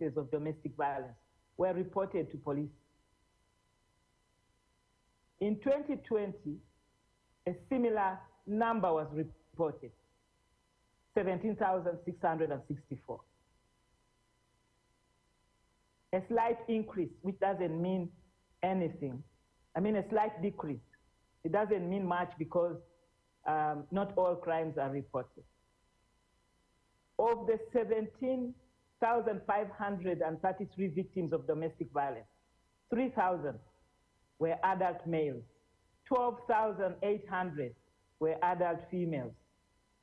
cases of domestic violence were reported to police. In 2020, a similar number was reported, 17,664. A slight increase, which doesn't mean anything. I mean, a slight decrease. It doesn't mean much because not all crimes are reported. Of the 17,533 victims of domestic violence, 3,000 were adult males, 12,800 were adult females,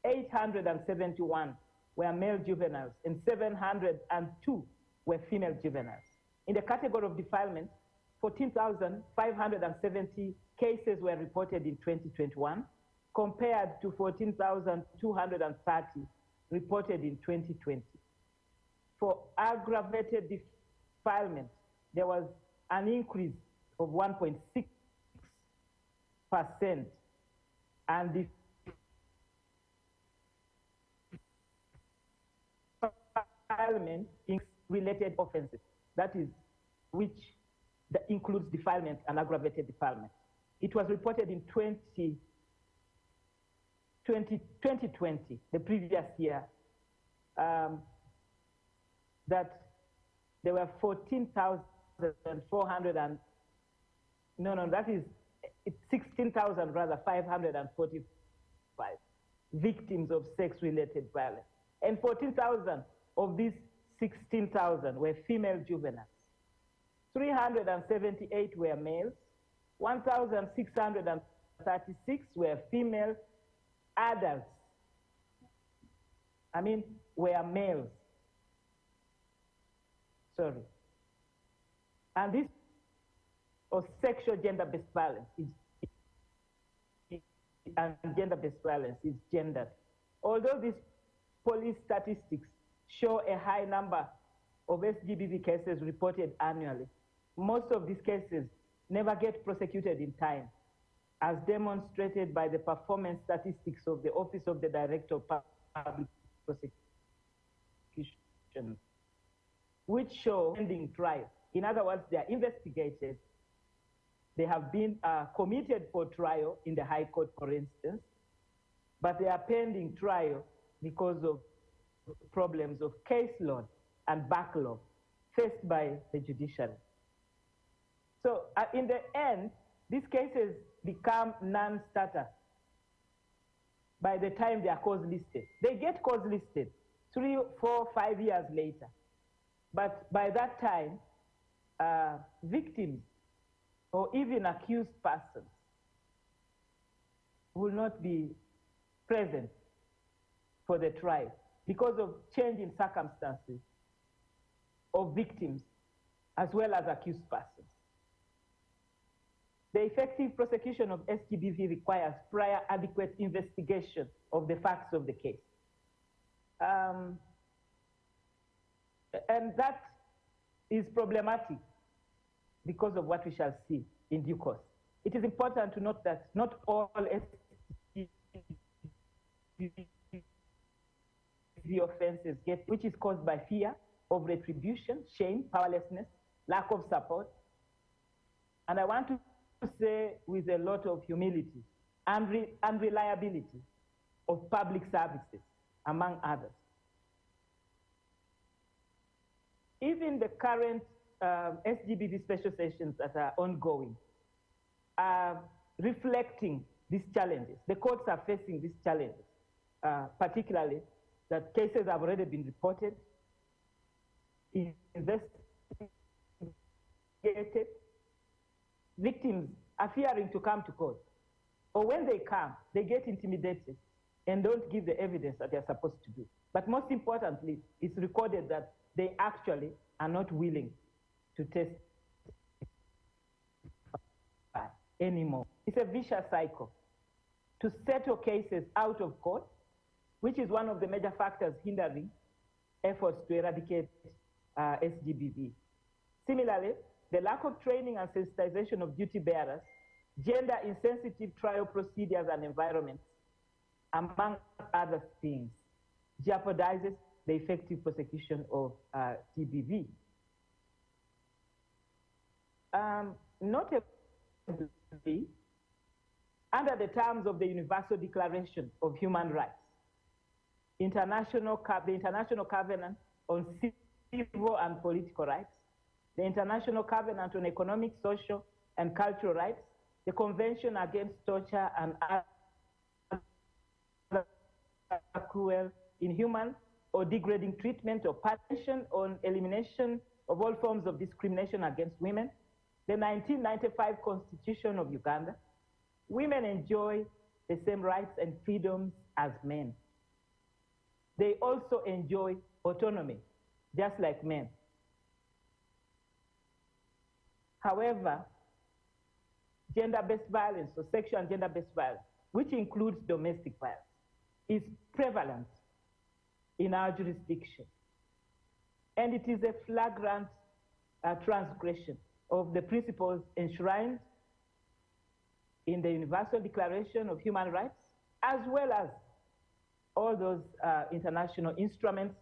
871 were male juveniles, and 702 were female juveniles. In the category of defilement, 14,570 cases were reported in 2021, compared to 14,230 reported in 2020. For aggravated defilement, there was an increase of 1.6%, and defilement related offenses, that includes defilement and aggravated defilement. It was reported in 2020, the previous year, that there were 16,545 victims of sex-related violence. And 14,000 of these 16,000 were female juveniles. 378 were males, 1,636 were female adults. Were males. Sorry. And this or sexual gender-based violence and gender-based violence is gendered. Although these police statistics show a high number of SGBV cases reported annually, most of these cases never get prosecuted in time, as demonstrated by the performance statistics of the Office of the Director of Public Prosecution, which show pending trial. In other words, they are investigated. They have been committed for trial in the High Court, for instance, but they are pending trial because of problems of caseload and backlog faced by the judiciary. So in the end, these cases become non-starter by the time they are cause listed. They get cause listed 3, 4, 5 years later. But by that time, victims or even accused persons will not be present for the trial because of change in circumstances of victims as well as accused persons. The effective prosecution of SGBV requires prior adequate investigation of the facts of the case. And that is problematic because of what we shall see in due course. It is important to note that not all SGBV offenses which is caused by fear of retribution, shame, powerlessness, lack of support. And I want to say with a lot of humility, unreliability of public services, among others. Even the current SGBV special sessions that are ongoing are reflecting these challenges. The courts are facing these challenges, particularly that cases have already been reported, investigated. Victims are fearing to come to court, or when they come, they get intimidated and don't give the evidence that they're supposed to do. But most importantly, it's recorded that they actually are not willing to testify anymore. It's a vicious cycle. To settle cases out of court, which is one of the major factors hindering efforts to eradicate SGBV. Similarly, the lack of training and sensitization of duty bearers, gender-insensitive trial procedures and environments, among other things, jeopardizes the effective prosecution of SGBV. Notably, under the terms of the Universal Declaration of Human Rights, the International Covenant on Civil and Political Rights, the International Covenant on Economic, Social, and Cultural Rights, the Convention Against Torture and Other Cruel, Inhuman, or Degrading Treatment or Punishment, on elimination of all forms of discrimination against women, the 1995 Constitution of Uganda. Women enjoy the same rights and freedoms as men. They also enjoy autonomy, just like men. However, gender-based violence or sexual and gender-based violence, which includes domestic violence, is prevalent in our jurisdiction. And it is a flagrant transgression of the principles enshrined in the Universal Declaration of Human Rights, as well as all those international instruments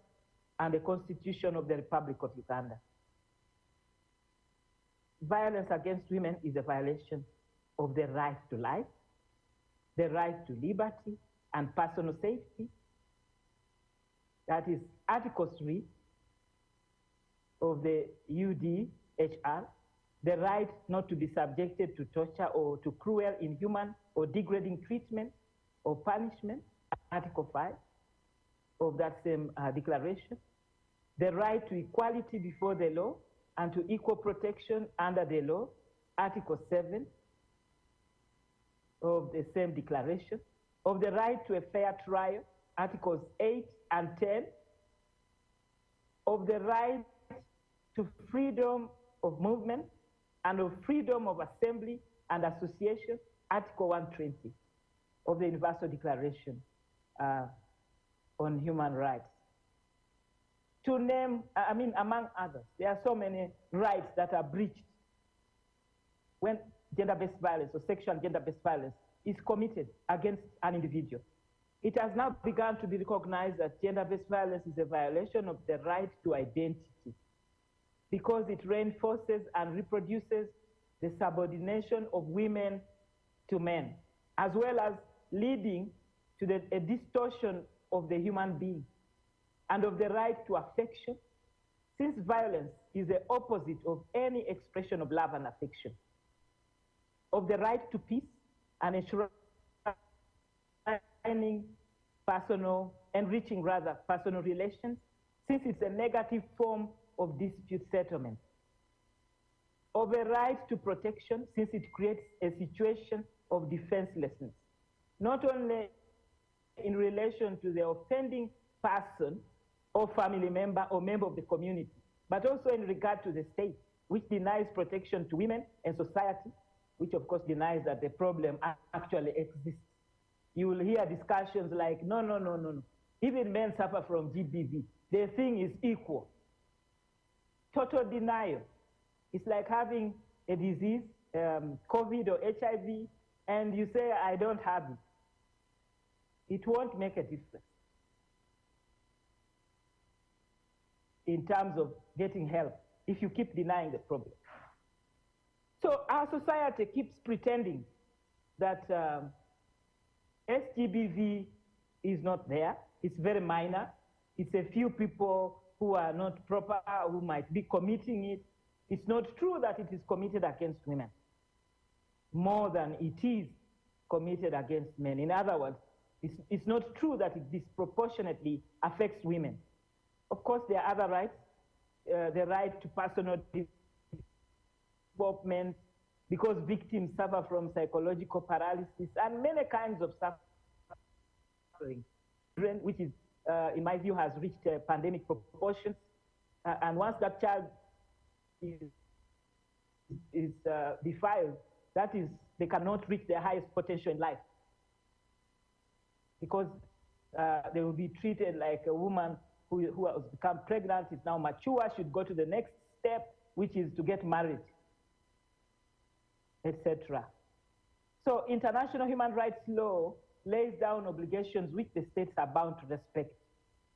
and the Constitution of the Republic of Uganda. Violence against women is a violation of the right to life, the right to liberty and personal safety. That is Article 3 of the UDHR, the right not to be subjected to torture or to cruel, inhuman, or degrading treatment or punishment, Article 5 of that same declaration, the right to equality before the law and to equal protection under the law, Article 7 of the same declaration, of the right to a fair trial, Articles 8 and 10, of the right to freedom of movement and of freedom of assembly and association, Article 120 of the Universal Declaration on Human Rights. To name, among others, there are so many rights that are breached when gender-based violence or sexual and gender-based violence is committed against an individual. It has now begun to be recognized that gender-based violence is a violation of the right to identity because it reinforces and reproduces the subordination of women to men, as well as leading to a distortion of the human being and of the right to affection, since violence is the opposite of any expression of love and affection, of the right to peace and enriching personal relations, since it's a negative form of dispute settlement, of a right to protection, since it creates a situation of defenselessness, not only in relation to the offending person or family member or member of the community, but also in regard to the state, which denies protection to women and society, which of course denies that the problem actually exists. You will hear discussions like, no. Even men suffer from GBV. The thing is equal. Total denial. It's like having a disease, COVID or HIV, and you say, I don't have it. It won't make a difference in terms of getting help if you keep denying the problem. So our society keeps pretending that SGBV is not there. It's very minor. It's a few people who are not proper, who might be committing it. It's not true that it is committed against women more than it is committed against men. In other words, it's not true that it disproportionately affects women. Of course, there are other rights, the right to personal development, because victims suffer from psychological paralysis and many kinds of suffering, which is, in my view, has reached pandemic proportions. And once that child is defiled, that is, they cannot reach their highest potential in life, because they will be treated like a woman who has become pregnant, is now mature, should go to the next step, which is to get married, etc. So international human rights law lays down obligations which the states are bound to respect.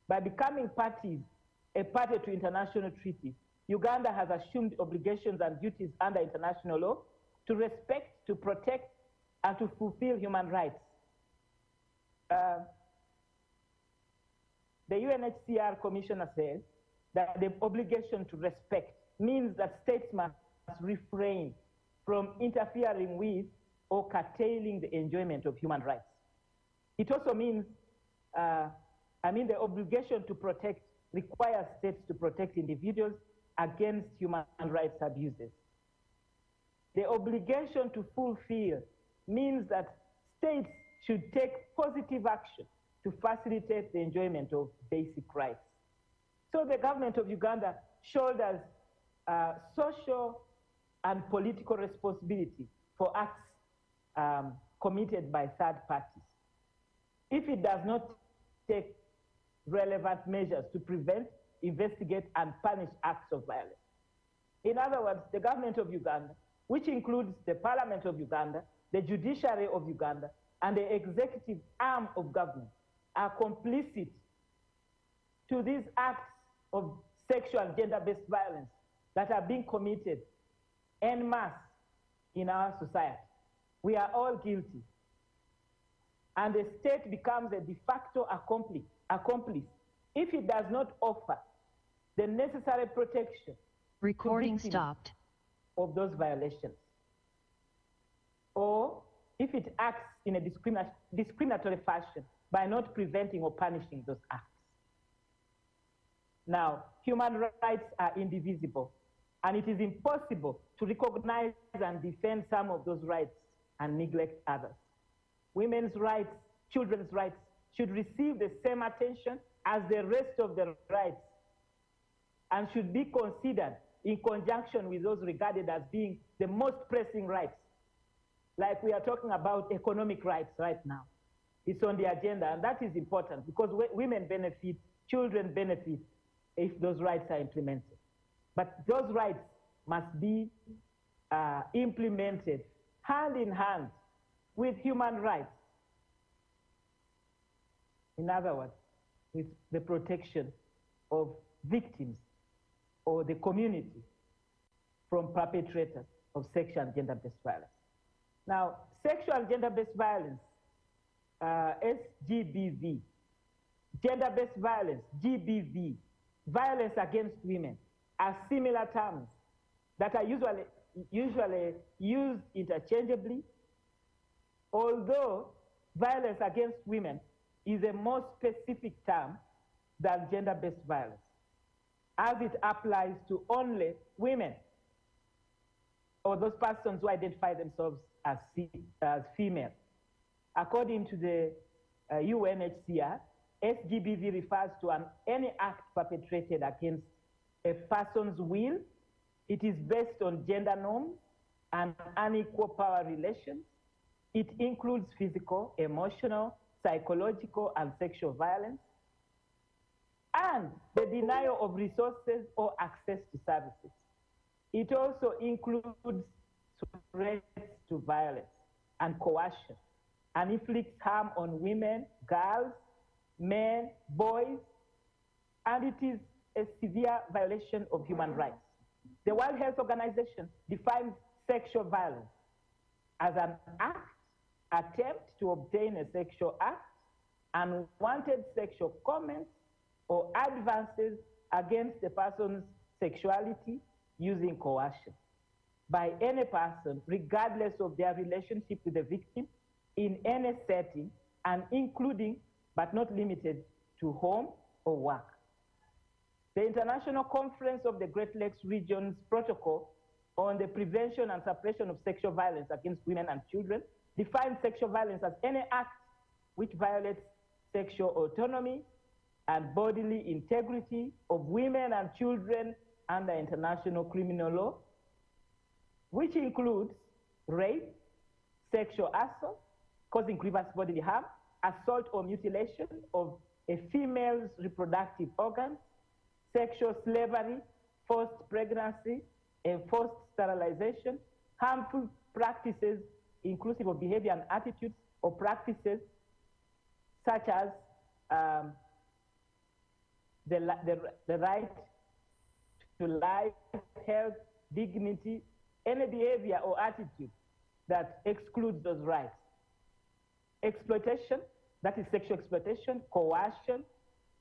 By becoming a party to international treaties, Uganda has assumed obligations and duties under international law to respect, to protect, and to fulfill human rights. The UNHCR commissioner says that the obligation to respect means that states must refrain from interfering with or curtailing the enjoyment of human rights. It also means, the obligation to protect requires states to protect individuals against human rights abuses. The obligation to fulfill means that states should take positive action to facilitate the enjoyment of basic rights. So the government of Uganda shoulders social and political responsibility for acts committed by third parties. If it does not take relevant measures to prevent, investigate, and punish acts of violence. In other words, the government of Uganda, which includes the Parliament of Uganda, the judiciary of Uganda, and the executive arm of government, are complicit to these acts of sexual and gender-based violence that are being committed en masse in our society. We are all guilty. And the state becomes a de facto accomplice if it does not offer the necessary protection Recording stopped. of those violations, or if it acts in a discriminatory fashion by not preventing or punishing those acts. Now, human rights are indivisible, and it is impossible to recognize and defend some of those rights and neglect others. Women's rights, children's rights should receive the same attention as the rest of the rights and should be considered in conjunction with those regarded as being the most pressing rights. Like we are talking about economic rights right now. It's on the agenda, and that is important because women benefit, children benefit if those rights are implemented. But those rights must be implemented hand in hand with human rights. In other words, with the protection of victims or the community from perpetrators of sexual and gender-based violence. Now, sexual and gender-based violence, SGBV, gender-based violence, GBV, violence against women, are similar terms that are usually used interchangeably, although violence against women is a more specific term than gender-based violence, as it applies to only women or those persons who identify themselves as female. According to the UNHCR, SGBV refers to any act perpetrated against a person's will. It is based on gender norms and unequal power relations. It includes physical, emotional, psychological, and sexual violence, and the denial of resources or access to services. It also includes threats to violence and coercion, and inflicts harm on women, girls, men, boys, and it is a severe violation of human rights. The World Health Organization defines sexual violence as an attempt to obtain a sexual act, unwanted sexual comments, or advances against a person's sexuality using coercion by any person, regardless of their relationship with the victim, in any setting, and including, but not limited to, home or work. The International Conference of the Great Lakes Region's Protocol on the Prevention and Suppression of Sexual Violence against Women and Children defines sexual violence as any act which violates sexual autonomy and bodily integrity of women and children under international criminal law, which includes rape, sexual assault, causing grievous bodily harm, assault or mutilation of a female's reproductive organs, sexual slavery, forced pregnancy, enforced sterilization, harmful practices inclusive of behavior and attitudes or practices such as the right to life, health, dignity, any behavior or attitude that excludes those rights. Exploitation, that is sexual exploitation, coercion,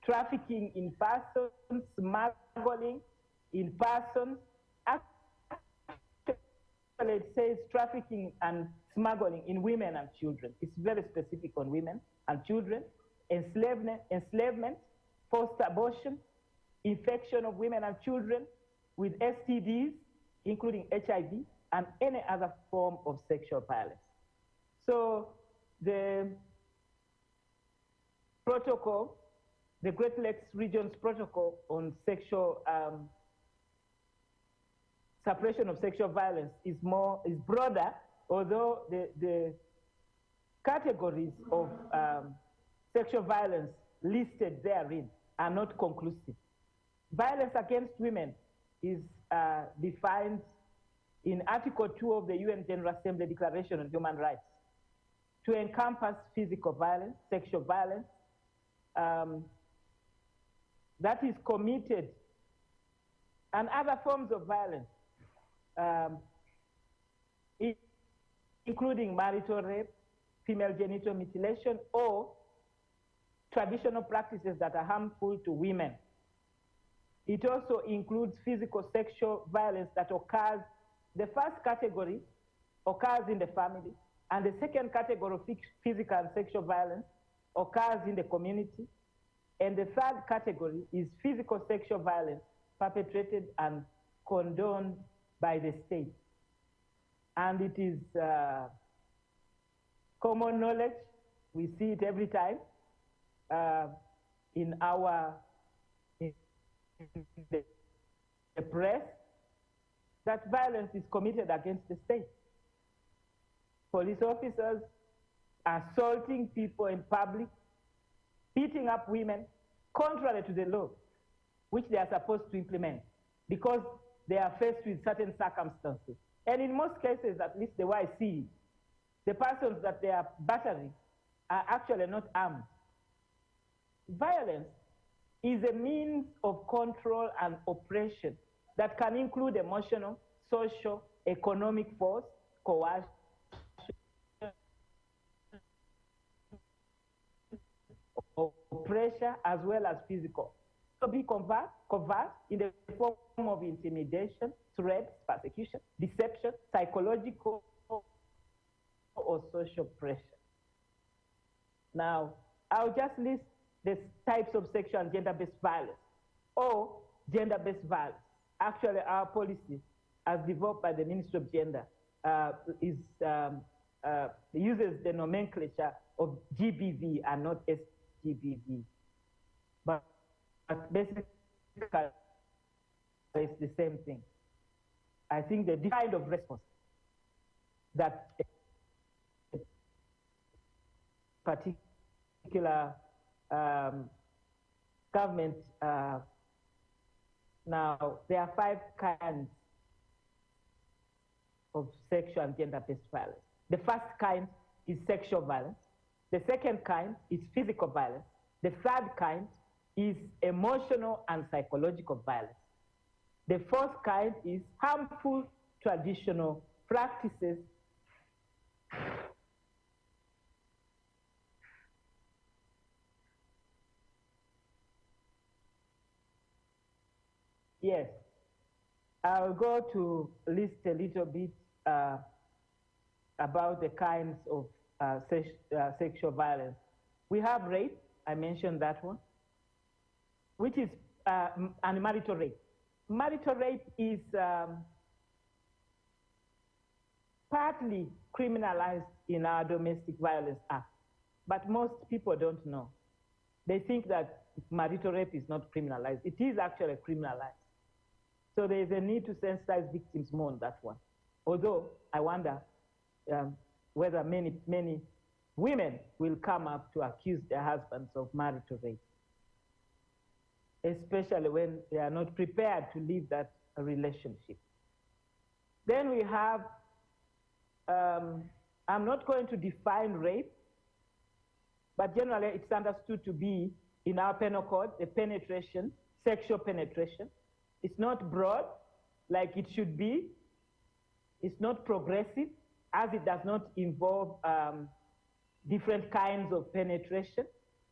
trafficking in persons, smuggling in persons. Actually, it says trafficking and smuggling in women and children. It's very specific on women and children. Enslavement, forced abortion, infection of women and children with STDs, including HIV, and any other form of sexual violence. So the protocol, the Great Lakes Region's protocol on sexual suppression of sexual violence is broader, although the categories of sexual violence listed therein are not conclusive. Violence against women is defined in Article 2 of the UN General Assembly Declaration on Human Rights to encompass physical violence, sexual violence, that is committed, and other forms of violence, including marital rape, female genital mutilation, or traditional practices that are harmful to women. It also includes physical sexual violence that occurs. The first category occurs in the family, and the second category of physical and sexual violence occurs in the community, and the third category is physical sexual violence perpetrated and condoned by the state. And it is common knowledge, we see it every time in the press, that violence is committed against the state. Police officers assaulting people in public, beating up women, contrary to the law, which they are supposed to implement, because they are faced with certain circumstances. And in most cases, at least the way I see it, the persons that they are battering are actually not armed. Violence is a means of control and oppression that can include emotional, social, economic force, coercion, or pressure, as well as physical. So be covert in the form of intimidation, threats, persecution, deception, psychological or social pressure. Now, I'll just list the types of sexual and gender-based violence, or gender-based violence. Actually, our policy, as developed by the Ministry of Gender, uses the nomenclature of GBV and not SGBV. But basically, it's the same thing. I think the kind of response that a particular government, now there are 5 kinds of sexual and gender-based violence. The first kind is sexual violence. The second kind is physical violence. The third kind is emotional and psychological violence. The fourth kind is harmful traditional practices Yes, I'll go to list a little bit about the kinds of sexual violence. We have rape, I mentioned that one, which is and marital rape. Marital rape is partly criminalized in our Domestic Violence Act, but most people don't know. They think that marital rape is not criminalized. It is actually criminalized. So there is a need to sensitize victims more on that one. Although I wonder whether many women will come up to accuse their husbands of marital rape, especially when they are not prepared to leave that relationship. Then we have, I'm not going to define rape, but generally it's understood to be, in our penal code, the penetration sexual penetration. It's not broad like it should be. It's not progressive, as it does not involve different kinds of penetration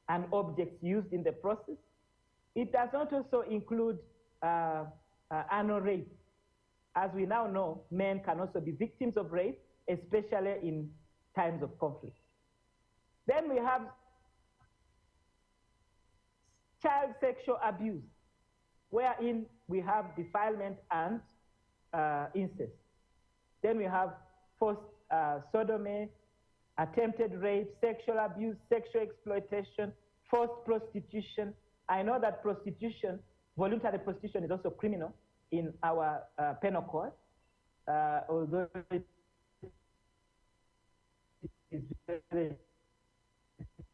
and objects used in the process. It does not also include anal rape. As we now know, men can also be victims of rape, especially in times of conflict. Then we have child sexual abuse, wherein we have defilement and incest. Then we have forced sodomy, attempted rape, sexual abuse, sexual exploitation, forced prostitution. I know that prostitution, voluntary prostitution, is also criminal in our penal code, although it is very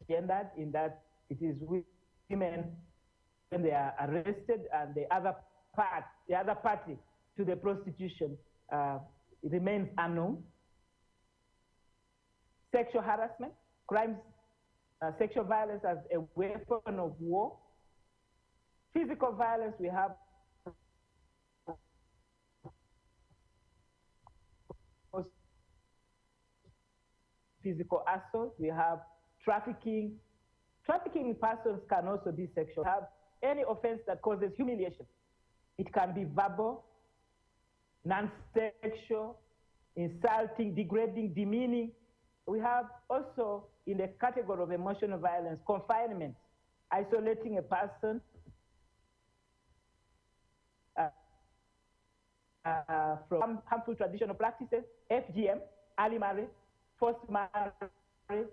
gendered in that it is women when they are arrested, and the other party to the prostitution it remains unknown. Sexual harassment, crimes, sexual violence as a weapon of war. Physical violence, we have physical assault, we have trafficking. Trafficking in persons can also be sexual. We have any offense that causes humiliation. It can be verbal, non-sexual, insulting, degrading, demeaning. We have also, in the category of emotional violence, confinement, isolating a person from harmful traditional practices, FGM, early marriage, forced marriage.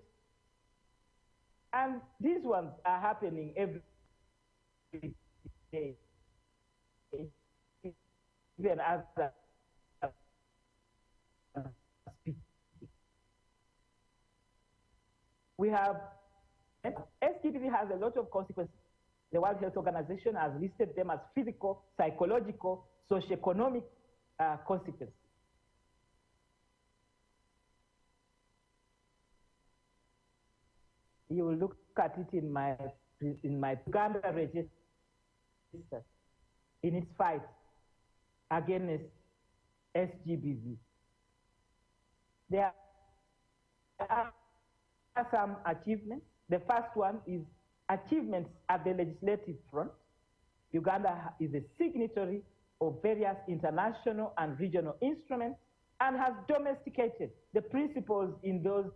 And these ones are happening every day, even as speaking. We have, SGBV has a lot of consequences. The World Health Organization has listed them as physical, psychological, socioeconomic consequences. You will look at it in my Uganda register in its fight against SGBV. There are some achievements. The first one is achievements at the legislative front. Uganda is a signatory of various international and regional instruments and has domesticated the principles in those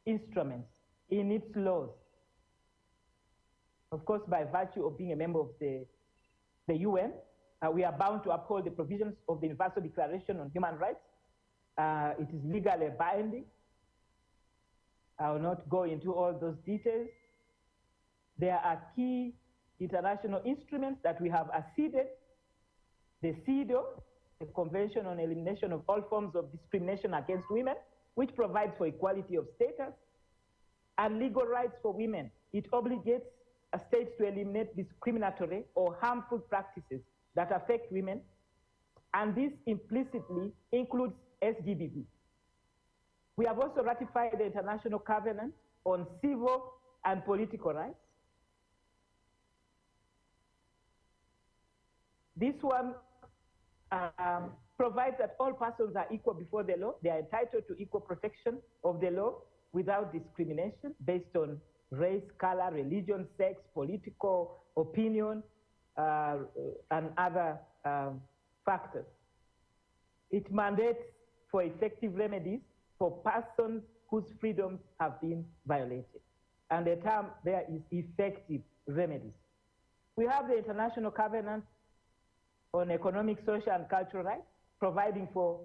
instruments in its laws. Of course, by virtue of being a member of the UN, we are bound to uphold the provisions of the Universal Declaration on Human Rights. It is legally binding. I will not go into all those details. There are key international instruments that we have acceded. The CEDAW, the Convention on Elimination of All Forms of Discrimination Against Women, which provides for equality of status and legal rights for women. It obligates states to eliminate discriminatory or harmful practices that affect women, and this implicitly includes SGBV. We have also ratified the International Covenant on Civil and Political Rights. This one provides that all persons are equal before the law. They are entitled to equal protection of the law without discrimination based on race, color, religion, sex, political opinion, and other factors. It mandates for effective remedies for persons whose freedoms have been violated. And the term there is effective remedies. We have the International Covenant on Economic, Social, and Cultural Rights, providing for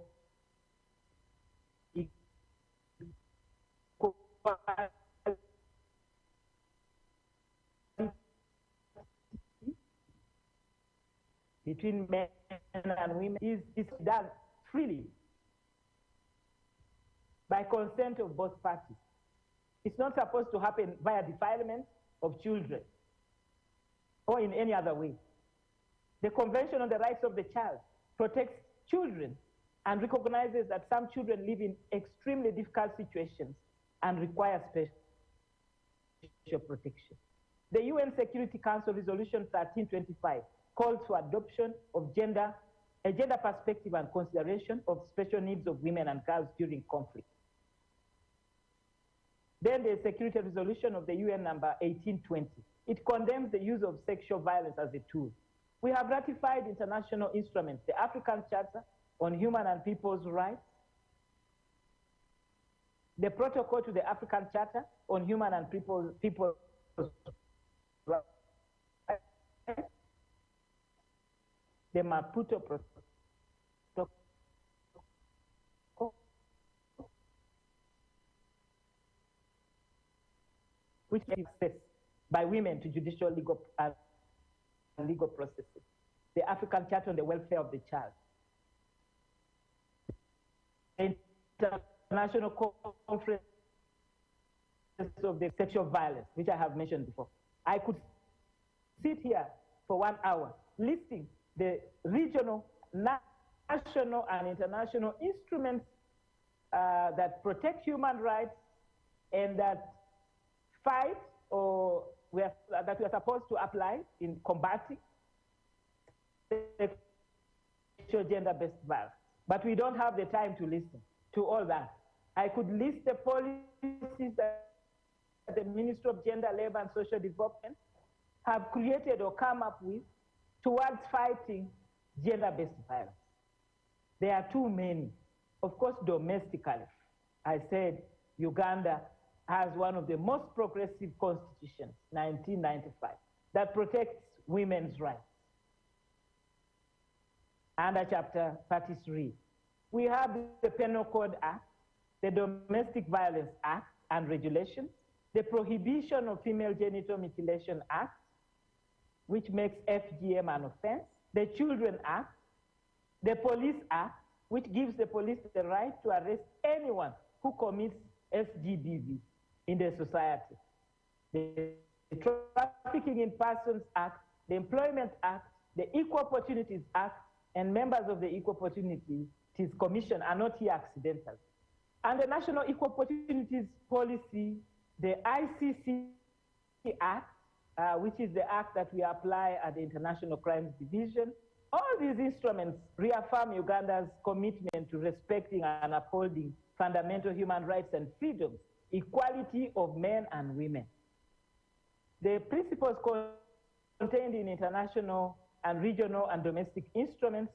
between men and women is done freely by consent of both parties. It's not supposed to happen via defilement of children or in any other way. The Convention on the Rights of the Child protects children and recognizes that some children live in extremely difficult situations and require special protection. The UN Security Council Resolution 1325 calls for adoption of a gender perspective and consideration of special needs of women and girls during conflict. Then the Security Resolution of the UN number 1820. It condemns the use of sexual violence as a tool. We have ratified international instruments, the African Charter on Human and People's Rights, the Protocol to the African Charter on Human and People's Rights, the Maputo Protocol, which is access by women to judicial legal processes, the African Charter on the Welfare of the Child, the International Conference of the Sexual Violence, which I have mentioned before. I could sit here for 1 hour listing the regional, national, and international instruments that protect human rights and that fight or that we are supposed to apply in combating sexual gender-based violence. But we don't have the time to listen to all that. I could list the policies that the Ministry of Gender, Labor, and Social Development have created or come up with towards fighting gender-based violence. There are too many. Of course, domestically, I said Uganda has one of the most progressive constitutions, 1995, that protects women's rights. Under Chapter 33, we have the Penal Code Act, the Domestic Violence Act and regulations, the Prohibition of Female Genital Mutilation Act, which makes FGM an offense, the Children Act, the Police Act, which gives the police the right to arrest anyone who commits SGBV in the society, the Trafficking in Persons Act, the Employment Act, the Equal Opportunities Act, and members of the Equal Opportunities Commission are not here accidentally. And the National Equal Opportunities Policy, the ICC Act, which is the act that we apply at the International Crimes Division. All these instruments reaffirm Uganda's commitment to respecting and upholding fundamental human rights and freedoms, equality of men and women. The principles contained in international and regional and domestic instruments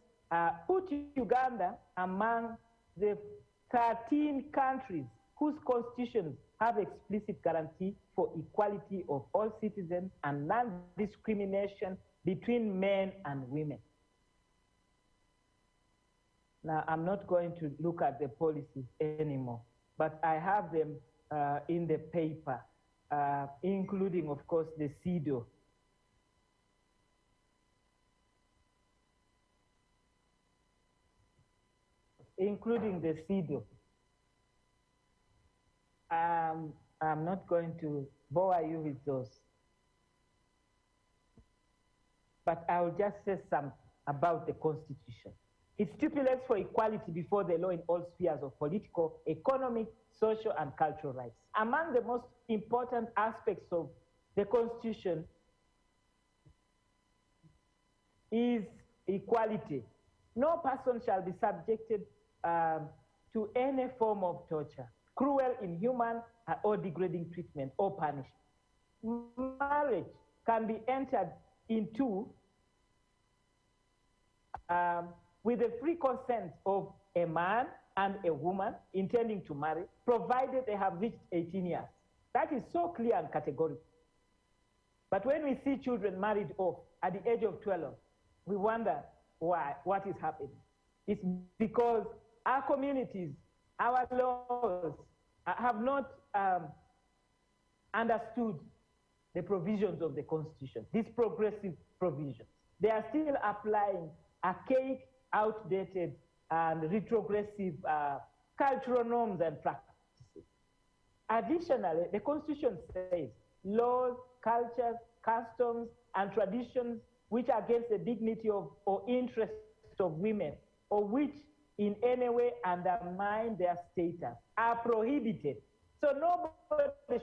put Uganda among the 13 countries whose constitutions have explicit guarantee for equality of all citizens and non-discrimination between men and women. Now, I'm not going to look at the policies anymore, but I have them in the paper, including, of course, the CEDAW. Including the CEDAW. I'm not going to bore you with those. But I will just say something about the Constitution. It stipulates for equality before the law in all spheres of political, economic, social, and cultural rights. Among the most important aspects of the Constitution is equality. No person shall be subjected to any form of torture, cruel, inhuman, or degrading treatment or punishment. Marriage can be entered into with the free consent of a man and a woman intending to marry, provided they have reached 18 years. That is so clear and categorical. But when we see children married off at the age of 12, we wonder why, what is happening. It's because our communities, our laws have not understood the provisions of the Constitution, these progressive provisions. They are still applying archaic, outdated, and retrogressive cultural norms and practices. Additionally, the Constitution says laws, cultures, customs, and traditions which are against the dignity of or interests of women, or which in any way undermine their status, are prohibited. So nobody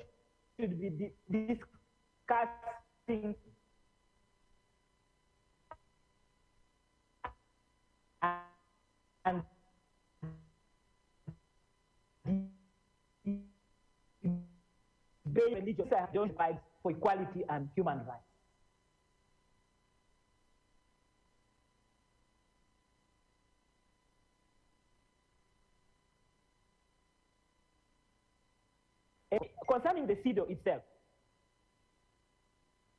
should be discussing and religious don't fight for equality and human rights. Concerning the CEDAW itself,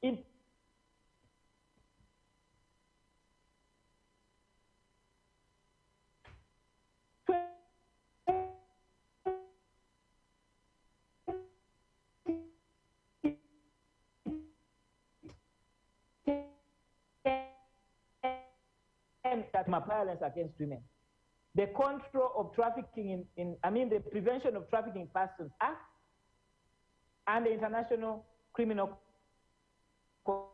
in violence against women. The Control of Trafficking the Prevention of Trafficking Persons Act and the International Criminal Court.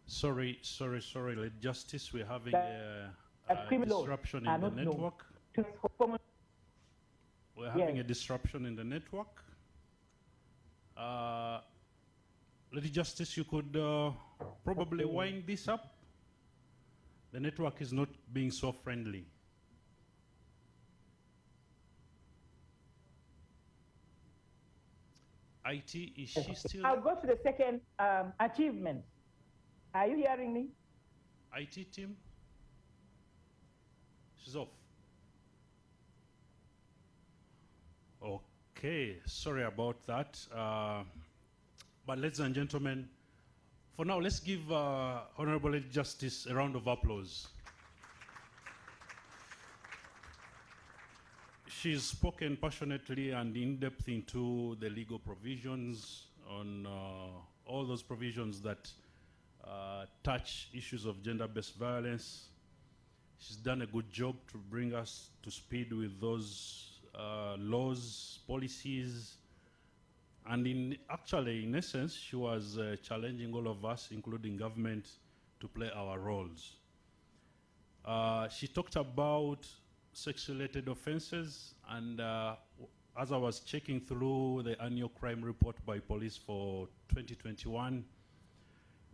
Sorry, Lady Justice, we're having a disruption in the network. We're having a disruption in the network. Lady Justice, you could probably wind this up. The network is not being so friendly. IT, is she still? I'll go to the second achievement. Are you hearing me? IT team? She's off. Okay, sorry about that. But ladies and gentlemen, for now, let's give Honorable Lady Justice a round of applause. She's spoken passionately and in depth into the legal provisions on all those provisions that touch issues of gender-based violence. She's done a good job to bring us to speed with those laws, policies, and in essence, she was challenging all of us, including government, to play our roles. She talked about sex-related offenses, and as I was checking through the annual crime report by police for 2021,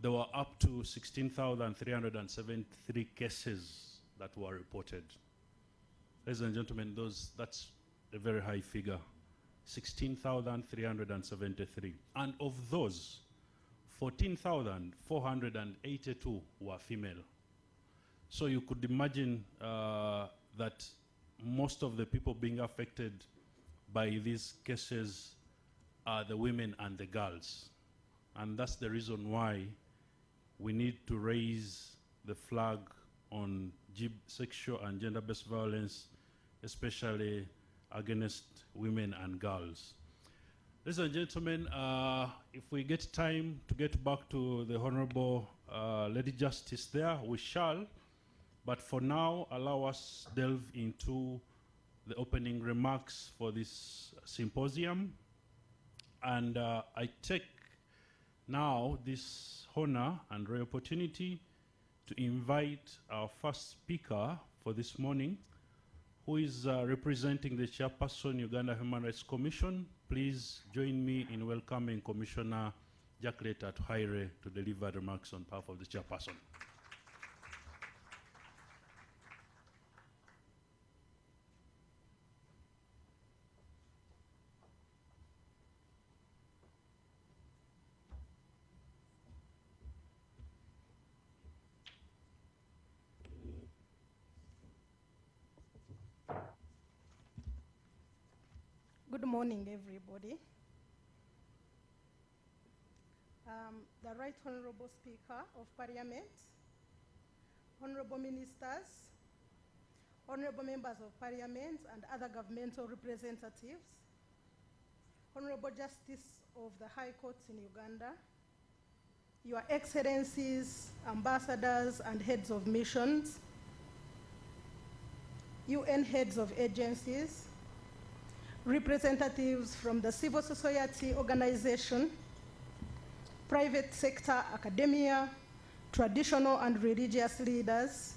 there were up to 16,373 cases that were reported. Ladies and gentlemen, that's a very high figure, 16,373. And of those, 14,482 were female. So you could imagine that most of the people being affected by these cases are the women and the girls. And that's the reason why we need to raise the flag on sexual and gender-based violence, especially against women and girls. Ladies and gentlemen, if we get time to get back to the Honorable Lady Justice there, we shall. But for now, allow us delve into the opening remarks for this symposium. And I take now this honor and rare opportunity to invite our first speaker for this morning, who is representing the chairperson, Uganda Human Rights Commission. Please join me in welcoming Commissioner Jacqueline Atuhaire to deliver remarks on behalf of the chairperson. Good morning, everybody. The Right Honorable Speaker of Parliament, Honorable Ministers, Honorable Members of Parliament and other governmental representatives, Honorable Justice of the High Courts in Uganda, Your Excellencies, Ambassadors and Heads of Missions, UN Heads of Agencies, representatives from the civil society organization, private sector academia, traditional and religious leaders,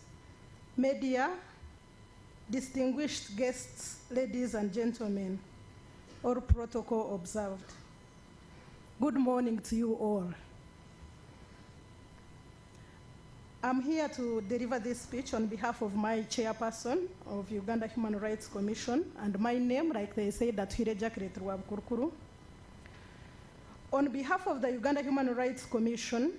media, distinguished guests, ladies and gentlemen, all protocol observed. Good morning to you all. I'm here to deliver this speech on behalf of my chairperson of Uganda Human Rights Commission, and my name, like they say, Atuire Jacqueline Rwabukurukuru. On behalf of the Uganda Human Rights Commission,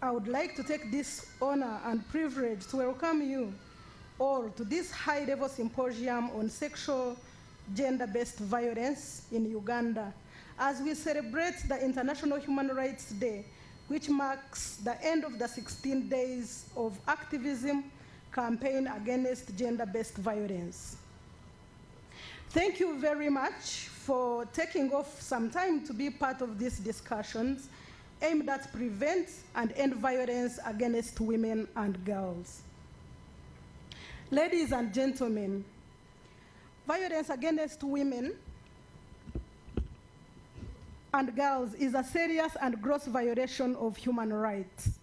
I would like to take this honor and privilege to welcome you all to this high-level symposium on sexual gender-based violence in Uganda, as we celebrate the International Human Rights Day, which marks the end of the 16 days of activism campaign against gender-based violence. Thank you very much for taking off some time to be part of these discussions aimed at prevent and end violence against women and girls. Ladies and gentlemen, violence against women and girls is a serious and gross violation of human rights.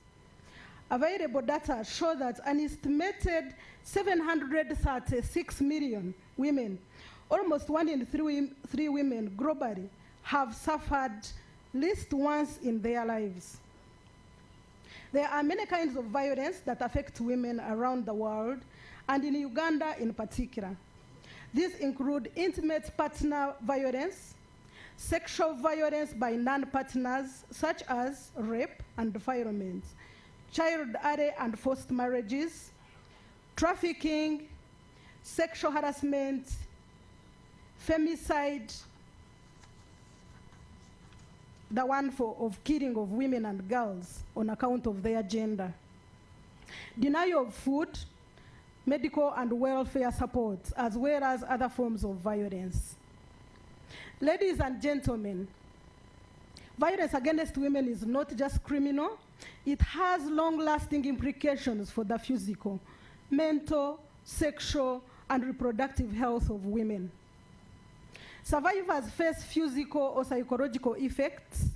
Available data show that an estimated 736 million women, almost 1 in 3 women globally, have suffered at least once in their lives. There are many kinds of violence that affect women around the world, and in Uganda in particular. These include intimate partner violence, sexual violence by non-partners, such as rape and defilement, child array and forced marriages, trafficking, sexual harassment, femicide, the one of killing of women and girls on account of their gender, denial of food, medical and welfare support, as well as other forms of violence. Ladies and gentlemen, violence against women is not just criminal, it has long-lasting implications for the physical, mental, sexual, and reproductive health of women. Survivors face physical or psychological effects,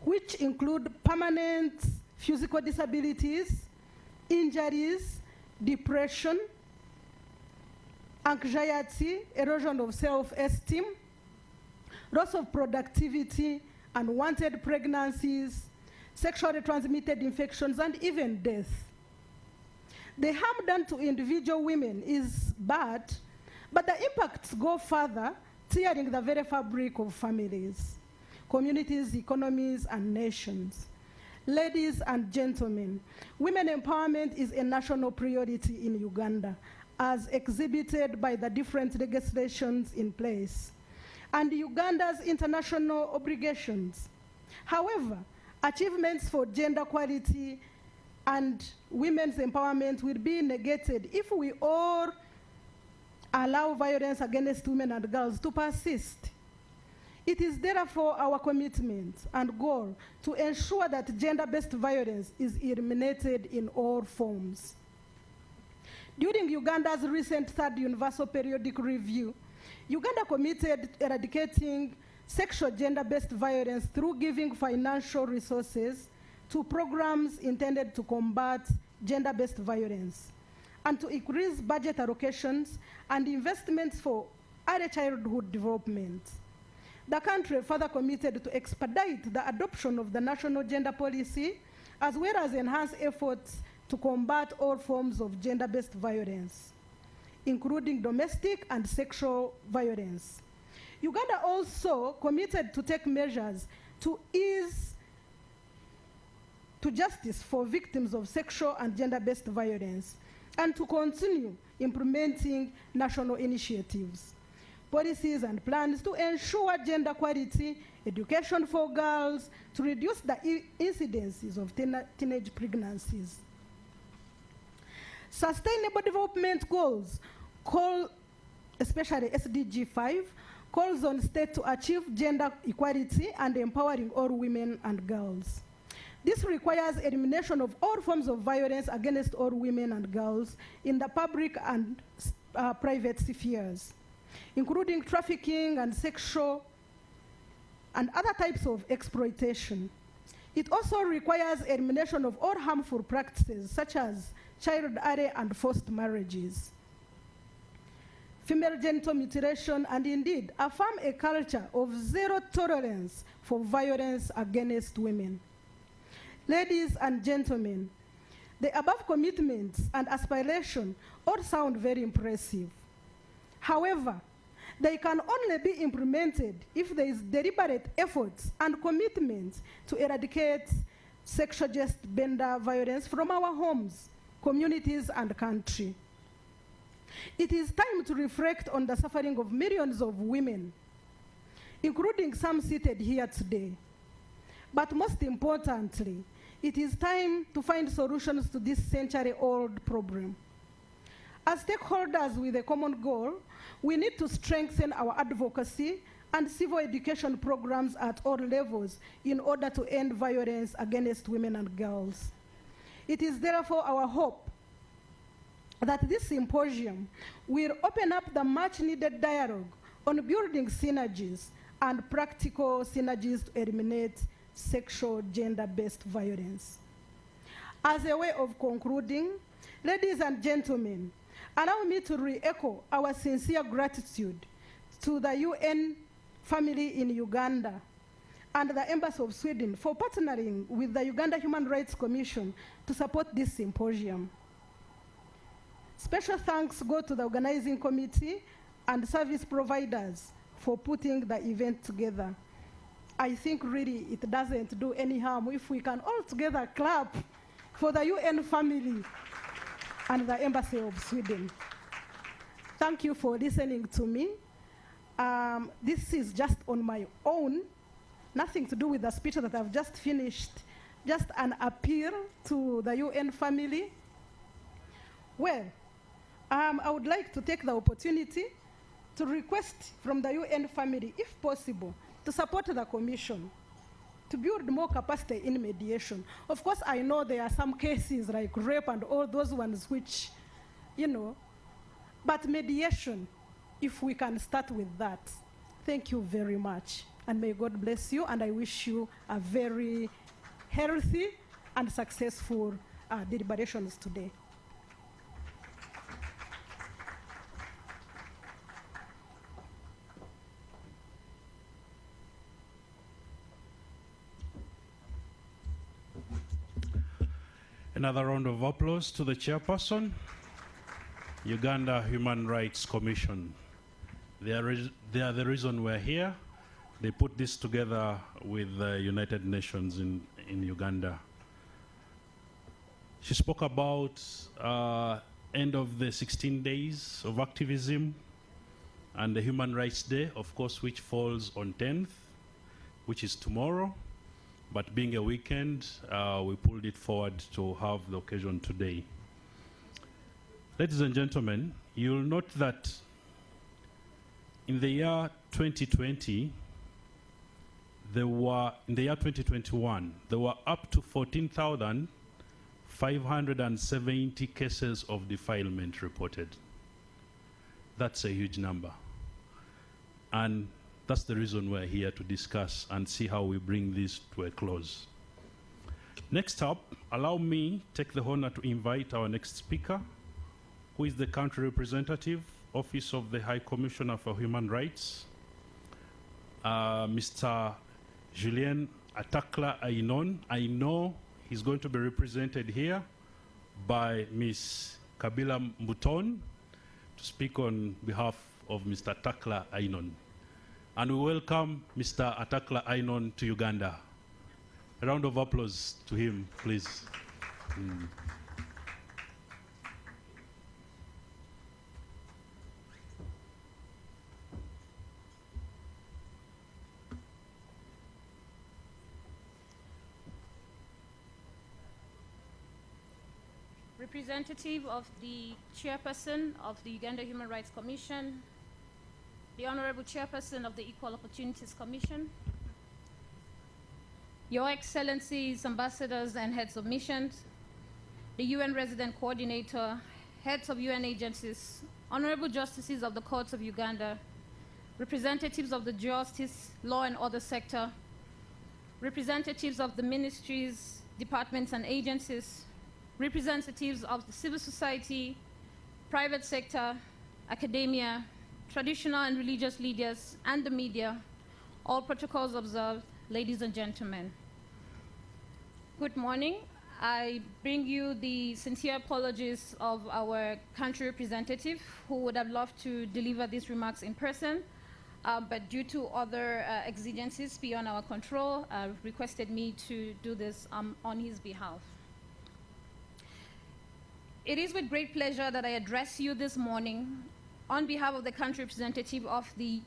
which include permanent physical disabilities, injuries, depression, anxiety, erosion of self-esteem, loss of productivity, unwanted pregnancies, sexually transmitted infections, and even death. The harm done to individual women is bad, but the impacts go further, tearing the very fabric of families, communities, economies, and nations. Ladies and gentlemen, women empowerment is a national priority in Uganda, as exhibited by the different legislations in place and Uganda's international obligations. However, achievements for gender equality and women's empowerment will be negated if we all allow violence against women and girls to persist. It is therefore our commitment and goal to ensure that gender-based violence is eliminated in all forms. During Uganda's recent third universal periodic review, Uganda committed eradicating sexual gender-based violence through giving financial resources to programs intended to combat gender-based violence and to increase budget allocations and investments for early childhood development. The country further committed to expedite the adoption of the national gender policy, as well as enhance efforts to combat all forms of gender-based violence, including domestic and sexual violence. Uganda also committed to take measures to ease to justice for victims of sexual and gender-based violence, and to continue implementing national initiatives, policies, and plans to ensure gender equality, education for girls, to reduce the incidences of teenage pregnancies. Sustainable Development Goals, especially SDG 5, calls on states to achieve gender equality and empowering all women and girls. This requires elimination of all forms of violence against all women and girls in the public and private spheres, including trafficking and sexual and other types of exploitation. It also requires elimination of all harmful practices such as child array and forced marriages. female genital mutilation, and indeed affirm a culture of zero tolerance for violence against women. Ladies and gentlemen, the above commitments and aspirations all sound very impressive. However, they can only be implemented if there is deliberate efforts and commitments to eradicate sexual gender violence from our homes, communities, and country. It is time to reflect on the suffering of millions of women, including some seated here today. But most importantly, it is time to find solutions to this century-old problem. As stakeholders with a common goal, we need to strengthen our advocacy and civil education programs at all levels in order to end violence against women and girls. It is therefore our hope that this symposium will open up the much-needed dialogue on building synergies and practical synergies to eliminate sexual gender-based violence. As a way of concluding, ladies and gentlemen, allow me to re-echo our sincere gratitude to the UN family in Uganda and the Embassy of Sweden for partnering with the Uganda Human Rights Commission to support this symposium. Special thanks go to the organizing committee and service providers for putting the event together. I think really it doesn't do any harm if we can all together clap for the UN family and the Embassy of Sweden. Thank you for listening to me. This is just on my own, nothing to do with the speech that I've just finished, just an appeal to the UN family. Well, I would like to take the opportunity to request from the UN family, if possible, to support the Commission to build more capacity in mediation. Of course, I know there are some cases like rape and all those ones which, you know, but mediation, if we can start with that. Thank you very much, and may God bless you, and I wish you a very healthy and successful deliberations today. Another round of applause to the chairperson, Uganda Human Rights Commission. They are the reason we're here. They put this together with the United Nations in Uganda. She spoke about end of the 16 days of activism and the Human Rights Day, of course, which falls on 10th, which is tomorrow. But being a weekend, we pulled it forward to have the occasion today. Ladies and gentlemen, you'll note that in the year 2020, in the year 2021, there were up to 14,570 cases of defilement reported. That's a huge number. And that's the reason we're here to discuss and see how we bring this to a close. Next up, allow me take the honor to invite our next speaker, who is the country representative, Office of the High Commissioner for Human Rights, Mr. Julien Atakla Ainon. I know he's going to be represented here by Ms. Kabila Mbuton to speak on behalf of Mr. Atakla Ainon. And we welcome Mr. Atakla Ainon to Uganda. A round of applause to him, please. Representative of the Chairperson of the Uganda Human Rights Commission, the Honorable Chairperson of the Equal Opportunities Commission, Your Excellencies, Ambassadors and Heads of Missions, the UN Resident Coordinator, Heads of UN agencies, Honorable Justices of the Courts of Uganda, representatives of the Justice, Law and Order sector, representatives of the ministries, departments and agencies, representatives of the civil society, private sector, academia, traditional and religious leaders, and the media, all protocols observed, ladies and gentlemen. Good morning. I bring you the sincere apologies of our country representative who would have loved to deliver these remarks in person, but due to other exigencies beyond our control, requested me to do this on his behalf. It is with great pleasure that I address you this morning on behalf of the country representative of the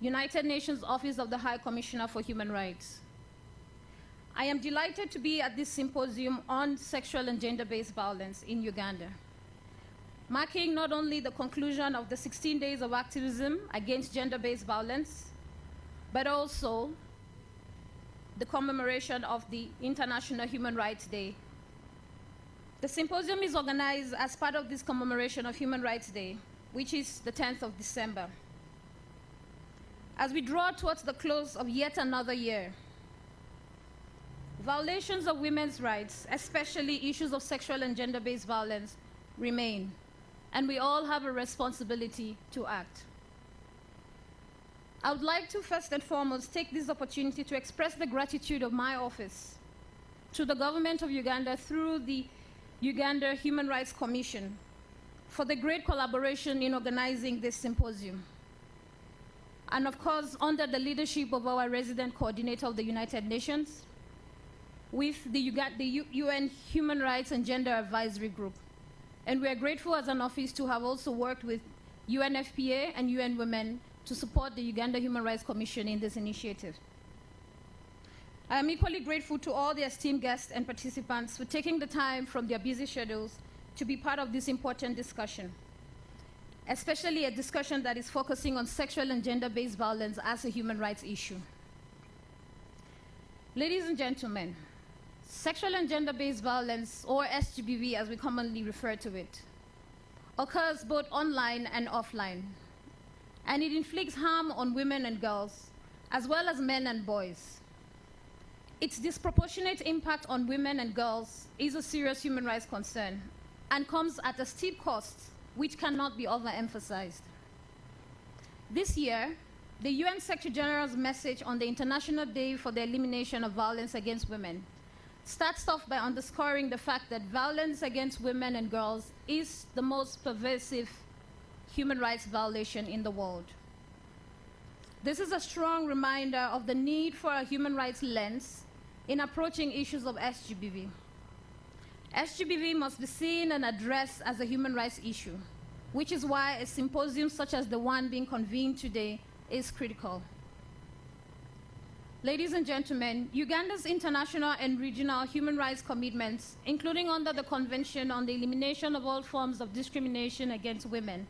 United Nations Office of the High Commissioner for Human Rights. I am delighted to be at this symposium on sexual and gender-based violence in Uganda, marking not only the conclusion of the 16 days of activism against gender-based violence, but also the commemoration of the International Human Rights Day. The symposium is organized as part of this commemoration of Human Rights Day, which is the 10th of December. As we draw towards the close of yet another year, violations of women's rights, especially issues of sexual and gender-based violence, remain, and we all have a responsibility to act. I would like to first and foremost take this opportunity to express the gratitude of my office to the government of Uganda through the Uganda Human Rights Commission for the great collaboration in organizing this symposium. And of course, under the leadership of our resident coordinator of the United Nations, with the UN Human Rights and Gender Advisory Group. And we are grateful as an office to have also worked with UNFPA and UN Women to support the Uganda Human Rights Commission in this initiative. I am equally grateful to all the esteemed guests and participants for taking the time from their busy schedules to be part of this important discussion, especially a discussion that is focusing on sexual and gender-based violence as a human rights issue. Ladies and gentlemen, sexual and gender-based violence, or SGBV as we commonly refer to it, occurs both online and offline, and it inflicts harm on women and girls, as well as men and boys. Its disproportionate impact on women and girls is a serious human rights concern and comes at a steep cost, which cannot be overemphasized. This year, the UN Secretary General's message on the International Day for the Elimination of Violence Against Women starts off by underscoring the fact that violence against women and girls is the most pervasive human rights violation in the world. This is a strong reminder of the need for a human rights lens in approaching issues of SGBV. SGBV must be seen and addressed as a human rights issue, which is why a symposium such as the one being convened today is critical. Ladies and gentlemen, Uganda's international and regional human rights commitments, including under the Convention on the Elimination of All Forms of Discrimination Against Women,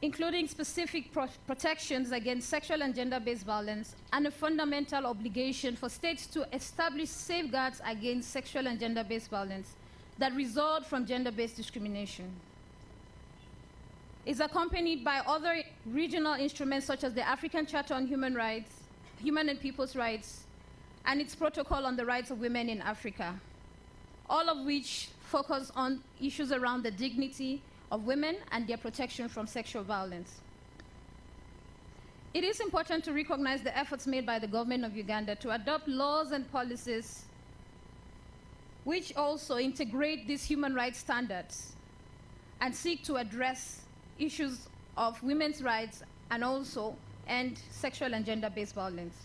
including specific protections against sexual and gender-based violence, and a fundamental obligation for states to establish safeguards against sexual and gender-based violence that result from gender-based discrimination, is accompanied by other regional instruments such as the African Charter on Human Rights, Human and People's Rights, and its Protocol on the Rights of Women in Africa, all of which focus on issues around the dignity of women and their protection from sexual violence. It is important to recognize the efforts made by the government of Uganda to adopt laws and policies which also integrate these human rights standards and seek to address issues of women's rights and also end sexual and gender-based violence.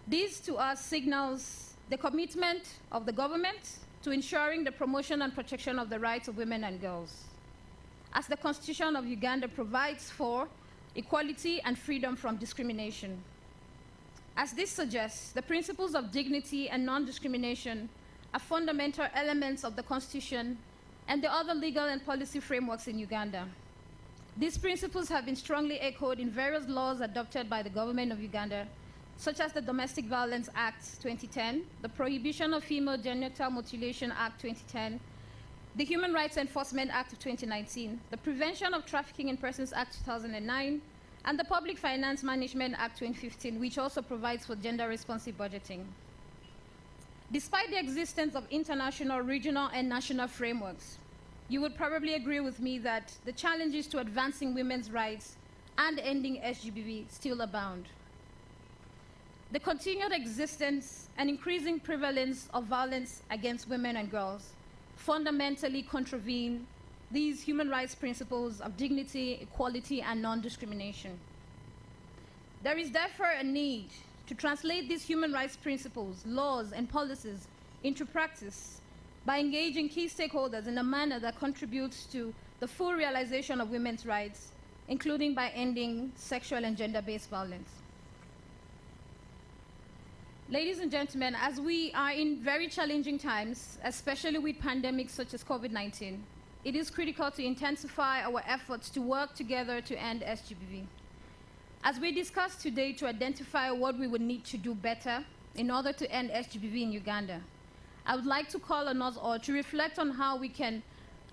This to us signals the commitment of the government to ensuring the promotion and protection of the rights of women and girls, as the Constitution of Uganda provides for equality and freedom from discrimination. As this suggests, the principles of dignity and non-discrimination are fundamental elements of the Constitution and the other legal and policy frameworks in Uganda. These principles have been strongly echoed in various laws adopted by the government of Uganda, such as the Domestic Violence Act 2010, the Prohibition of Female Genital Mutilation Act 2010, the Human Rights Enforcement Act of 2019, the Prevention of Trafficking in Persons Act 2009, and the Public Finance Management Act 2015, which also provides for gender-responsive budgeting. Despite the existence of international, regional, and national frameworks, you would probably agree with me that the challenges to advancing women's rights and ending SGBV still abound. The continued existence and increasing prevalence of violence against women and girls fundamentally contravene these human rights principles of dignity, equality, and non-discrimination. There is therefore a need to translate these human rights principles, laws, and policies into practice by engaging key stakeholders in a manner that contributes to the full realization of women's rights, including by ending sexual and gender-based violence. Ladies and gentlemen, as we are in very challenging times, especially with pandemics such as COVID-19, it is critical to intensify our efforts to work together to end SGBV. As we discuss today to identify what we would need to do better in order to end SGBV in Uganda, I would like to call on us all to reflect on how we can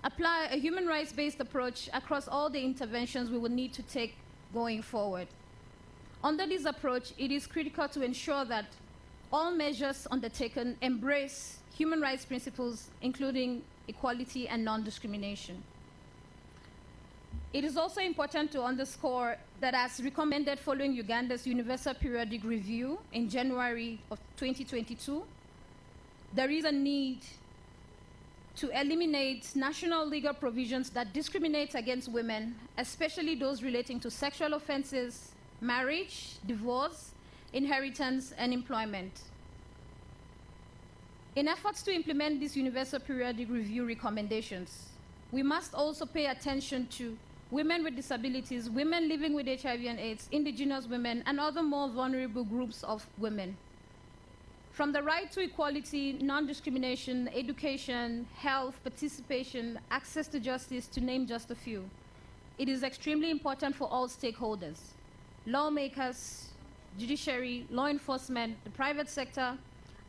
apply a human rights-based approach across all the interventions we will need to take going forward. Under this approach, it is critical to ensure that all measures undertaken embrace human rights principles, including equality and non-discrimination. It is also important to underscore that, as recommended following Uganda's Universal Periodic Review in January of 2022, there is a need to eliminate national legal provisions that discriminate against women, especially those relating to sexual offenses, marriage, divorce, inheritance, and employment. In efforts to implement these Universal Periodic Review recommendations, we must also pay attention to women with disabilities, women living with HIV and AIDS, indigenous women, and other more vulnerable groups of women. From the right to equality, non-discrimination, education, health, participation, access to justice, to name just a few, it is extremely important for all stakeholders, lawmakers, judiciary, law enforcement, the private sector,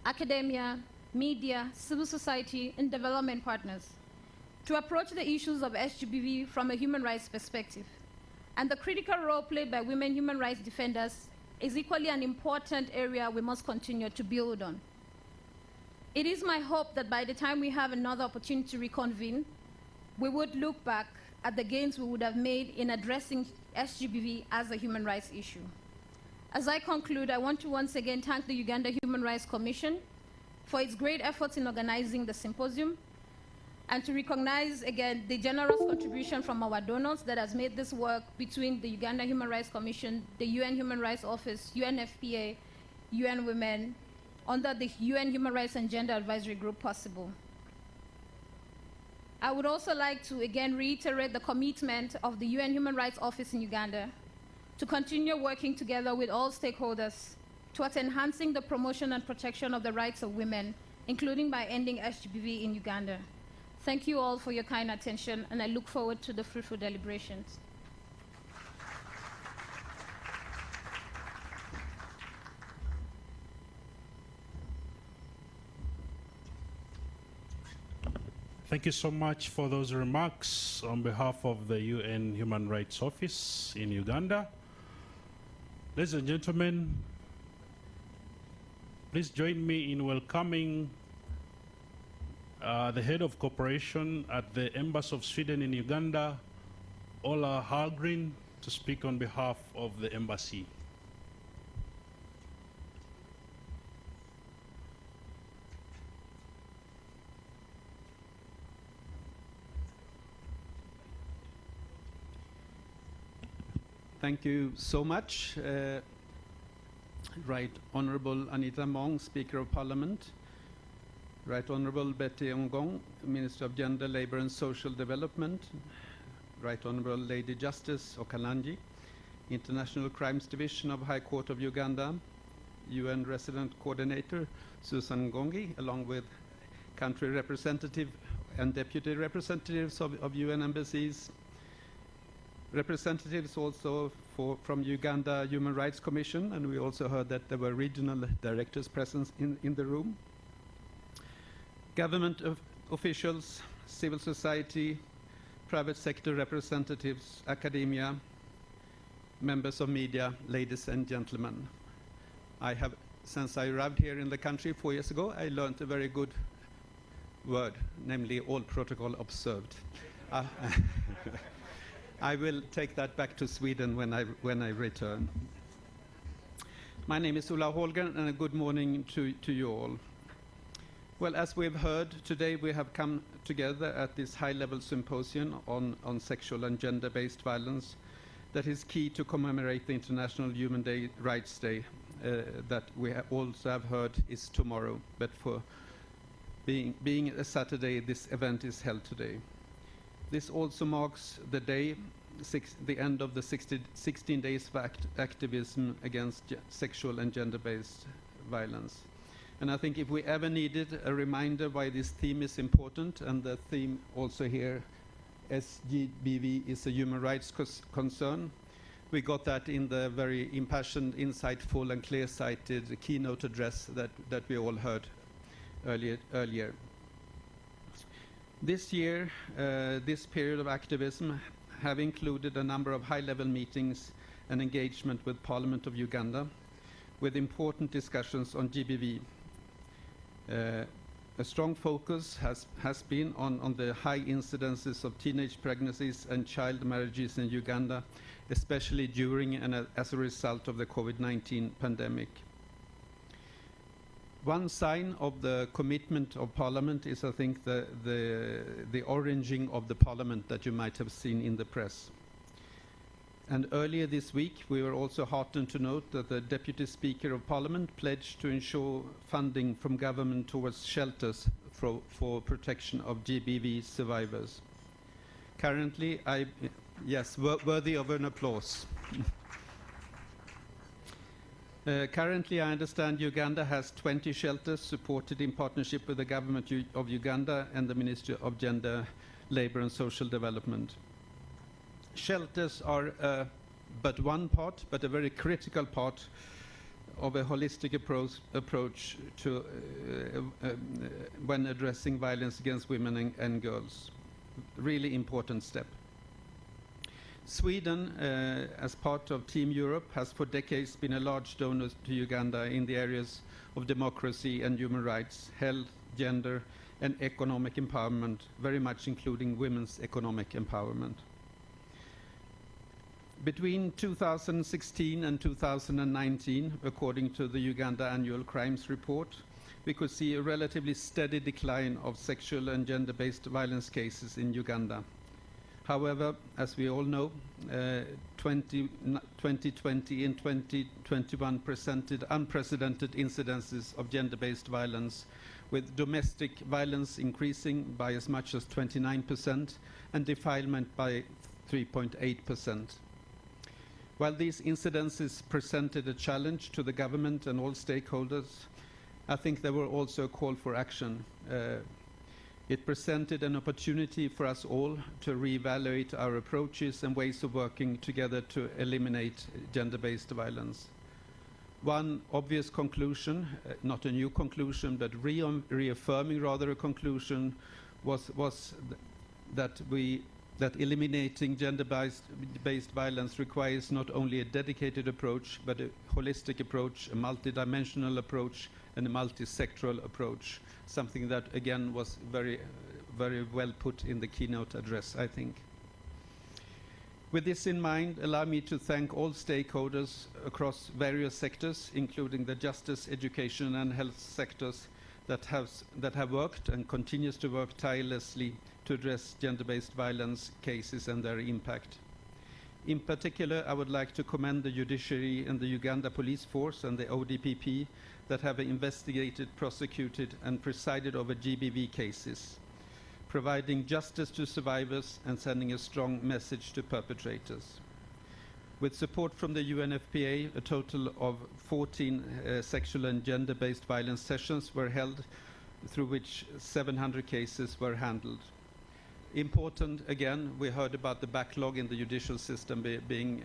academia, media, civil society, and development partners to approach the issues of SGBV from a human rights perspective. And the critical role played by women human rights defenders is equally an important area we must continue to build on. It is my hope that by the time we have another opportunity to reconvene, we would look back at the gains we would have made in addressing SGBV as a human rights issue. As I conclude, I want to once again thank the Uganda Human Rights Commission for its great efforts in organizing the symposium, and to recognize again the generous contribution from our donors that has made this work between the Uganda Human Rights Commission, the UN Human Rights Office, UNFPA, UN Women, under the UN Human Rights and Gender Advisory Group possible. I would also like to again reiterate the commitment of the UN Human Rights Office in Uganda to continue working together with all stakeholders towards enhancing the promotion and protection of the rights of women, including by ending SGBV in Uganda. Thank you all for your kind attention, and I look forward to the fruitful deliberations. Thank you so much for those remarks on behalf of the UN Human Rights Office in Uganda. Ladies and gentlemen, please join me in welcoming the head of cooperation at the Embassy of Sweden in Uganda, Ola Hallgren, to speak on behalf of the embassy. Thank you so much. Right Honorable Anita Mong, Speaker of Parliament. Right Honorable Betty Ongong, Minister of Gender, Labour and Social Development. Right Honorable Lady Justice Okalanji, International Crimes Division of High Court of Uganda. UN Resident Coordinator Susan Ngongi, along with country representative and deputy representatives of UN embassies. Representatives also from Uganda Human Rights Commission, and we also heard that there were regional directors present in the room. Government officials, civil society, private sector representatives, academia, members of media, ladies and gentlemen. Since I arrived here in the country 4 years ago, I learned a very good word, namely all protocol observed. I will take that back to Sweden when I return. My name is Ola Holgren, and a good morning to you all. Well, as we've heard, today we have come together at this high-level symposium on sexual and gender-based violence that is key to commemorate the International Human Rights Day that we also have heard is tomorrow. But for being a Saturday, this event is held today. This also marks the day, the end of the 16 days of activism against sexual and gender-based violence. And I think if we ever needed a reminder why this theme is important, and the theme also here, SGBV is a human rights concern, we got that in the very impassioned, insightful and clear-sighted keynote address that we all heard earlier. This year, this period of activism have included a number of high-level meetings and engagement with Parliament of Uganda, with important discussions on GBV. A strong focus has been on the high incidences of teenage pregnancies and child marriages in Uganda, especially during and as a result of the COVID-19 pandemic. One sign of the commitment of Parliament is, I think, the oranging of the Parliament that you might have seen in the press. And earlier this week, we were also heartened to note that the Deputy Speaker of Parliament pledged to ensure funding from government towards shelters for protection of GBV survivors. Currently, yes, worthy of an applause. Currently, I understand Uganda has 20 shelters supported in partnership with the government of Uganda and the Ministry of Gender, Labour and Social Development. Shelters are but one part, but a very critical part of a holistic approach to when addressing violence against women and girls. Really important step. Sweden, as part of Team Europe, has for decades been a large donor to Uganda in the areas of democracy and human rights, health, gender, and economic empowerment, very much including women's economic empowerment. Between 2016 and 2019, according to the Uganda Annual Crimes Report, we could see a relatively steady decline of sexual and gender-based violence cases in Uganda. However, as we all know, 2020 and 2021 presented unprecedented incidences of gender-based violence, with domestic violence increasing by as much as 29% and defilement by 3.8%. While these incidences presented a challenge to the government and all stakeholders, I think there were also a call for action. It presented an opportunity for us all to reevaluate our approaches and ways of working together to eliminate gender-based violence. One obvious conclusion, not a new conclusion, but reaffirming rather a conclusion, was that eliminating gender-based violence requires not only a dedicated approach, but a holistic approach, a multidimensional approach, and a multi-sectoral approach, something that, again, was very, very well put in the keynote address, I think. With this in mind, allow me to thank all stakeholders across various sectors, including the justice, education, and health sectors that have worked and continues to work tirelessly to address gender-based violence cases and their impact. In particular, I would like to commend the judiciary and the Uganda Police Force and the ODPP that have investigated, prosecuted, and presided over GBV cases, providing justice to survivors and sending a strong message to perpetrators. With support from the UNFPA, a total of 14 sexual and gender-based violence sessions were held, through which 700 cases were handled. Important, again, we heard about the backlog in the judicial system being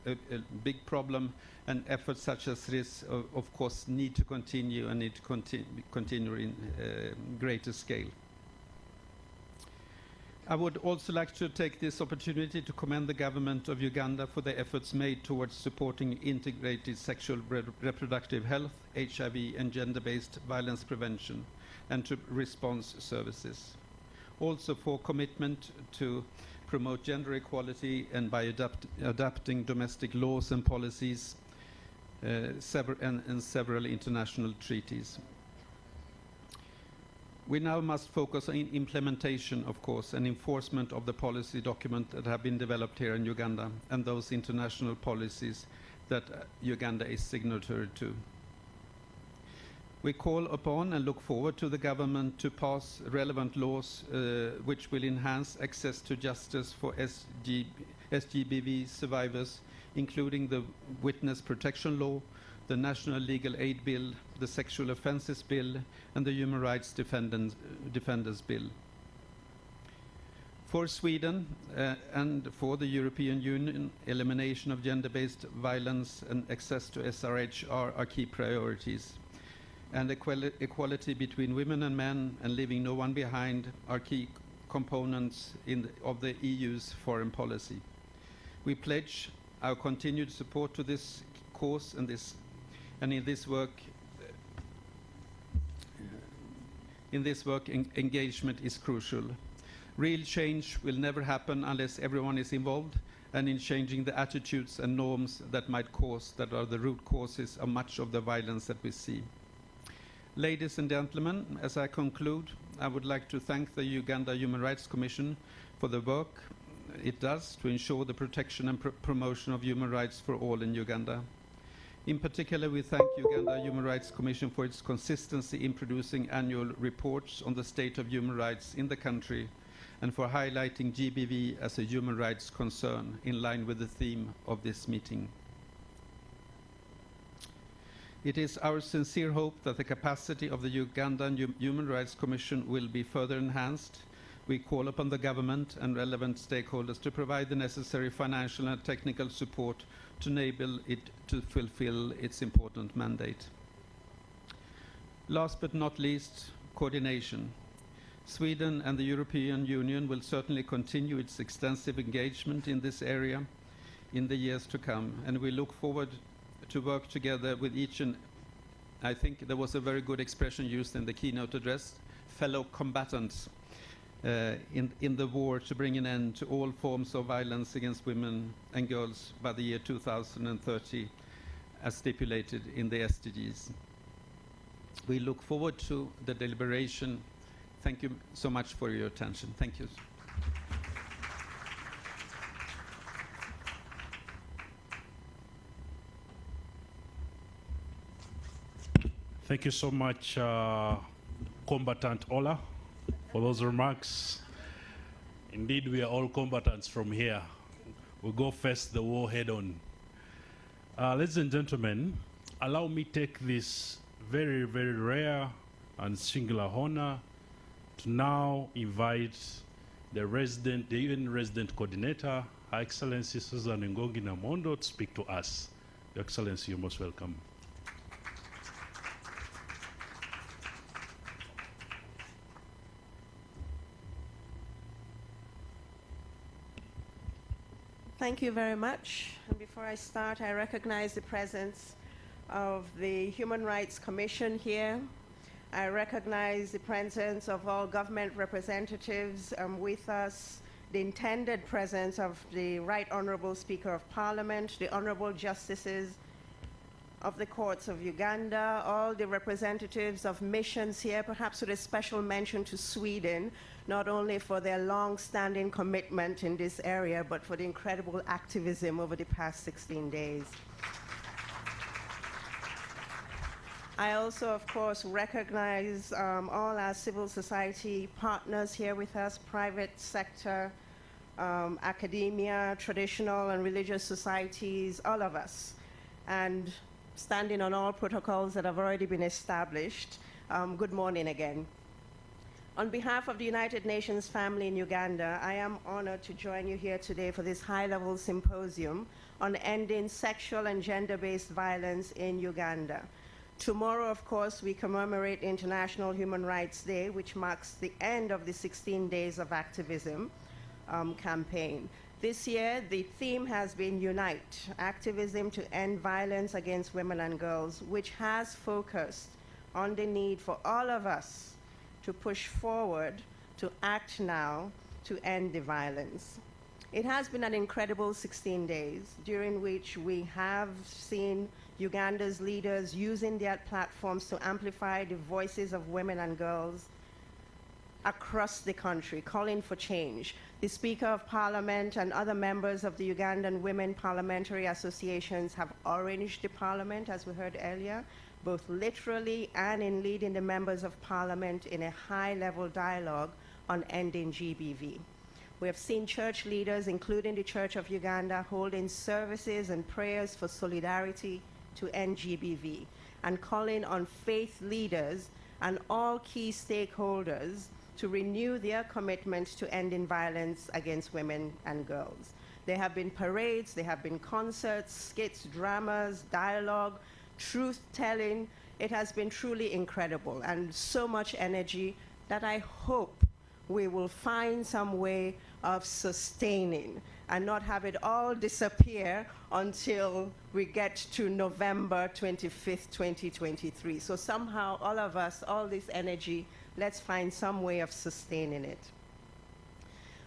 a big problem, and efforts such as this, of course, need to continue and need to continue in greater scale. I would also like to take this opportunity to commend the government of Uganda for the efforts made towards supporting integrated sexual reproductive health, HIV, and gender-based violence prevention, and to response services. Also for commitment to promote gender equality and by adapting domestic laws and policies and several international treaties. We now must focus on implementation, of course, and enforcement of the policy document that have been developed here in Uganda and those international policies that Uganda is signatory to. We call upon and look forward to the government to pass relevant laws which will enhance access to justice for SGBV survivors, including the Witness Protection Law, the National Legal Aid Bill, the Sexual Offences Bill, and the Human Rights Defenders Bill. For Sweden and for the European Union, elimination of gender-based violence and access to SRH are our key priorities. And equality between women and men and leaving no one behind are key components of the EU's foreign policy. We pledge our continued support to this cause and in this work, engagement is crucial. Real change will never happen unless everyone is involved and in changing the attitudes and norms that are the root causes of much of the violence that we see. Ladies and gentlemen, as I conclude, I would like to thank the Uganda Human Rights Commission for the work it does to ensure the protection and promotion of human rights for all in Uganda. In particular, we thank Uganda Human Rights Commission for its consistency in producing annual reports on the state of human rights in the country and for highlighting GBV as a human rights concern in line with the theme of this meeting. It is our sincere hope that the capacity of the Ugandan Human Rights Commission will be further enhanced. We call upon the government and relevant stakeholders to provide the necessary financial and technical support to enable it to fulfill its important mandate. Last but not least, coordination. Sweden and the European Union will certainly continue its extensive engagement in this area in the years to come, and we look forward to work together with each, and I think there was a very good expression used in the keynote address, fellow combatants in the war to bring an end to all forms of violence against women and girls by the year 2030, as stipulated in the SDGs. We look forward to the deliberation. Thank you so much for your attention. Thank you. Thank you so much, Combatant Ola, for those remarks. Indeed, we are all combatants from here. We go face the war head on. Ladies and gentlemen, allow me take this very, very rare and singular honor to now invite the UN resident coordinator, Her Excellency Susan Ngongi Namondo, to speak to us. Your Excellency, you're most welcome. Thank you very much. And before I start, I recognize the presence of the Human Rights Commission here. I recognize the presence of all government representatives with us, the intended presence of the Right Honorable Speaker of Parliament, the Honorable Justices of the Courts of Uganda, all the representatives of missions here, perhaps with a special mention to Sweden, not only for their long-standing commitment in this area, but for the incredible activism over the past 16 days. I also, of course, recognize all our civil society partners here with us, private sector, academia, traditional and religious societies, all of us, and standing on all protocols that have already been established. Good morning again. On behalf of the United Nations family in Uganda, I am honored to join you here today for this high-level symposium on ending sexual and gender-based violence in Uganda. Tomorrow, of course, we commemorate International Human Rights Day, which marks the end of the 16 days of activism campaign. This year, the theme has been Unite, activism to end violence against women and girls, which has focused on the need for all of us to push forward, to act now, to end the violence. It has been an incredible 16 days during which we have seen Uganda's leaders using their platforms to amplify the voices of women and girls across the country, calling for change. The Speaker of Parliament and other members of the Ugandan Women Parliamentary Associations have oranged the Parliament, as we heard earlier, both literally and in leading the members of Parliament in a high-level dialogue on ending GBV. We have seen church leaders, including the Church of Uganda, holding services and prayers for solidarity to end GBV, and calling on faith leaders and all key stakeholders to renew their commitment to ending violence against women and girls. There have been parades, there have been concerts, skits, dramas, dialogue, truth-telling. It has been truly incredible and so much energy that I hope we will find some way of sustaining and not have it all disappear until we get to November 25th, 2023. So somehow, all of us, all this energy, let's find some way of sustaining it.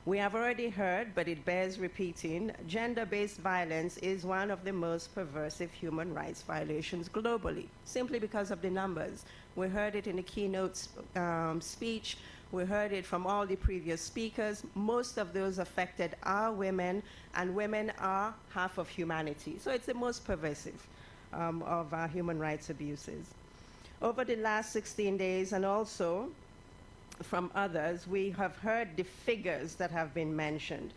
We have already heard, but it bears repeating, gender-based violence is one of the most pervasive human rights violations globally, simply because of the numbers. We heard it in the keynote speech. We heard it from all the previous speakers. Most of those affected are women, and women are half of humanity. So it's the most pervasive of our human rights abuses. Over the last 16 days, and also from others, we have heard the figures that have been mentioned.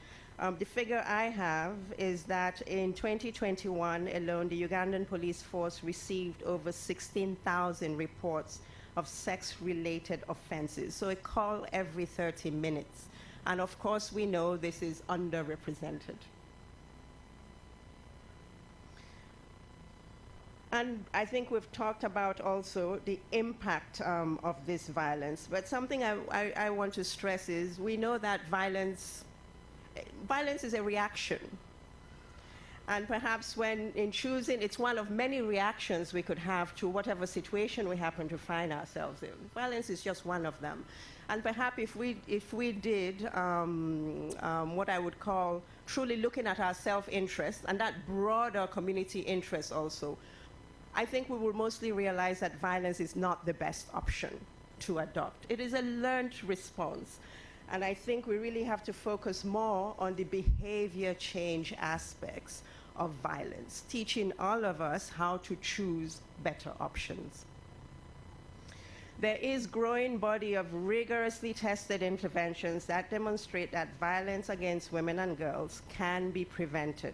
The figure I have is that in 2021 alone, the Ugandan police force received over 16,000 reports of sex-related offenses. So a call every 30 minutes. And of course, we know this is underrepresented. And I think we've talked about also the impact of this violence. But something I want to stress is we know that violence is a reaction. And perhaps when in choosing, it's one of many reactions we could have to whatever situation we happen to find ourselves in. Violence is just one of them. And perhaps if we did what I would call truly looking at our self-interest and that broader community interest also, I think we will mostly realize that violence is not the best option to adopt. It is a learned response. And I think we really have to focus more on the behavior change aspects of violence, teaching all of us how to choose better options. There is growing body of rigorously tested interventions that demonstrate that violence against women and girls can be prevented.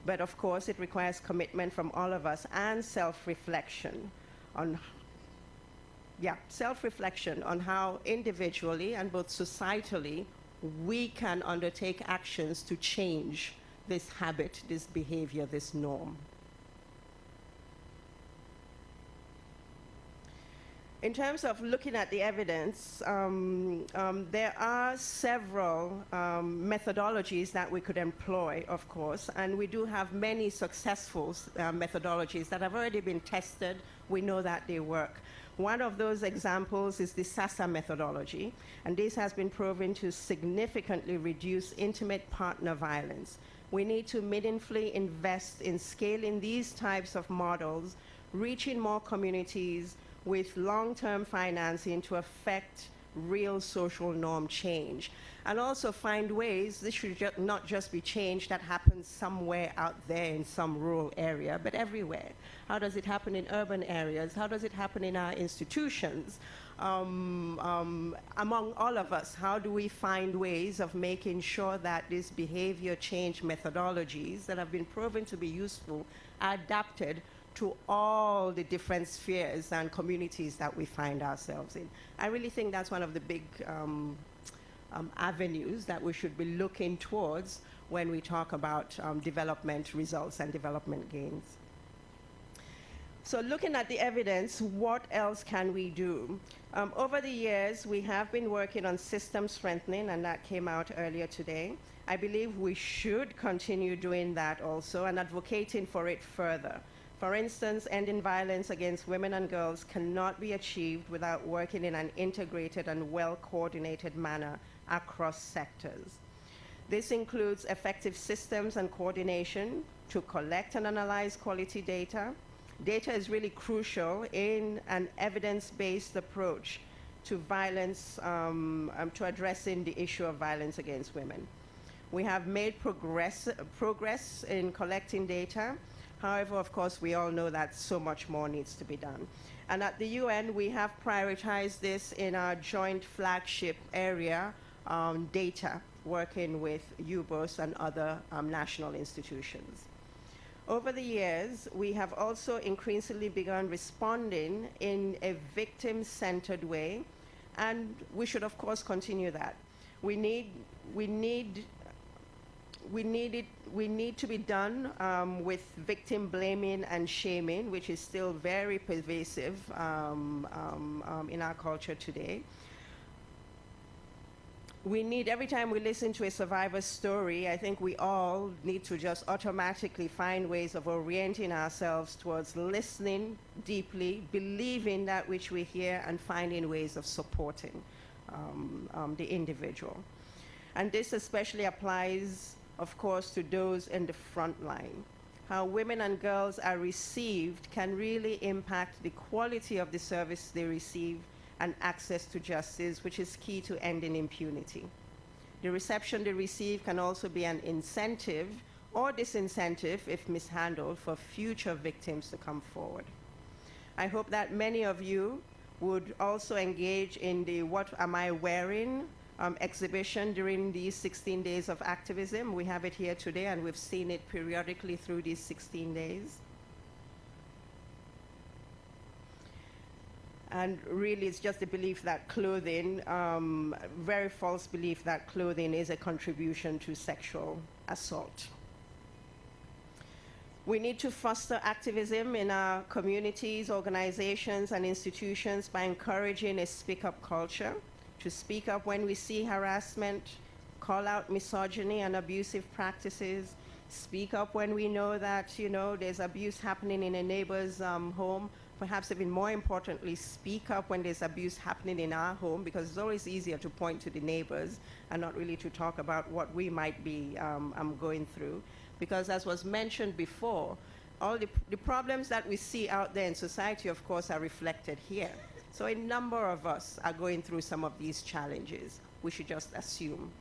But of course, it requires commitment from all of us and self-reflection on how individually and both societally we can undertake actions to change this habit, this behavior, this norm. In terms of looking at the evidence, there are several methodologies that we could employ, of course, and we do have many successful methodologies that have already been tested. We know that they work. One of those examples is the SASA methodology, and this has been proven to significantly reduce intimate partner violence. We need to meaningfully invest in scaling these types of models, reaching more communities with long-term financing to affect real social norm change. And also find ways, this should not just be change that happens somewhere out there in some rural area, but everywhere. How does it happen in urban areas? How does it happen in our institutions? Among all of us, how do we find ways of making sure that these behavior change methodologies that have been proven to be useful are adapted to all the different spheres and communities that we find ourselves in? I really think that's one of the big avenues that we should be looking towards when we talk about development results and development gains. So looking at the evidence, what else can we do? Over the years, we have been working on system strengthening, and that came out earlier today. I believe we should continue doing that also and advocating for it further. For instance, ending violence against women and girls cannot be achieved without working in an integrated and well-coordinated manner across sectors. This includes effective systems and coordination to collect and analyze quality data. Data is really crucial in an evidence-based approach to violence, to addressing the issue of violence against women. We have made progress in collecting data. However, of course, we all know that so much more needs to be done. And at the UN, we have prioritized this in our joint flagship area, data, working with UBOS and other national institutions. Over the years, we have also increasingly begun responding in a victim-centered way, and we should, of course, continue that. We need to be done with victim blaming and shaming, which is still very pervasive in our culture today. We need, every time we listen to a survivor's story, I think we all need to just automatically find ways of orienting ourselves towards listening deeply, believing that which we hear, and finding ways of supporting the individual. And this especially applies, of course, to those in the front line. How women and girls are received can really impact the quality of the service they receive and access to justice, which is key to ending impunity. The reception they receive can also be an incentive or disincentive, if mishandled, for future victims to come forward. I hope that many of you would also engage in the What Am I Wearing exhibition during these 16 days of activism. We have it here today, and we've seen it periodically through these 16 days. And really, it's just the belief that clothing, very false belief that clothing is a contribution to sexual assault. We need to foster activism in our communities, organizations, and institutions by encouraging a speak-up culture, to speak up when we see harassment, call out misogyny and abusive practices, speak up when we know that, there's abuse happening in a neighbor's home. Perhaps even more importantly, speak up when there's abuse happening in our home, because it's always easier to point to the neighbors and not really to talk about what we might be going through. Because as was mentioned before, all the problems that we see out there in society, of course, are reflected here. So a number of us are going through some of these challenges. We should just assume.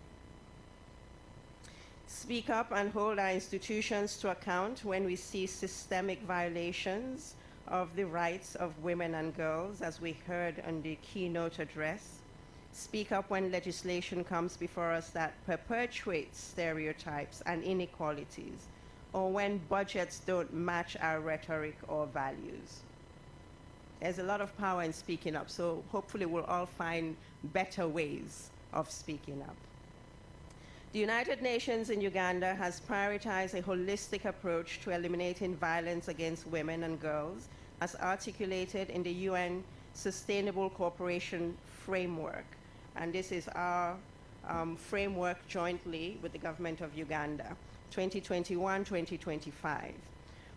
Speak up and hold our institutions to account when we see systemic violations of the rights of women and girls, as we heard in the keynote address. Speak up when legislation comes before us that perpetuates stereotypes and inequalities, or when budgets don't match our rhetoric or values. There's a lot of power in speaking up, so hopefully we'll all find better ways of speaking up. The United Nations in Uganda has prioritized a holistic approach to eliminating violence against women and girls, as articulated in the UN Sustainable Cooperation Framework. And this is our framework jointly with the government of Uganda, 2021-2025.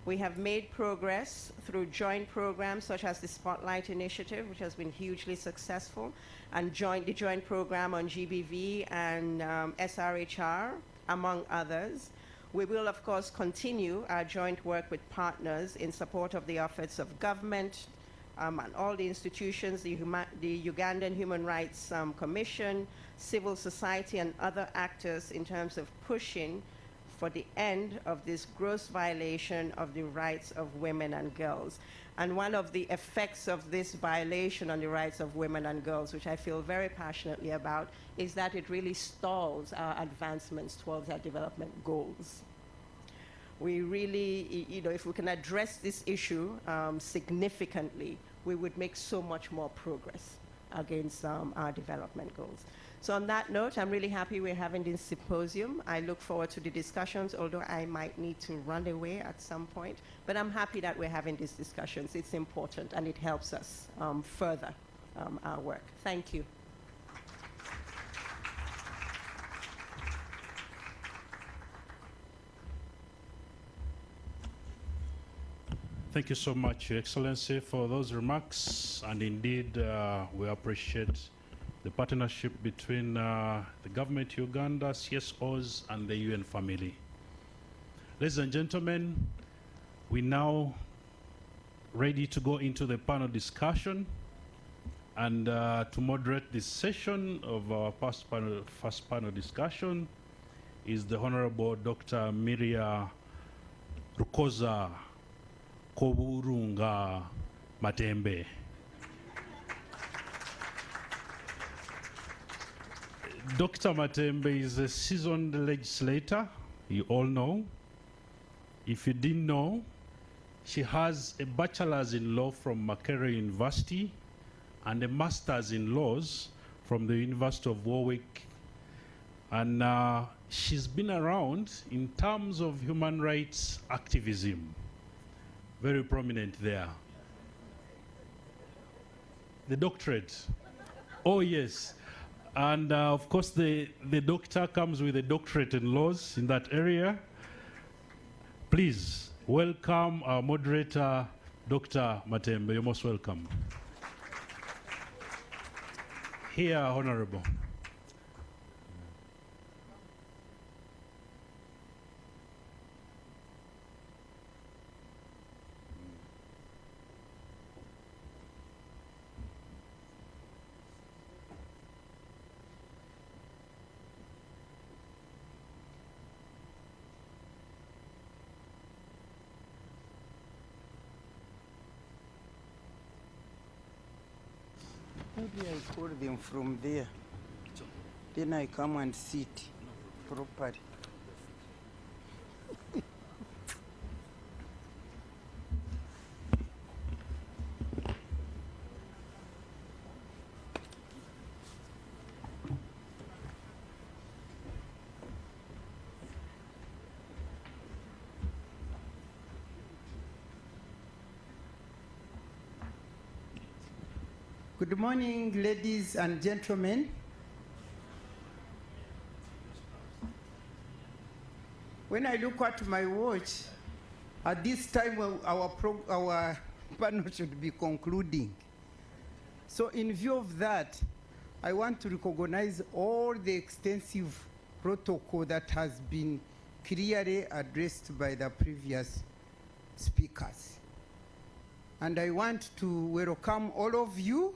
We have made progress through joint programs such as the Spotlight Initiative, which has been hugely successful, and the joint program on GBV and SRHR, among others. We will, of course, continue our joint work with partners in support of the efforts of government and all the institutions, the Ugandan Human Rights Commission, civil society, and other actors in terms of pushing for the end of this gross violation of the rights of women and girls. And one of the effects of this violation on the rights of women and girls, which I feel very passionately about, is that it really stalls our advancements towards our development goals. We really, if we can address this issue significantly, we would make so much more progress against our development goals. So on that note, I'm really happy we're having this symposium. I look forward to the discussions, although I might need to run away at some point. But I'm happy that we're having these discussions. It's important, and it helps us further our work. Thank you. Thank you so much, Your Excellency, for those remarks. And indeed, we appreciate the partnership between the government of Uganda, CSOs, and the UN family. Ladies and gentlemen, we're now ready to go into the panel discussion. And to moderate this session of our first panel discussion is the Honorable Dr. Miria Rukoza Koburunga Matembe. Dr. Matembe is a seasoned legislator, you all know. If you didn't know, she has a bachelor's in law from Makerere University and a master's in laws from the University of Warwick. And she's been around in terms of human rights activism. Very prominent there. The doctorate. Oh, yes. And of course, the doctor comes with a doctorate in laws in that area. Please welcome our moderator, Dr. Matembe. You're most welcome. Here, Honorable. Maybe I call them from there. Then I come and sit properly. Good morning, ladies and gentlemen. When I look at my watch, at this time our panel should be concluding. So in view of that, I want to recognize all the extensive protocol that has been clearly addressed by the previous speakers. And I want to welcome all of you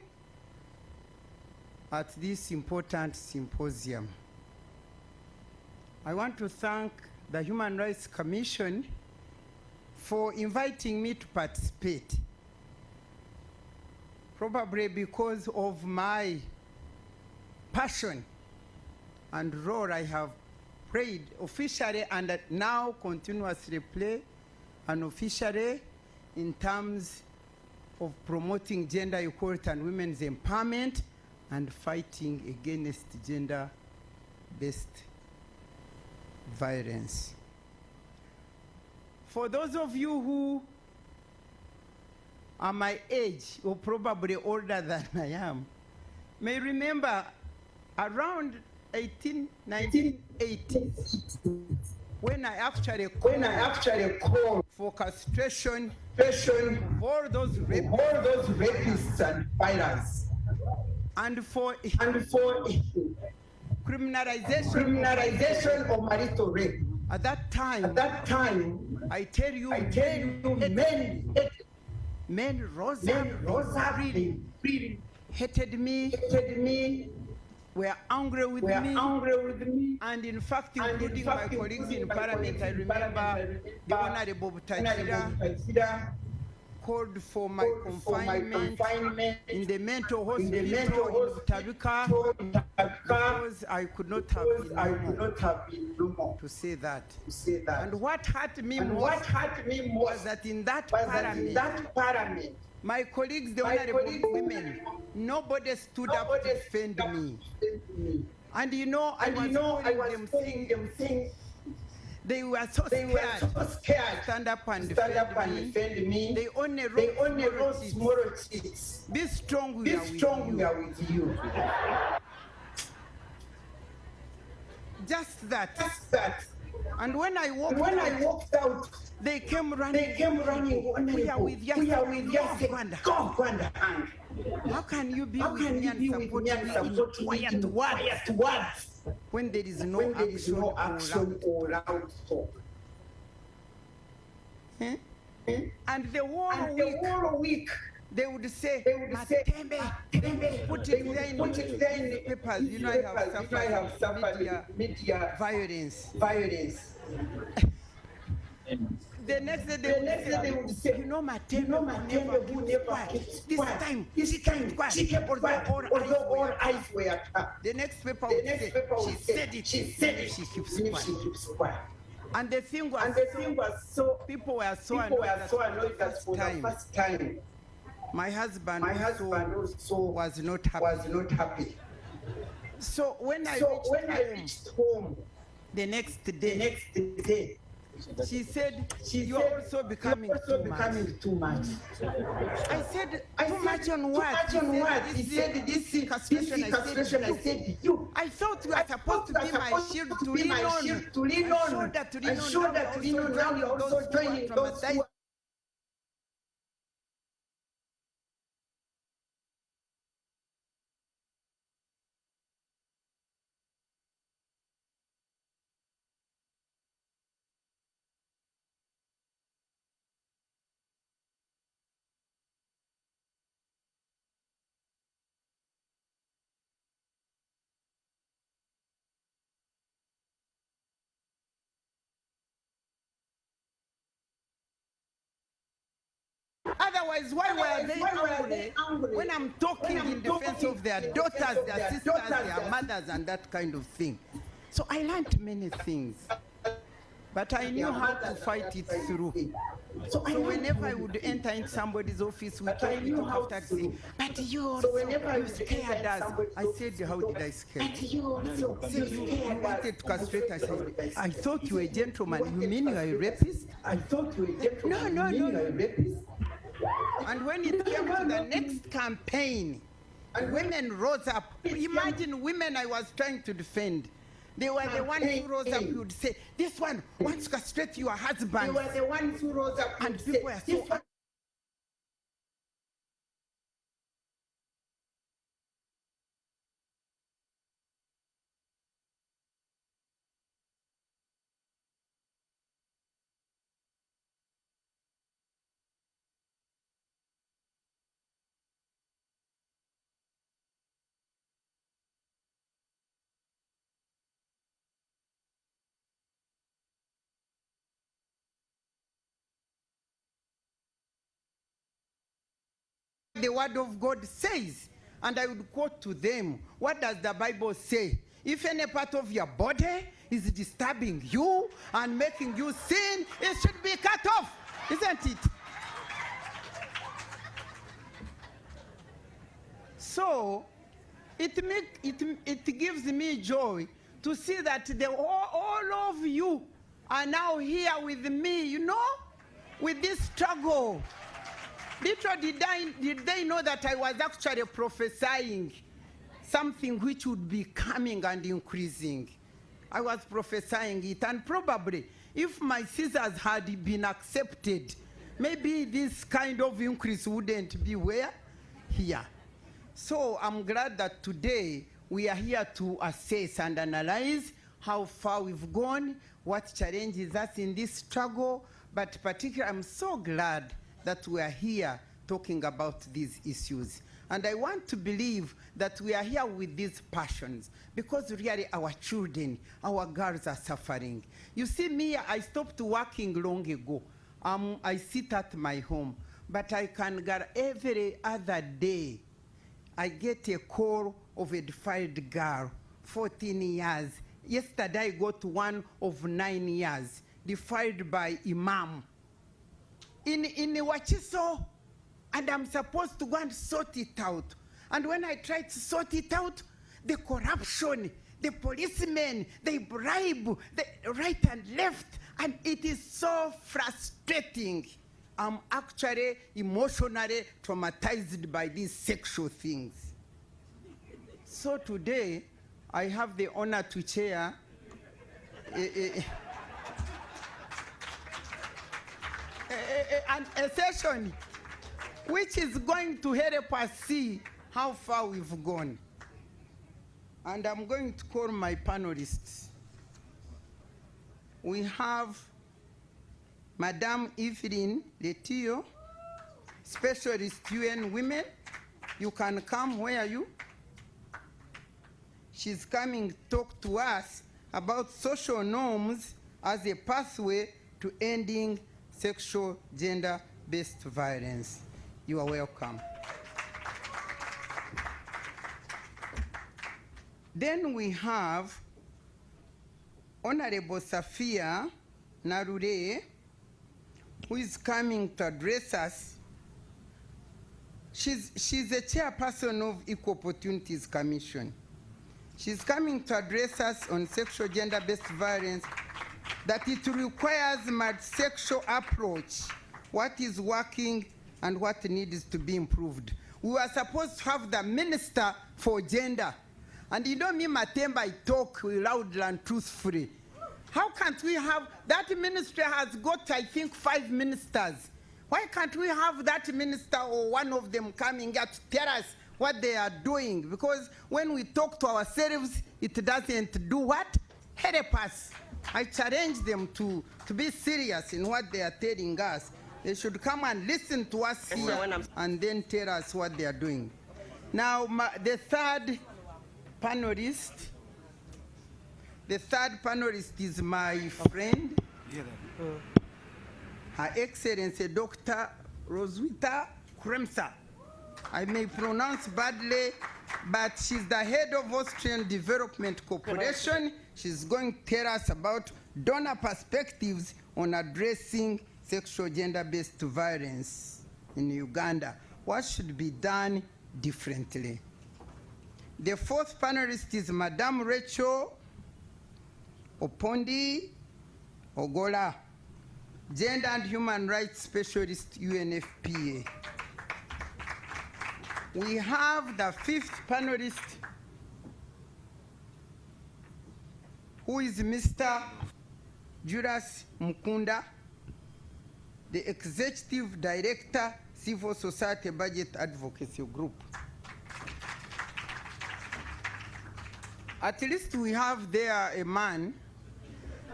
at this important symposium. I want to thank the Human Rights Commission for inviting me to participate, probably because of my passion and role I have played officially and now continuously play unofficially in terms of promoting gender equality and women's empowerment and fighting against gender-based violence. For those of you who are my age or probably older than I am, may remember around 1980s when I actually called for castration of all those rapists and violence, and for criminalization of marital rape. At that time, I tell you, men rose up, really hated me, were angry with me, and in fact, including my colleagues in Parliament, I remember the Honorable Butachira called for my confinement in the mental hospital in Butabika because I could not have been normal to say that. And what hurt me was that in that parliament, my colleagues, the honorable women, nobody stood up to defend me. And you know, I was calling them things. They were so scared to stand up and defend me. They only wrote small cheats. Be strong, we are with you. Just that. And when I walked out, they came running. We are with Yas. Go, Uganda. How can you be with me and support me in quiet words when there is no action or out talk? And the whole week, they would say, Matembe, put it there in the papers. You know, I have suffered media violence. The next day they would say, you know, Matembe never keeps quiet. This time, she kept quiet, although all eyes were cut. The next paper would say, she said it, she keeps quiet. And the thing was so, people were so annoyed that for the first time, my husband also was not happy. So when I reached home the next day, she said, you're also becoming too much. I said, too much on what? He said, this castration. I said, you. I thought you were supposed to be my shield to lean on. I'm sure that to lean on. Now you're also joining those who. Otherwise, why were they angry when I'm talking in defense of their daughters, their sisters, their mothers, and that kind of thing? So I learned many things, but I knew how to fight it through. So whenever I would enter in somebody's office, we talk after saying, but you also, you scared us. I said, how did I scare you? You wanted to castrate. I said, I thought you were a gentleman. You mean you are a rapist? I thought you were a gentleman. No. You are a rapist? And when it came to the next campaign, women rose up. Imagine women I was trying to defend. They were the ones who rose up. You would say, this one wants to castrate your husband. They were the ones who rose up. And people were so. The word of God says, and I would quote to them, what does the Bible say? If any part of your body is disturbing you and making you sin, it should be cut off, isn't it? So it gives me joy to see that all of you are now here with me, you know, with this struggle. Little did they know that I was actually prophesying something which would be coming and increasing. I was prophesying it, and probably if my scissors had been accepted, maybe this kind of increase wouldn't be here. So I'm glad that today we are here to assess and analyze how far we've gone, what challenges us in this struggle, but particularly I'm so glad that we are here talking about these issues. And I want to believe that we are here with these passions because really our children, our girls are suffering. You see me, I stopped working long ago. I sit at my home, but I can get every other day, I get a call of a defiled girl, 14 years. Yesterday I got one of 9 years, defiled by Imam. In Wachiso, and I'm supposed to go and sort it out. And when I try to sort it out, the corruption, the policemen, they bribe, the right and left, and it is so frustrating. I'm actually emotionally traumatized by these sexual things. So today, I have the honor to chair a session which is going to help us see how far we've gone. And I'm going to call my panelists. We have Madame Evelyn Letio, Specialist UN Women. You can come, where are you? She's coming to talk to us about social norms as a pathway to ending sexual gender-based violence. You are welcome. Then we have Honorable Safia Narure, who is coming to address us. She's a chairperson of Equal Opportunities Commission. She's coming to address us on sexual gender-based violence, that it requires multi-sexual approach, what is working and what needs to be improved. We were supposed to have the Minister for Gender. And you know me, Matemba, I talk loudly and truthfully. How can't we have, that ministry has got, I think, 5 ministers. Why can't we have that minister or one of them coming here to tell us what they are doing? Because when we talk to ourselves, it doesn't do what? Help us. I challenge them to be serious in what they are telling us. They should come and listen to us here and then tell us what they are doing. Now, the third panelist is my friend, Her Excellency Dr. Roswitha Kremser. I may pronounce badly, but she's the head of Austrian Development Corporation. She's going to tell us about donor perspectives on addressing sexual gender-based violence in Uganda. What should be done differently? The fourth panelist is Madame Rachel Opondi Ogola, Gender and Human Rights Specialist, UNFPA. We have the fifth panelist, who is Mr. Julius Mukunda, the Executive Director, Civil Society Budget Advocacy Group. At least we have there a man,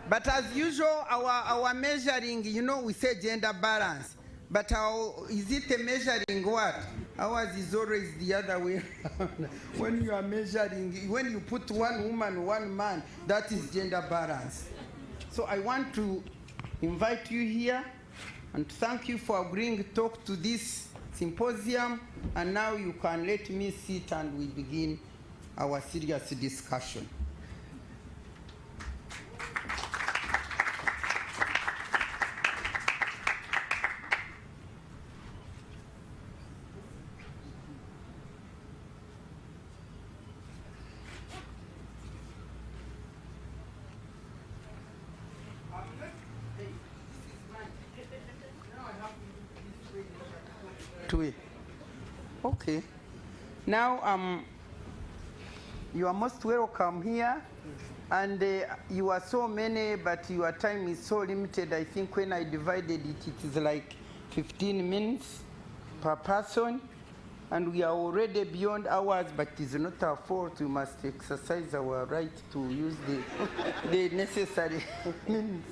but as usual, our measuring, you know, we say gender balance, but is it a measuring what? Ours is always the other way around. When you are measuring, when you put one woman, one man, that is gender balance. So I want to invite you here and thank you for agreeing to talk to this symposium, and now you can let me sit and we begin our serious discussion. Okay. Now, you are most welcome here, and you are so many, but your time is so limited. I think when I divided it, it is like 15 minutes per person, and we are already beyond hours, but it is not our fault. We must exercise our right to use the necessary minutes.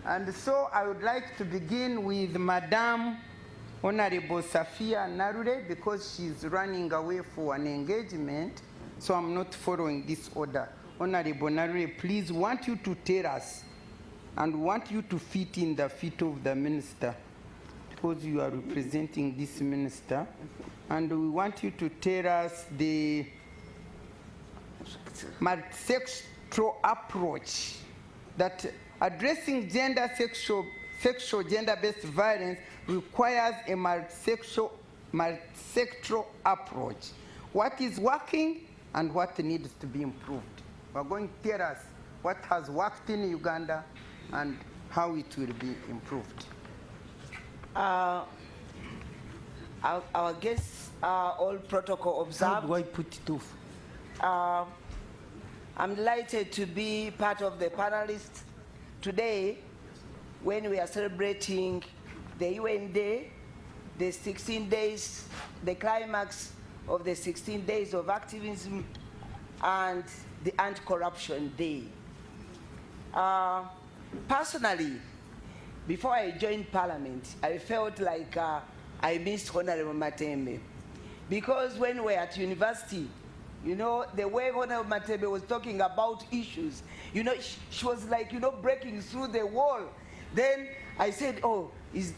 And so I would like to begin with Madame Honorable Safia Narure, because she's running away for an engagement, so I'm not following this order. Honorable Narure, please, want you to tell us and want you to fit in the feet of the minister, because you are representing this minister, and we want you to tell us the multi-sexual approach that addressing sexual gender-based violence requires a multi-sexual approach. What is working and what needs to be improved? We're going to tell us what has worked in Uganda and how it will be improved. Our guests are all protocol observed. How do I put it off? I'm delighted to be part of the panelists today when we are celebrating the UN Day, the 16 days, the climax of the 16 days of activism, and the Anti-Corruption Day. Personally, before I joined Parliament, I felt like I missed Honorable Matembe. Because when we were at university, you know, the way Honorable Matembe was talking about issues, you know, she was like, you know, breaking through the wall. Then I said, oh, is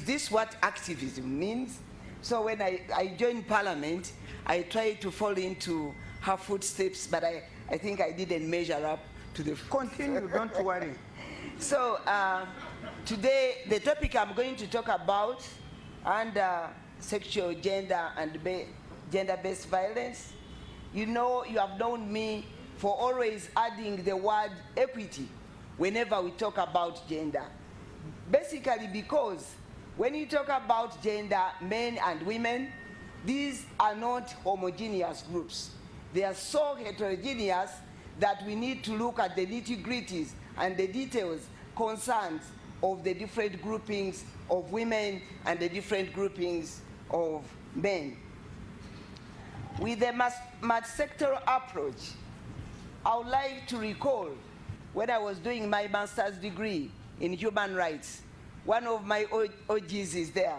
this what activism means? So when I joined Parliament, I tried to fall into her footsteps, but I think I didn't measure up to the... Continue, don't worry. So today, the topic I'm going to talk about under sexual, gender, and gender-based violence. You know, you have known me for always adding the word equity whenever we talk about gender. Basically because when you talk about gender, men and women, these are not homogeneous groups. They are so heterogeneous that we need to look at the nitty-gritties and the details, concerns of the different groupings of women and the different groupings of men. With the multi-sectoral approach, I would like to recall when I was doing my master's degree in human rights, one of my OGs is there.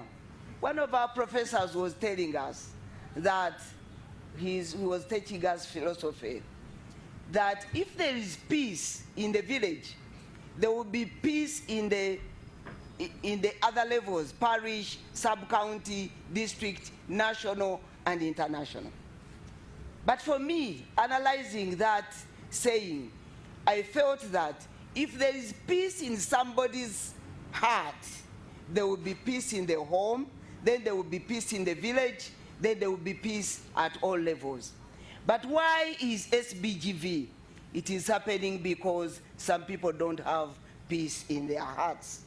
One of our professors was telling us that he was teaching us philosophy, that if there is peace in the village, there will be peace in the other levels, parish, sub-county, district, national, and international. But for me, analyzing that saying, I felt that if there is peace in somebody's heart, there will be peace in the home, then there will be peace in the village, then there will be peace at all levels. But why is SGBV? It is happening because some people don't have peace in their hearts.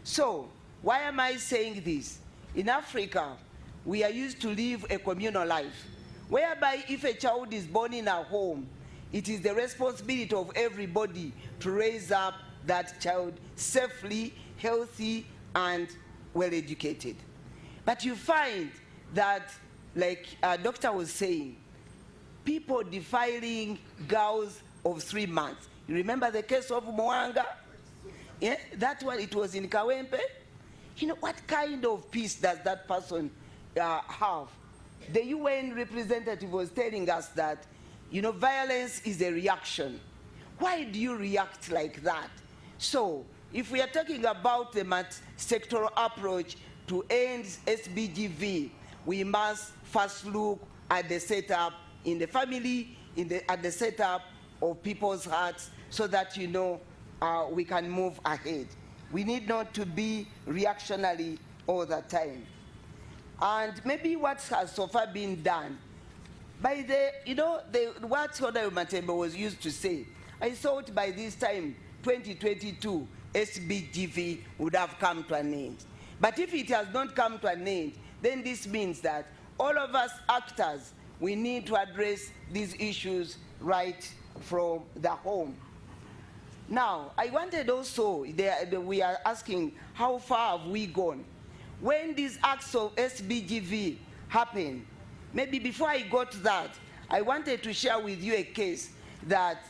So, why am I saying this? In Africa, we are used to live a communal life, whereby if a child is born in a home, it is the responsibility of everybody to raise up that child safely, healthy, and well-educated. But you find that, like a doctor was saying, people defiling girls of 3 months. You remember the case of Mwanga? Yeah, that one, it was in Kawempe. You know, what kind of peace does that person have? The UN representative was telling us that, you know, violence is a reaction. Why do you react like that? So, if we are talking about the sectoral approach to end SGBV, we must first look at the setup in the family, at the setup of people's hearts, so that, you know, we can move ahead. We need not to be reactionary all the time. And maybe what has so far been done, by the, you know, what Honorable Matembe was used to say, I thought by this time, 2022, SGBV would have come to an end. But if it has not come to an end, then this means that all of us actors, we need to address these issues right from the home. Now, I wanted also, we are asking, how far have we gone? When these acts of SGBV happen, maybe before I got to that, I wanted to share with you a case that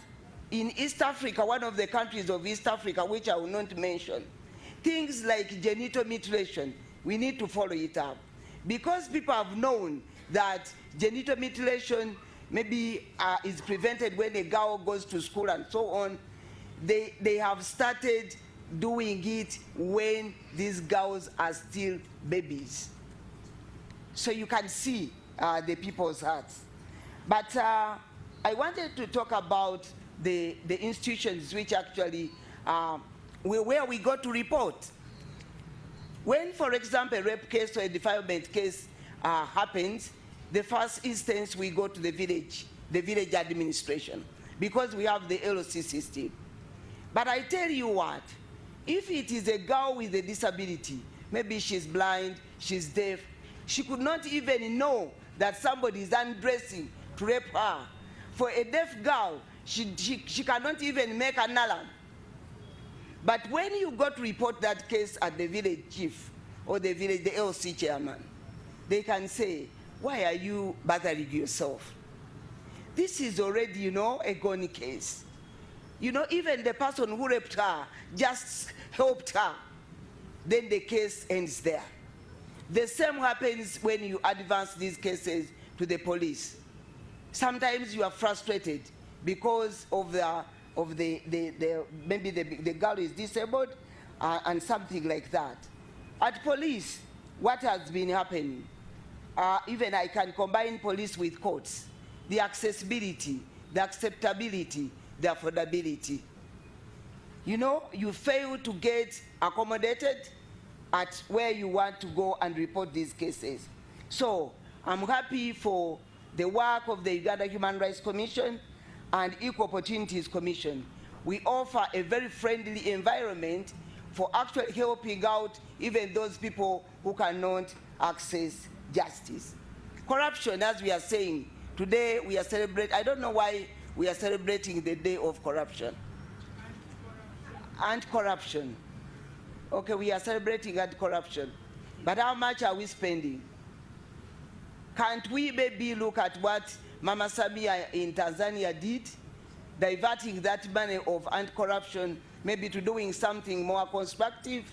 in East Africa, one of the countries of East Africa, which I will not mention, things like genital mutilation, we need to follow it up. Because people have known that genital mutilation maybe is prevented when a girl goes to school and so on, they have started doing it when these girls are still babies. So you can see the people's hearts. But I wanted to talk about the institutions which actually, where we got to report. When, for example, a rape case or a defilement case happens, the first instance we go to the village administration, because we have the LOC system. But I tell you what, if it is a girl with a disability, maybe she's blind, she's deaf, she could not even know that somebody is undressing to rape her. For a deaf girl, she cannot even make an alarm. But when you go to report that case at the village chief or the village, the LC chairman, they can say, why are you bothering yourself? This is already, you know, a gone case. You know, even the person who raped her just helped her. Then the case ends there. The same happens when you advance these cases to the police. Sometimes you are frustrated because of maybe the girl is disabled and something like that. At police, what has been happening? Even I can combine police with courts. The accessibility, the acceptability, the affordability. You know, you fail to get accommodated at where you want to go and report these cases. So I'm happy for the work of the Uganda Human Rights Commission and Equal Opportunities Commission. We offer a very friendly environment for actually helping out even those people who cannot access justice. Corruption, as we are saying, today we are celebrating, I don't know why we are celebrating the day of corruption. Anti-corruption. Okay, we are celebrating anti-corruption. But how much are we spending? Can't we maybe look at what Mama Samia in Tanzania did, diverting that money of anti-corruption maybe to doing something more constructive?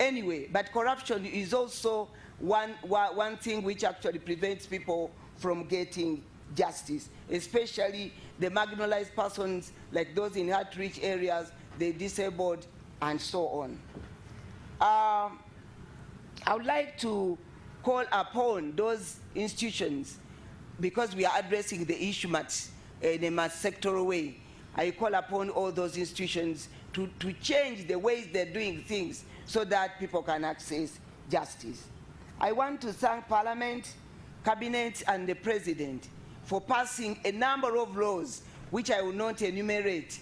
Anyway, but corruption is also one thing which actually prevents people from getting justice, especially the marginalized persons like those in hard-to-reach areas, the disabled, and so on. I would like to call upon those institutions, because we are addressing the issue in a much sectoral way. I call upon all those institutions to change the ways they're doing things so that people can access justice. I want to thank Parliament, Cabinet, and the President for passing a number of laws, which I will not enumerate,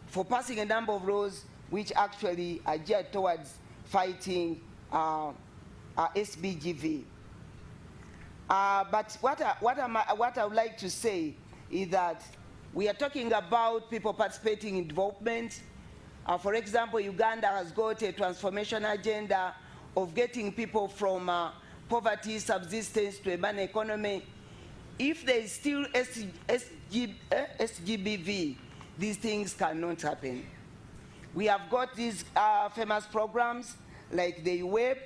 for passing a number of laws which actually are geared towards fighting SGBV. But what I would like to say is that we are talking about people participating in development. For example, Uganda has got a transformation agenda of getting people from poverty, subsistence to a money economy. If there is still SGBV, these things cannot happen. We have got these famous programs like the UWEP,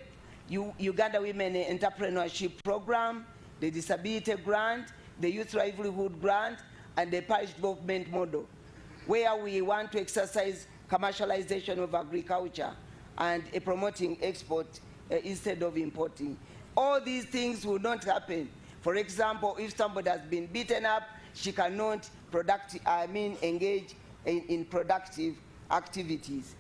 Uganda Women Entrepreneurship Program, the Disability Grant, the Youth Livelihood Grant, and the Parish Development Model, where we want to exercise commercialization of agriculture and promoting export instead of importing. All these things will not happen. For example, if somebody has been beaten up, she cannot engage in productive activities.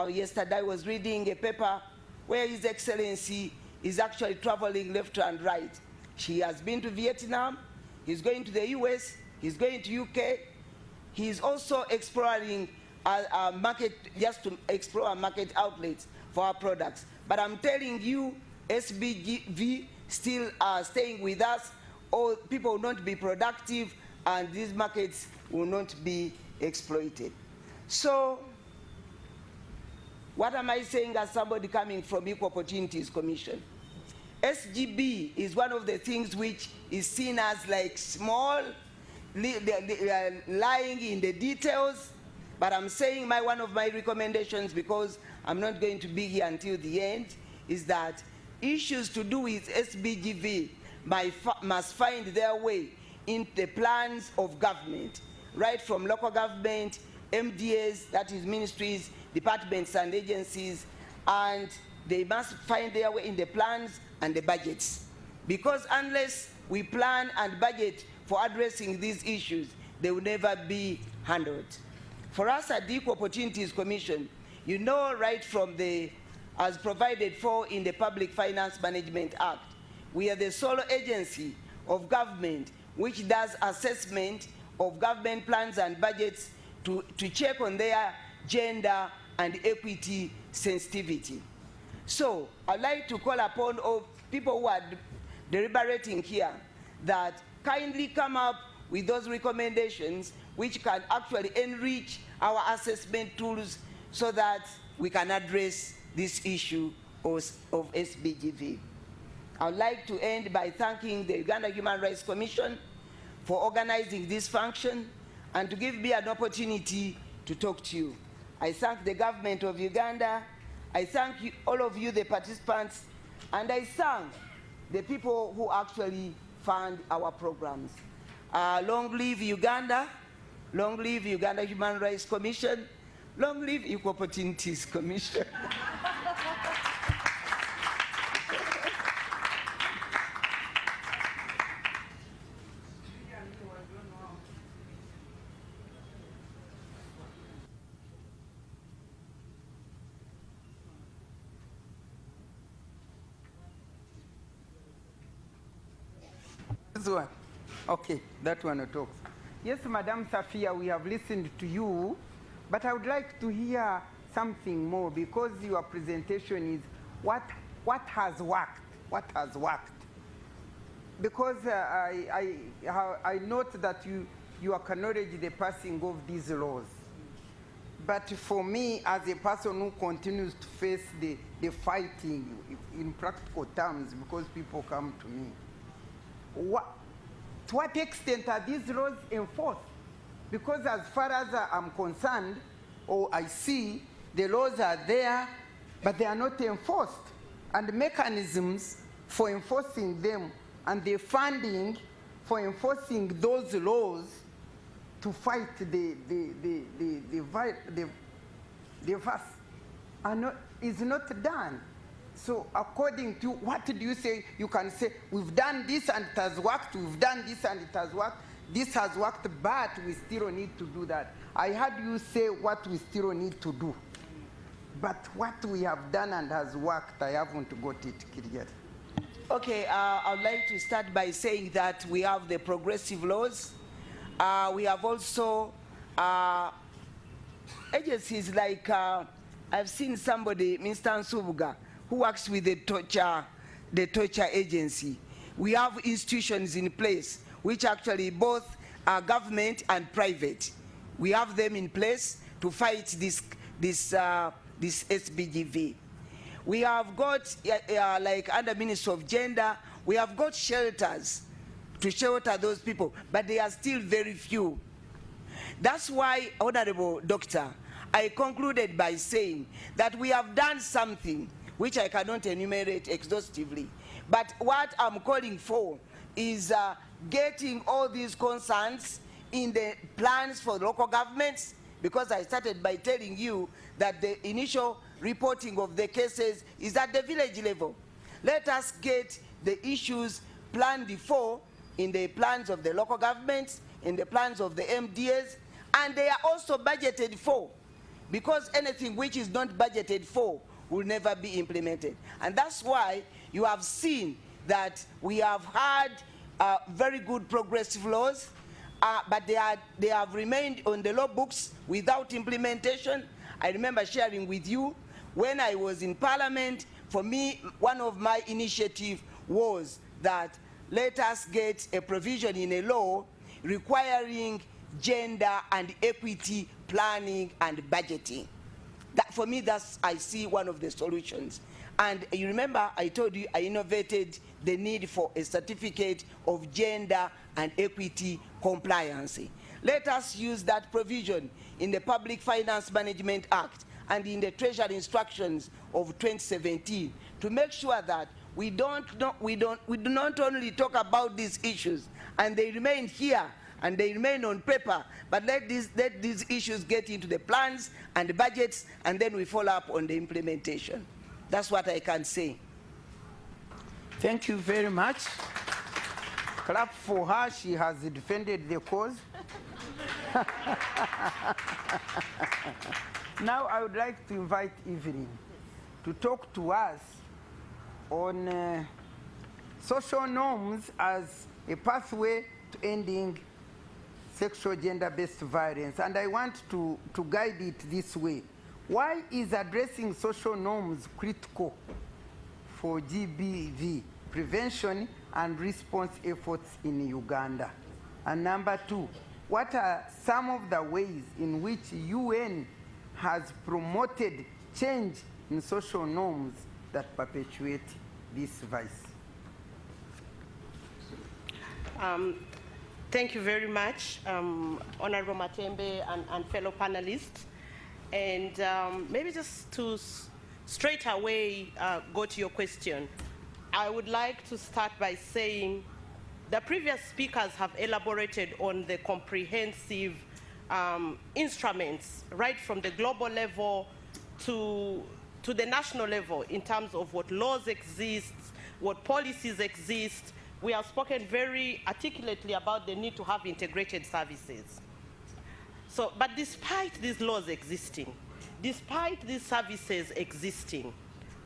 Yesterday I was reading a paper where His Excellency is actually traveling left and right. She has been to Vietnam, he's going to the US, he's going to UK. He's also exploring a market, just to explore market outlets for our products. But I'm telling you, SGBV still are staying with us, or people will not be productive, and these markets will not be exploited. So, what am I saying as somebody coming from Equal Opportunities Commission? SGB is one of the things which is seen as like small, lying in the details, but I'm saying one of my recommendations, because I'm not going to be here until the end, is that issues to do with SGBV must find their way in the plans of government, right from local government, MDAs, that is ministries, departments and agencies, and they must find their way in the plans and the budgets. Because unless we plan and budget for addressing these issues, they will never be handled. For us at the Equal Opportunities Commission, you know, right from as provided for in the Public Finance Management Act, we are the sole agency of government which does assessment of government plans and budgets to check on their gender and equity sensitivity. So I'd like to call upon all people who are deliberating here that kindly come up with those recommendations which can actually enrich our assessment tools so that we can address this issue of SGBV. I would like to end by thanking the Uganda Human Rights Commission for organizing this function and to give me an opportunity to talk to you. I thank the government of Uganda. I thank you, all of you, the participants, and I thank the people who actually fund our programs. Long live Uganda. Long live Uganda Human Rights Commission. Long live Equal Opportunities Commission. This one. Okay, that one talks. Yes, Madam Safia, we have listened to you, but I would like to hear something more because your presentation is what has worked, what has worked. Because I note that you acknowledge the passing of these laws. But for me, as a person who continues to face the fighting in practical terms, because people come to me, to what extent are these laws enforced? Because as far as I'm concerned, or I see, the laws are there, but they are not enforced. And the mechanisms for enforcing them and the funding for enforcing those laws to fight the virus is not done. So according to, what do you say? You can say, we've done this and it has worked, we've done this and it has worked, this has worked, but we still need to do that. I heard you say what we still need to do. But what we have done and has worked, I haven't got it clear. Okay, I'd like to start by saying that we have the progressive laws. We have also agencies like, I've seen somebody, Mr. Nsubuga, who works with the torture agency. We have institutions in place, which actually both are government and private. We have them in place to fight this SGBV. We have got, like under Ministry of Gender, we have got shelters to shelter those people, but they are still very few. That's why, Honorable Doctor, I concluded by saying that we have done something which I cannot enumerate exhaustively. But what I'm calling for is getting all these concerns in the plans for local governments, because I started by telling you that the initial reporting of the cases is at the village level. Let us get the issues planned before in the plans of the local governments, in the plans of the MDAs, and they are also budgeted for, because anything which is not budgeted for will never be implemented. And that's why you have seen that we have had very good progressive laws, but they have remained on the law books without implementation. I remember sharing with you when I was in Parliament, for me, one of my initiatives was that let us get a provision in a law requiring gender and equity planning and budgeting. That, for me, that's, I see, one of the solutions. And you remember I told you I innovated the need for a certificate of gender and equity compliance. Let us use that provision in the Public Finance Management Act and in the Treasury Instructions of 2017 to make sure that we do not only talk about these issues and they remain here and they remain on paper, but let these issues get into the plans and the budgets, and then we follow up on the implementation. That's what I can say. Thank you very much. Clap for her. She has defended the cause. Now I would like to invite Evelyn to talk to us on social norms as a pathway to ending sexual gender-based violence. And I want to guide it this way. Why is addressing social norms critical for GBV prevention and response efforts in Uganda? And number two, what are some of the ways in which UN has promoted change in social norms that perpetuate this vice? Thank you very much, Honorable Matembe and fellow panelists. And maybe just to straight away go to your question, I would like to start by saying the previous speakers have elaborated on the comprehensive instruments, right from the global level to the national level, in terms of what laws exist, what policies exist. We have spoken very articulately about the need to have integrated services. So, but despite these laws existing, despite these services existing,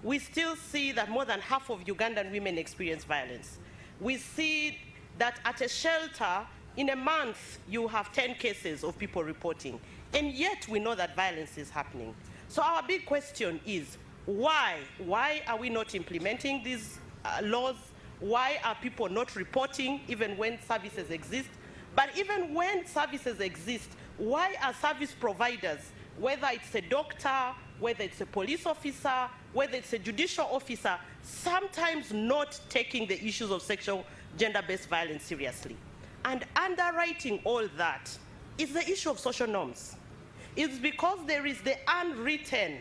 we still see that more than half of Ugandan women experience violence. We see that at a shelter, in a month, you have 10 cases of people reporting. And yet we know that violence is happening. So our big question is, why? Why are we not implementing these laws? Why are people not reporting even when services exist? But even when services exist, why are service providers, whether it's a doctor, whether it's a police officer, whether it's a judicial officer, sometimes not taking the issues of sexual gender-based violence seriously? And underwriting all that is the issue of social norms. It's because there is the unwritten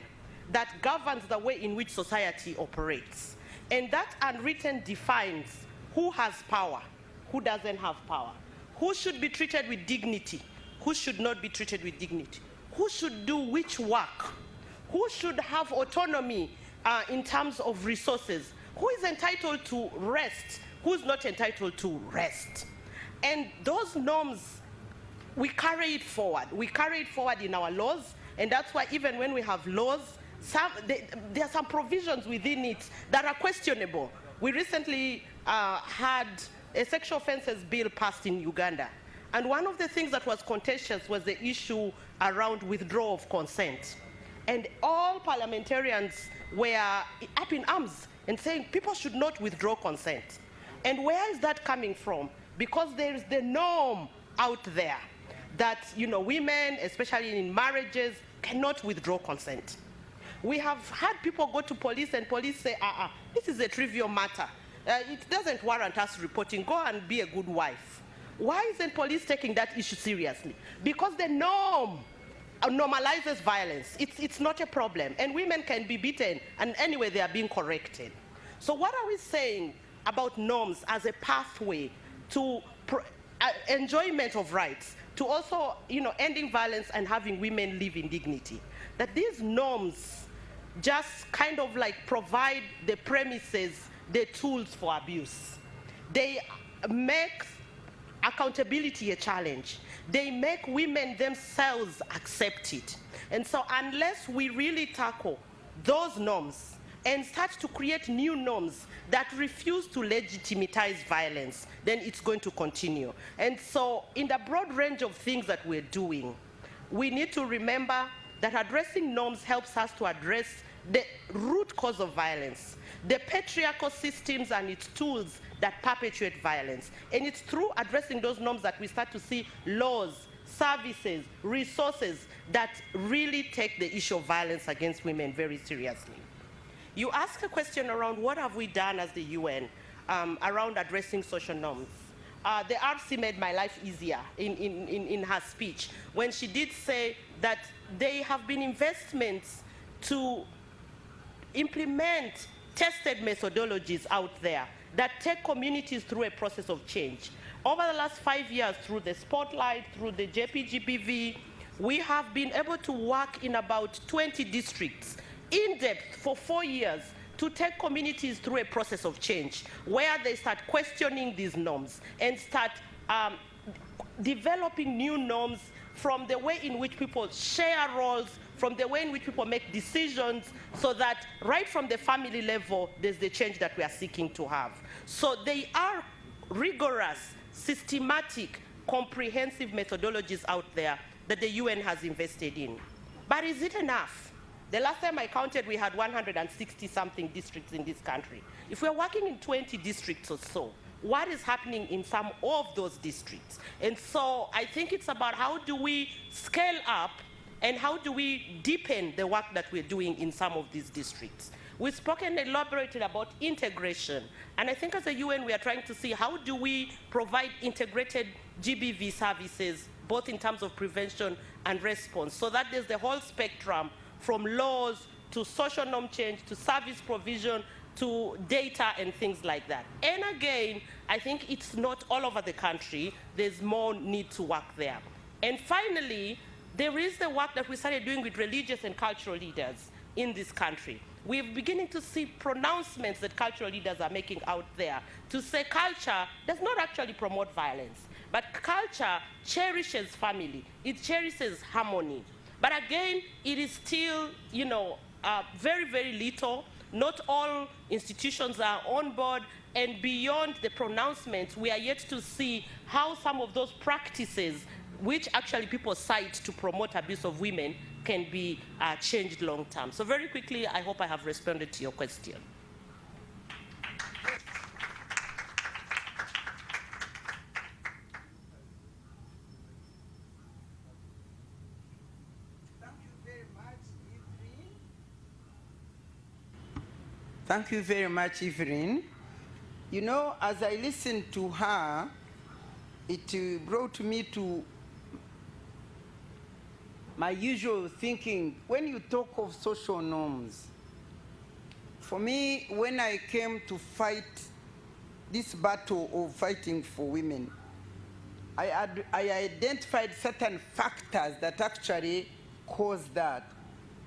that governs the way in which society operates. And that unwritten defines who has power, who doesn't have power, who should be treated with dignity, who should not be treated with dignity, who should do which work, who should have autonomy in terms of resources, who is entitled to rest, who's not entitled to rest. And those norms, we carry it forward. We carry it forward in our laws, and that's why even when we have laws, there are some provisions within it that are questionable. We recently had a sexual offences bill passed in Uganda, and one of the things that was contentious was the issue around withdrawal of consent. And all parliamentarians were up in arms and saying people should not withdraw consent. And where is that coming from? Because there is the norm out there that, you know, women, especially in marriages, cannot withdraw consent. We have had people go to police and police say, this is a trivial matter. It doesn't warrant us reporting. Go and be a good wife. Why isn't police taking that issue seriously? Because the norm normalizes violence. It's not a problem. And women can be beaten, and anyway, they are being corrected. So what are we saying about norms as a pathway to enjoyment of rights, to also, you know, ending violence and having women live in dignity? That these norms just kind of like provide the premises, the tools for abuse. They make accountability a challenge. They make women themselves accept it. And so unless we really tackle those norms and start to create new norms that refuse to legitimize violence, then it's going to continue. And so in the broad range of things that we're doing, we need to remember that addressing norms helps us to address the root cause of violence, the patriarchal systems and its tools that perpetuate violence. And it's through addressing those norms that we start to see laws, services, resources that really take the issue of violence against women very seriously. You ask a question around what have we done as the UN around addressing social norms. The RC made my life easier in her speech when she did say that they have been investments to implement tested methodologies out there that take communities through a process of change. Over the last 5 years, through the Spotlight, through the SGBV, we have been able to work in about 20 districts in depth for 4 years to take communities through a process of change where they start questioning these norms and start developing new norms from the way in which people share roles, from the way in which people make decisions, so that right from the family level, there's the change that we are seeking to have. So they are rigorous, systematic, comprehensive methodologies out there that the UN has invested in. But is it enough? The last time I counted, we had 160-something districts in this country. If we're working in 20 districts or so, what is happening in some of those districts? And so I think it's about how do we scale up and how do we deepen the work that we're doing in some of these districts. We've spoken and elaborated about integration. And I think as a UN, we are trying to see how do we provide integrated GBV services, both in terms of prevention and response, so that there's the whole spectrum from laws to social norm change to service provision to data and things like that. And again, I think it's not all over the country. There's more need to work there. And finally, there is the work that we started doing with religious and cultural leaders in this country. We're beginning to see pronouncements that cultural leaders are making out there to say culture does not actually promote violence, but culture cherishes family, it cherishes harmony. But again, it is still, you know, very, very little. Not all institutions are on board, and beyond the pronouncements, we are yet to see how some of those practices, which actually people cite to promote abuse of women, can be changed long term. So very quickly, I hope I have responded to your question. Thank you very much, Evelyn. You know, as I listened to her, it brought me to my usual thinking. When you talk of social norms, for me, when I came to fight this battle of fighting for women, I identified certain factors that actually caused that.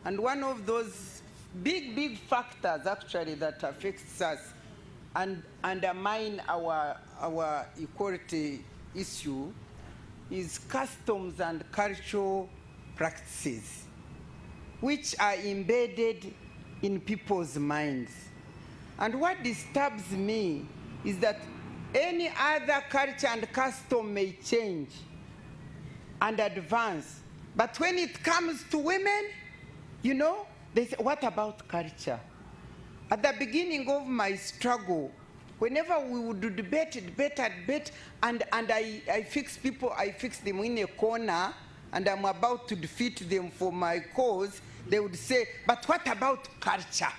And one of those big factors actually that affects us and undermine our equality issue is customs and cultural practices, which are embedded in people's minds. And what disturbs me is that any other culture and custom may change and advance, but when it comes to women, you know, they say, what about culture? At the beginning of my struggle, whenever we would debate, and I fix people, I fix them in a corner, and I'm about to defeat them for my cause, they would say, but what about culture?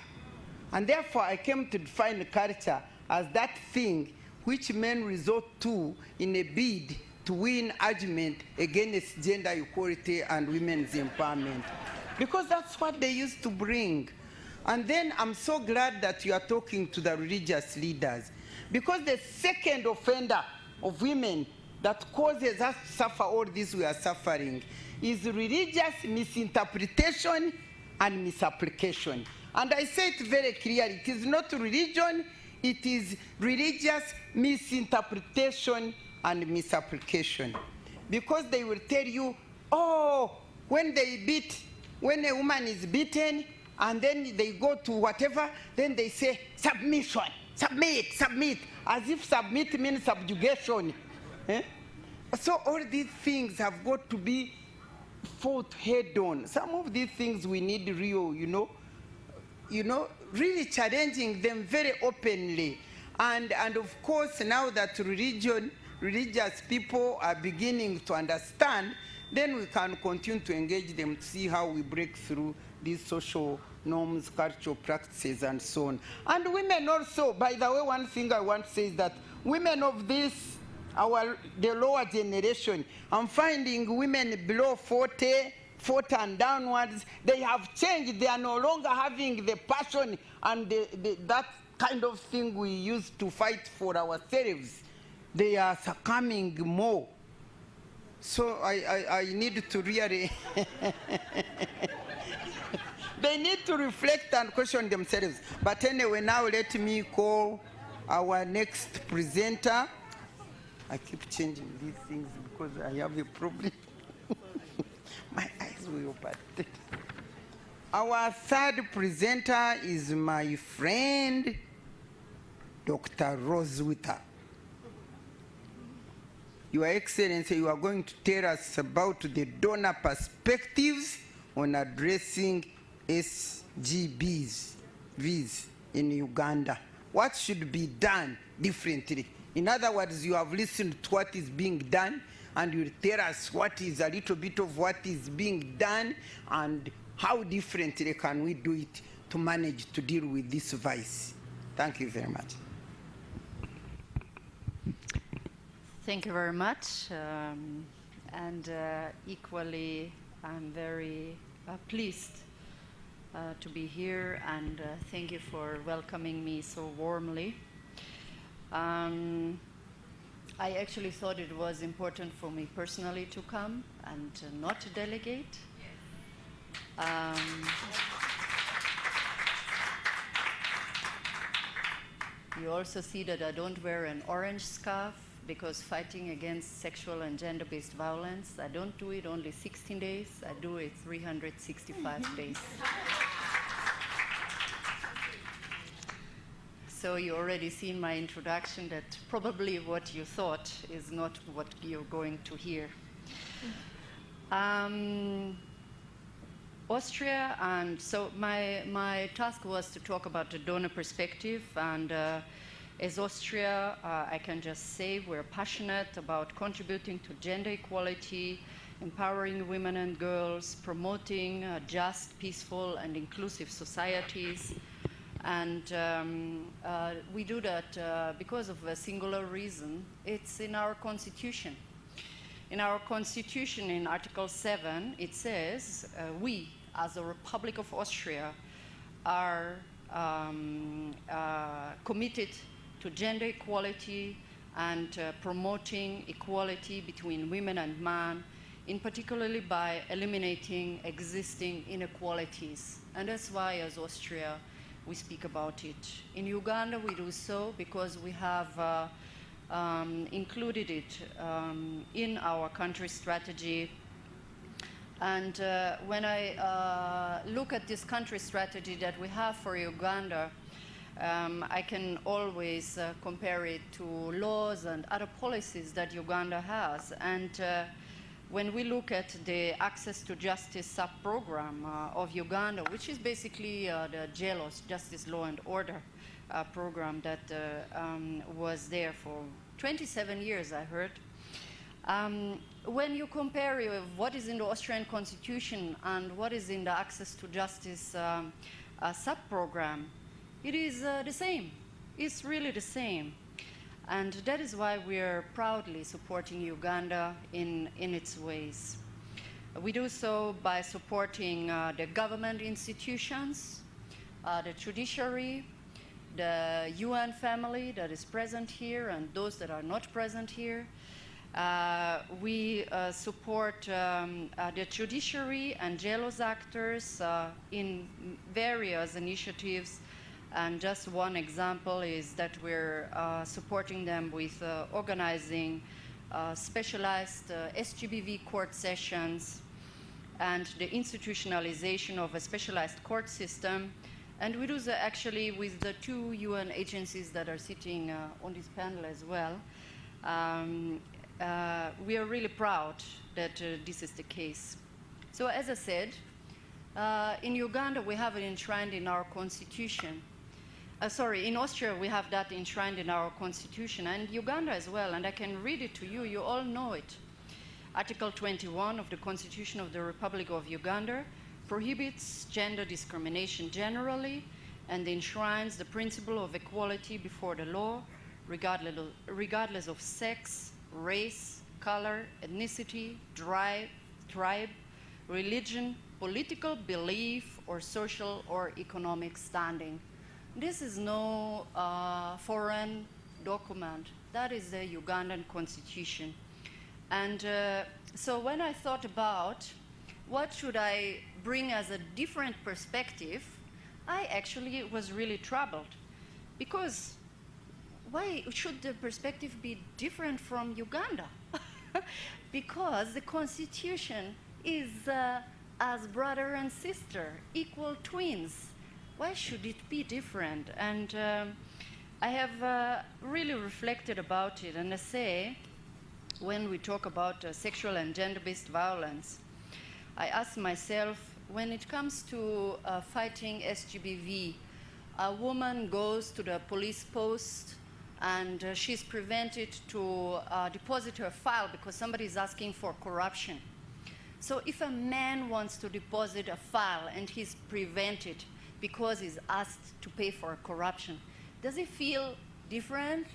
And therefore, I came to define culture as that thing which men resort to in a bid to win argument against gender equality and women's empowerment. Because that's what they used to bring. And then I'm so glad that you are talking to the religious leaders, because the second offender of women that causes us to suffer all this we are suffering is religious misinterpretation and misapplication. And I say it very clearly, it is not religion, it is religious misinterpretation and misapplication. Because they will tell you, oh, when a woman is beaten, and then they go to whatever, then they say, submission, submit, as if submit means subjugation. Eh? So all these things have got to be fought head on. Some of these things we need real, really challenging them very openly. And of course, now that religious people are beginning to understand, then we can continue to engage them to see how we break through these social norms, cultural practices, and so on. And women also, by the way, one thing I want to say is that women of this, the lower generation, I'm finding women below 40 and downwards, they have changed. They are no longer having the passion and that kind of thing we used to fight for ourselves. They are succumbing more. So I need to really, they need to reflect and question themselves. But anyway, now let me call our next presenter. I keep changing these things because I have a problem. My eyes will open. Our third presenter is my friend, Dr. Rose Witter. Your Excellency, you are going to tell us about the donor perspectives on addressing SGBVs in Uganda. What should be done differently? In other words, you have listened to what is being done, and you tell us what is a little bit of what is being done and how differently can we do it to manage to deal with this vice. Thank you very much. Thank you very much. Equally, I'm very pleased to be here, and thank you for welcoming me so warmly. I actually thought it was important for me personally to come and not to delegate. You also see that I don't wear an orange scarf, because fighting against sexual and gender-based violence, I don't do it only 16 days, I do it 365 days. So you already see in my introduction that probably what you thought is not what you're going to hear. Austria, and so my task was to talk about the donor perspective, and as Austria, I can just say we're passionate about contributing to gender equality, empowering women and girls, promoting just, peaceful, and inclusive societies. And we do that because of a singular reason. It's in our constitution. In our constitution, in Article 7, it says, we, as a Republic of Austria, are committed to gender equality and promoting equality between women and men, in particularly by eliminating existing inequalities. And that's why, as Austria, we speak about it. In Uganda, we do so because we have included it in our country strategy. And when I look at this country strategy that we have for Uganda, I can always compare it to laws and other policies that Uganda has. And when we look at the Access to Justice sub-program of Uganda, which is basically the JLOS, Justice, Law and Order program that was there for 27 years, I heard. When you compare what is in the Austrian constitution and what is in the Access to Justice sub-program, it is the same. It's really the same. And that is why we're proudly supporting Uganda in its ways. We do so by supporting the government institutions, the judiciary, the UN family that is present here and those that are not present here. We support the judiciary and JLOS actors in various initiatives. And just one example is that we're supporting them with organizing specialized SGBV court sessions and the institutionalization of a specialized court system. And we do that actually with the 2 UN agencies that are sitting on this panel as well. We are really proud that this is the case. So as I said, in Uganda we have it enshrined in our constitution. In Austria we have that enshrined in our constitution, and Uganda as well, and I can read it to you, you all know it. Article 21 of the Constitution of the Republic of Uganda prohibits gender discrimination generally and enshrines the principle of equality before the law, regardless of sex, race, color, ethnicity, tribe, religion, political belief, or social or economic standing. This is no foreign document. That is the Ugandan constitution. And so when I thought about what should I bring as a different perspective, I actually was really troubled. Because why should the perspective be different from Uganda? Because the constitution is as brother and sister, equal twins. Why should it be different? And I have really reflected about it, and I say, when we talk about sexual and gender-based violence, I ask myself, when it comes to fighting SGBV, a woman goes to the police post and she's prevented to deposit her file because somebody is asking for corruption. So if a man wants to deposit a file and he's prevented, because he's asked to pay for corruption. Does he feel different?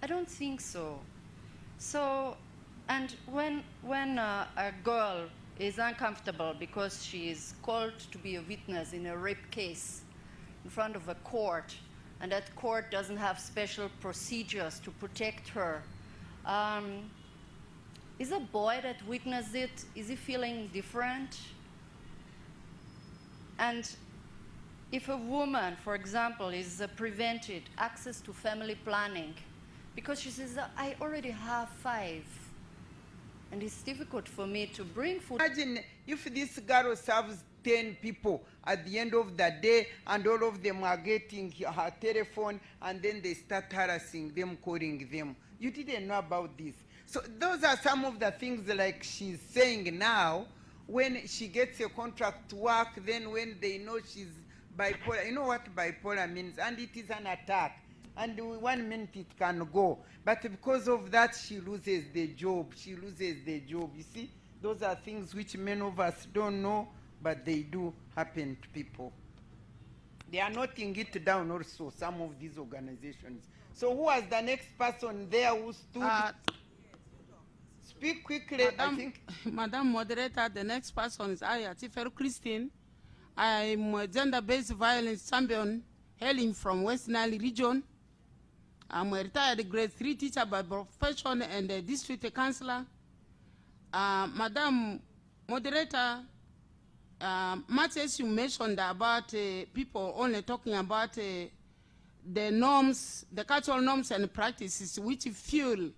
I don't think so. So, and when a girl is uncomfortable because she is called to be a witness in a rape case in front of a court, and that court doesn't have special procedures to protect her, is a boy that witnessed it, is he feeling different? And if a woman, for example, is prevented access to family planning because she says, I already have 5, and it's difficult for me to bring food. Imagine if this girl serves 10 people at the end of the day, and all of them are getting her telephone, and then they start harassing them, calling them. You didn't know about this. So those are some of the things like she's saying now. When she gets a contract to work, then when they know she's bipolar, you know what bipolar means, and it is an attack. And 1 minute it can go. But because of that, she loses the job. She loses the job. You see, those are things which many of us don't know, but they do happen to people. They are noting it down also, some of these organizations. So who was the next person there who stood? Speak quickly, I think. Madam Moderator, the next person is I, Atiferu Christine. I'm a gender-based violence champion hailing from West Nile region. I'm a retired grade 3 teacher by profession and a district councillor. Madam Moderator, much as you mentioned about people only talking about the norms, the cultural norms and practices which fuel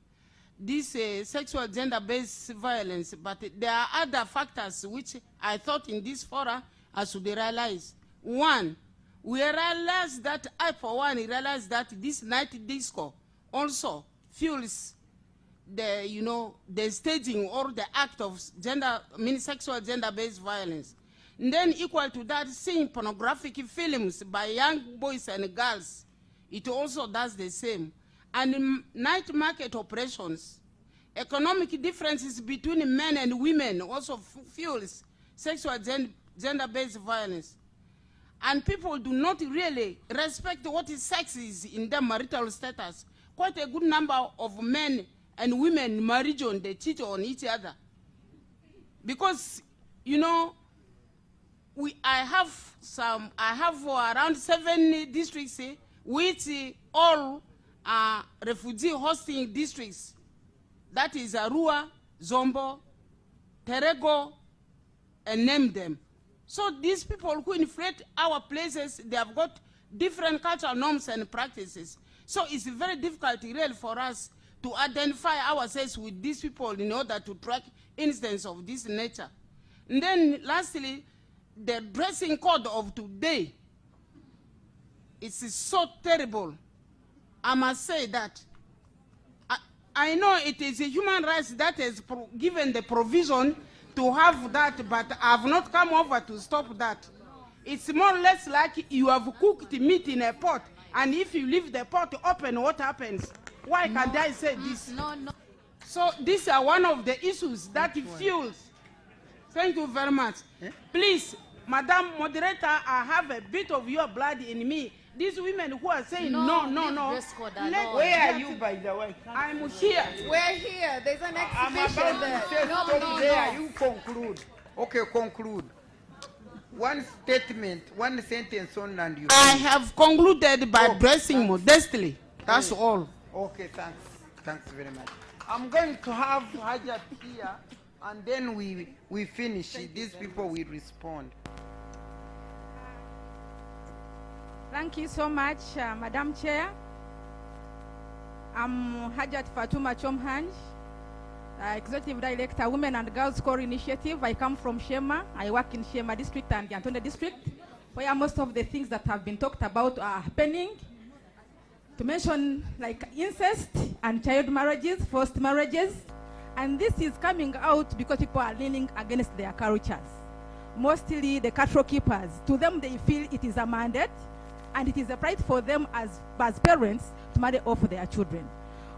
this sexual gender-based violence, but there are other factors which I thought in this fora I should realize. One, we realize that, I for one realize that this night disco also fuels the, you know, the staging or the act of sexual gender-based violence. And then equal to that, seeing pornographic films by young boys and girls, it also does the same. And in night market operations, economic differences between men and women also fuels sexual gender-based violence. And people do not really respect what sex is in their marital status. Quite a good number of men and women in my region, they cheat on each other. Because, you know, I have around 7 districts which all are refugee hosting districts. That is Arua, Zombo, Terego, and name them. So these people who inflate our places, they have got different cultural norms and practices. So it's very difficult really for us to identify ourselves with these people in order to track instances of this nature. And then lastly, the dressing code of today is so terrible. I must say that. I know it is a human rights that has given the provision to have that, but I have not come over to stop that. It's more or less like you have cooked meat in a pot, and if you leave the pot open, what happens? Why can't I say this? No. So these are one of the issues that fuels. Thank you very much. Please, Madam Moderator, I have a bit of your blood in me. These women who are saying no. Where are you, by the way? I'm here. We're here. There's an I'm exhibition about there. to say stop there. You conclude. Okay, conclude. One statement, one sentence on, and you. I have concluded by dressing modestly. That's all. Okay, thanks. Thanks very much. I'm going to have Hajat here, and then we finish. These people will respond. Thank you so much, Madam Chair. I'm Hajat Fatuma Chomhanj, Executive Director, Women and Girls Core Initiative. I come from Shema. I work in Shema District and Yantonde District, where most of the things that have been talked about are happening. To mention like incest and child marriages, forced marriages. And this is coming out because people are leaning against their cultures. Mostly the cattle keepers. To them, they feel it is a mandate, and it is a right for them as parents to marry off their children.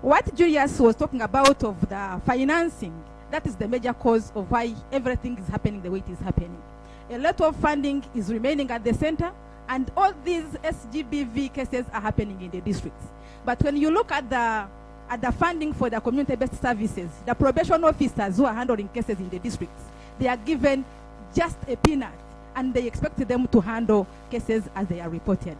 What Julius was talking about of the financing, that is the major cause of why everything is happening the way it is happening. A lot of funding is remaining at the center, and all these SGBV cases are happening in the districts. But when you look at the funding for the community-based services, the probation officers who are handling cases in the districts, they are given just a peanut, and they expect them to handle cases as they are reported.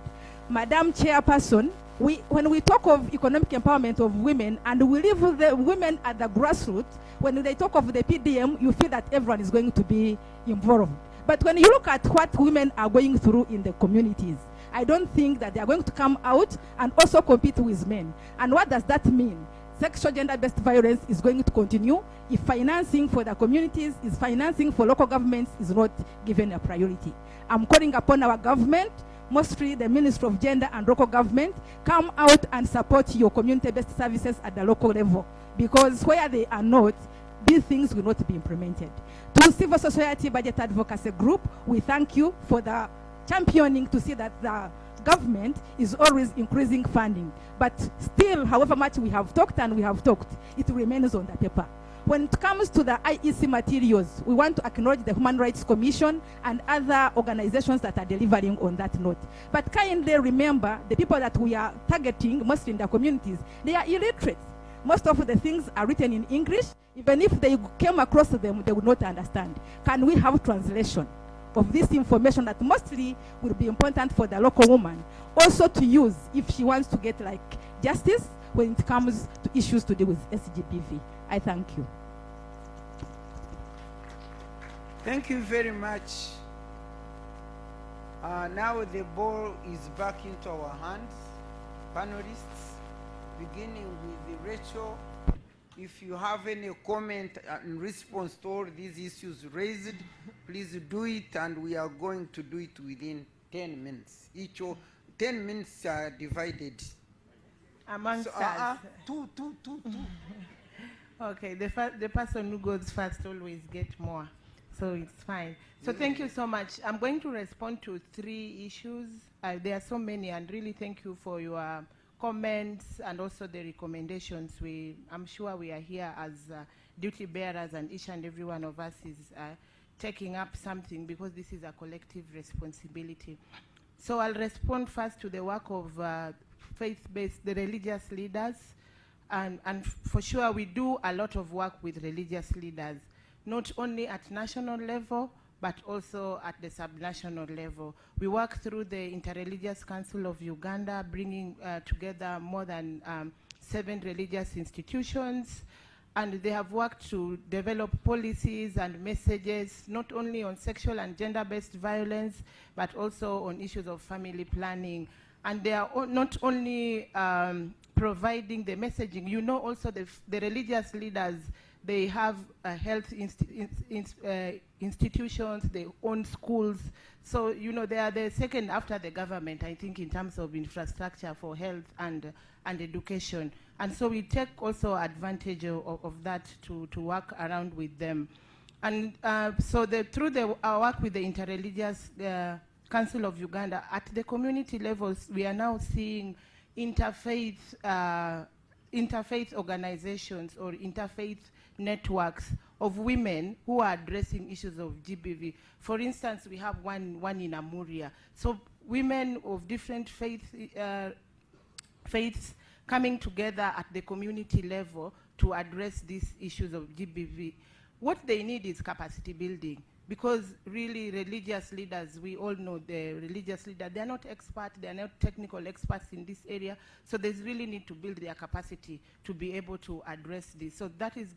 Madam Chairperson, when we talk of economic empowerment of women, and we leave the women at the grassroots, when they talk of the PDM, you feel that everyone is going to be involved. But when you look at what women are going through in the communities, I don't think that they are going to come out and also compete with men. And what does that mean? Sexual gender-based violence is going to continue if financing for the communities, is financing for local governments is not given a priority. I'm calling upon our government, mostly the Ministry of Gender and Local Government, come out and support your community-based services at the local level, because where they are not, these things will not be implemented. To Civil Society Budget Advocacy Group, we thank you for the championing to see that the government is always increasing funding. But still, however much we have talked and we have talked, it remains on the paper. When it comes to the IEC materials, we want to acknowledge the Human Rights Commission and other organizations that are delivering on that note. But kindly remember, the people that we are targeting, mostly in the communities, they are illiterate. Most of the things are written in English. Even if they came across them, they would not understand. Can we have translation of this information that mostly will be important for the local woman also to use if she wants to get like justice when it comes to issues to do with SGBV? I thank you. Thank you very much. Now the ball is back into our hands. Panelists, beginning with Rachel. If you have any comment in response to all these issues raised, please do it, and we are going to do it within 10 minutes. Each 10 minutes are divided. Amongst us. Two. Okay, the person who goes first always gets more, so it's fine. So thank you so much. I'm going to respond to 3 issues. There are so many, and really thank you for your comments and also the recommendations. I'm sure we are here as duty bearers, and each and every one of us is taking up something, because this is a collective responsibility. So I'll respond first to the work of faith-based, the religious leaders. And for sure, we do a lot of work with religious leaders, not only at national level, but also at the subnational level. We work through the Interreligious Council of Uganda, bringing together more than 7 religious institutions, and they have worked to develop policies and messages, not only on sexual and gender-based violence, but also on issues of family planning. And they are not only providing the messaging, you know, also the religious leaders, they have health institutions, they own schools. So, you know, they are the second after the government, I think, in terms of infrastructure for health and education. And so we take also advantage of that to work around with them. And so through our work with the Interreligious Council of Uganda, at the community levels, we are now seeing interfaith organizations or interfaith networks of women who are addressing issues of GBV. For instance, we have one in Amuria. So women of different faiths coming together at the community level to address these issues of GBV. What they need is capacity building, because really religious leaders, we all know the religious leaders, they're not experts, they're not technical experts in this area, so there's really need to build their capacity to be able to address this. So that is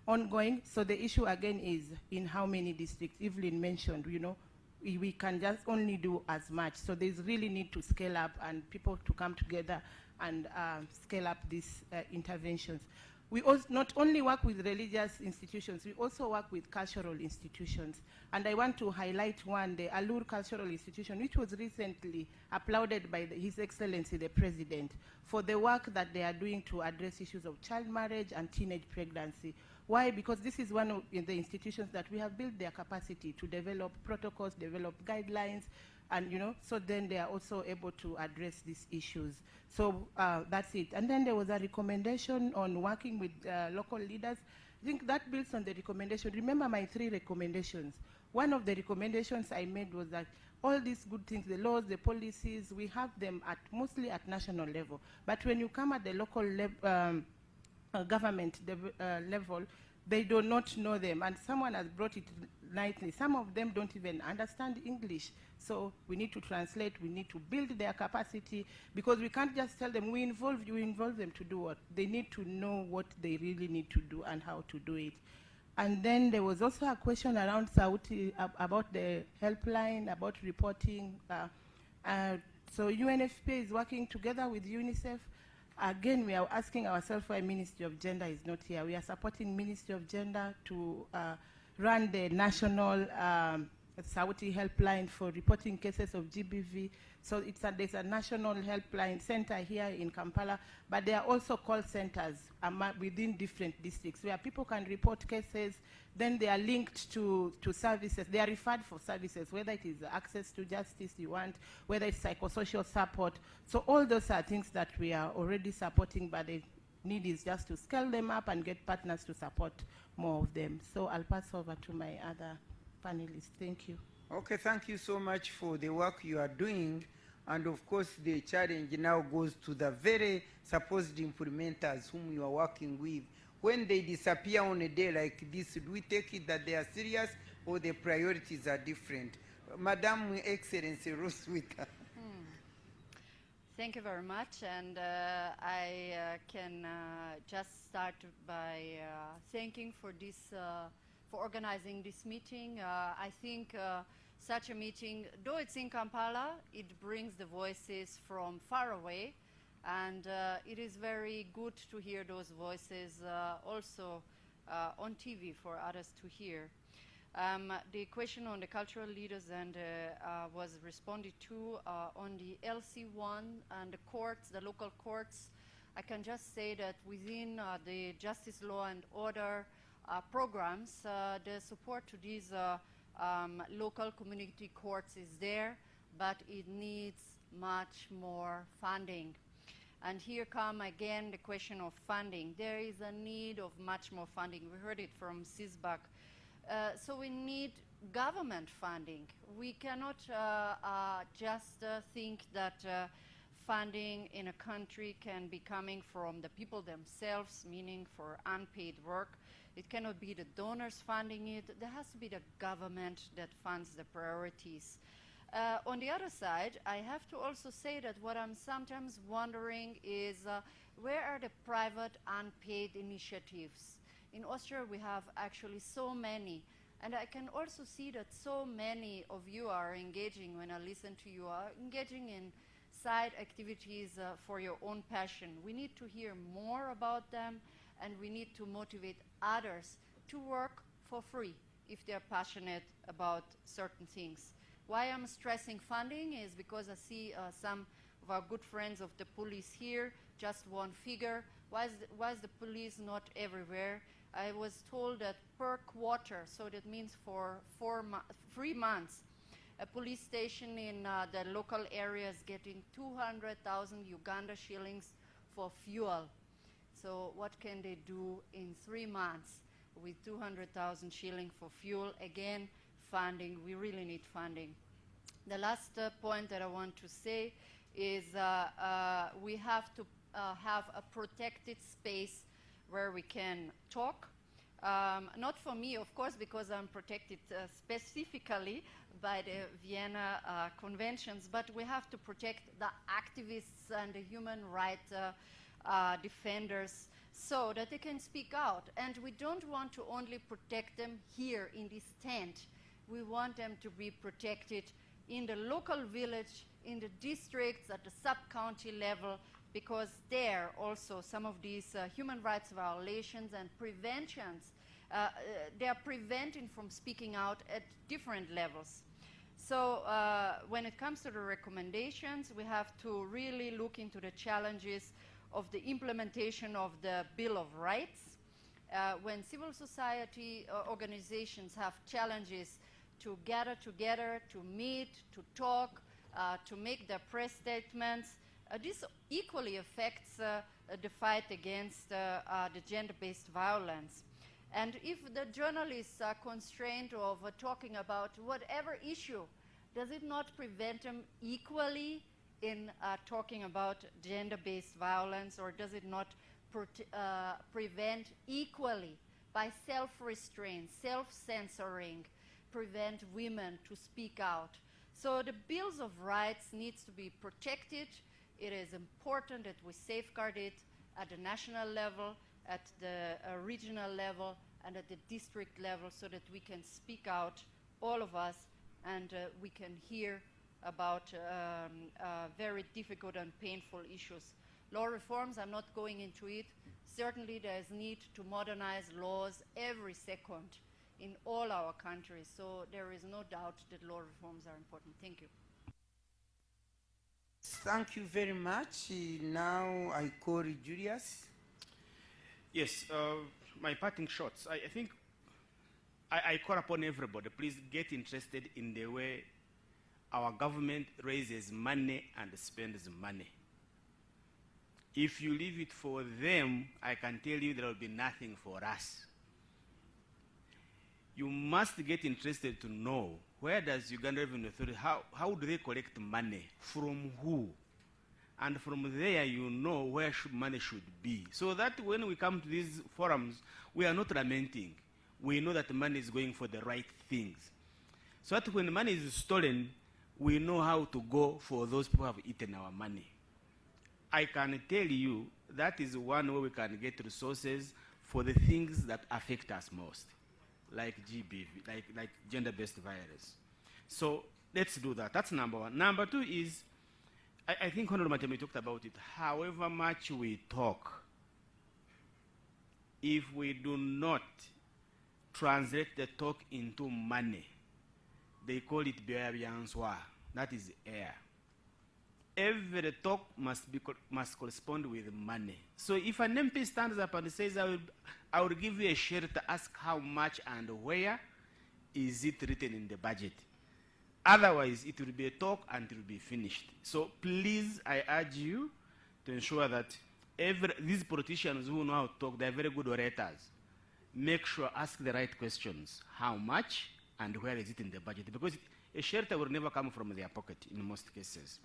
ongoing. So the issue again is in how many districts. Evelyn mentioned, you know, we can just only do as much. So there's really need to scale up and people to come together and scale up these interventions. We also not only work with religious institutions, we also work with cultural institutions. And I want to highlight one, the Alur Cultural Institution, which was recently applauded by His Excellency the President for the work that they are doing to address issues of child marriage and teenage pregnancy. Why? Because this is one of the institutions that we have built their capacity to develop protocols, develop guidelines, And, so then they are also able to address these issues. So that's it. And then there was a recommendation on working with local leaders. I think that builds on the recommendation. Remember my 3 recommendations. One of the recommendations I made was that all these good things, the laws, the policies, we have them mostly at national level. But when you come at the local government level, they do not know them. And someone has brought it nicely. Some of them don't even understand English. So we need to translate, we need to build their capacity, because we can't just tell them, we involve them to do what? They need to know what they really need to do and how to do it. And then there was also a question around Sauti about the helpline, about reporting. So UNFPA is working together with UNICEF. Again, we are asking ourselves why Ministry of Gender is not here. We are supporting Ministry of Gender to run the national Sauti helpline for reporting cases of GBV. So there's a national helpline center here in Kampala, but there are also call centers within different districts where people can report cases, then they are linked to services. They are referred for services, whether it is access to justice you want, whether it's psychosocial support. So all those are things that we are already supporting, but the need is just to scale them up and get partners to support more of them. So I'll pass over to my other panelists. Thank you. Okay, thank you so much for the work you are doing. And of course, the challenge now goes to the very supposed implementers whom you are working with. When they disappear on a day like this, do we take it that they are serious or the priorities are different? Madam Excellency Rose Wicker. Thank you very much, and I can just start by thanking for this, for organizing this meeting. I think such a meeting, though it's in Kampala, it brings the voices from far away, and it is very good to hear those voices also on TV for others to hear. The question on the cultural leaders and was responded to on the LC1 and the courts, the local courts. I can just say that within the justice, law and order programs, the support to these local community courts is there, but it needs much more funding. And here come again the question of funding. There is a need of much more funding. We heard it from CISBAC. So we need government funding. We cannot just think that funding in a country can be coming from the people themselves, meaning for unpaid work. It cannot be the donors funding it. There has to be the government that funds the priorities. On the other side, I have to also say that what I'm sometimes wondering is where are the private unpaid initiatives? In Austria, we have actually so many. And I can also see that so many of you are engaging, when I listen to you, are engaging in side activities for your own passion. We need to hear more about them, and we need to motivate others to work for free if they're passionate about certain things. Why I'm stressing funding is because I see some of our good friends of the police here, just one figure. Why is the police not everywhere? I was told that per quarter, so that means for 3 months, a police station in the local area is getting 200,000 Uganda shillings for fuel. So what can they do in 3 months with 200,000 shillings for fuel? Again, funding. We really need funding. The last point that I want to say is we have to have a protected space where we can talk. Not for me, of course, because I'm protected specifically by the Vienna Conventions, but we have to protect the activists and the human rights defenders so that they can speak out. And we don't want to only protect them here in this tent. We want them to be protected in the local village, in the districts, at the sub-county level, because there also some of these human rights violations and preventions, they are preventing from speaking out at different levels. So when it comes to the recommendations, we have to really look into the challenges of the implementation of the Bill of Rights. When civil society organizations have challenges to gather together, to meet, to talk, to make their press statements. This equally affects the fight against the gender-based violence. And if the journalists are constrained of talking about whatever issue, does it not prevent them equally in talking about gender-based violence, or does it not prevent equally by self-restraint, self-censoring, prevent women to speak out? So the Bills of Rights needs to be protected. It is important that we safeguard it at the national level, at the regional level, and at the district level, so that we can speak out, all of us, and we can hear about very difficult and painful issues. Law reforms, I'm not going into it. Certainly there is need to modernize laws every second in all our countries, so there is no doubt that law reforms are important. Thank you. Thank you very much. Now I call Julius. Yes, my parting shots. I think I call upon everybody, please get interested in the way our government raises money and spends money. If you leave it for them, I can tell you there will be nothing for us. You must get interested to know, where does Uganda Revenue Authority, how do they collect money, from who? And from there you know where money should be. So that when we come to these forums, we are not lamenting. We know that money is going for the right things. So that when money is stolen, we know how to go for those people who have eaten our money. I can tell you that is one way we can get resources for the things that affect us most, like GBV, like gender-based violence. So let's do that. That's number one. Number two is, I think Honorable Matemi talked about it, however much we talk, if we do not translate the talk into money, they call it bianswa, that is air. Every talk must correspond with money. So if an MP stands up and says, I will give you a shelter, ask how much and where, is it written in the budget? Otherwise, it will be a talk and it will be finished. So please, I urge you to ensure that these politicians who know how to talk, they're very good orators. Make sure, ask the right questions. How much and where is it in the budget? Because a shelter will never come from their pocket in most cases.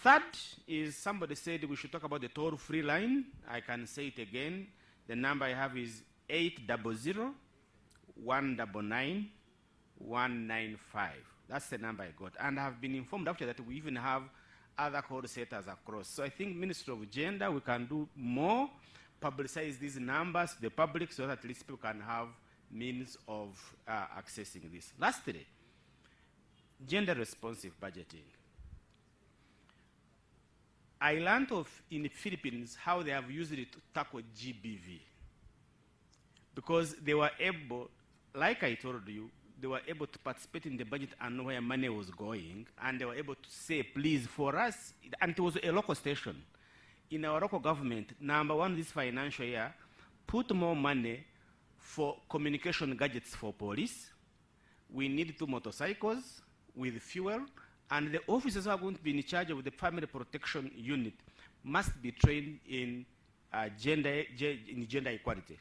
Third is, somebody said we should talk about the toll-free line. I can say it again. The number I have is 800-199-195. That's the number I got. And I have been informed after that we even have other call centers across. So I think Ministry of Gender, we can do more, publicize these numbers to the public so that at least people can have means of accessing this. Lastly, gender-responsive budgeting. I learned in the Philippines how they have used it to tackle GBV. Because they were able, like I told you, they were able to participate in the budget and know where money was going, and they were able to say, please, for us, and it was a local station. In our local government, number one this financial year, put more money for communication gadgets for police. We need 2 motorcycles with fuel, and the officers who are going to be in charge of the family protection unit must be trained in gender equality.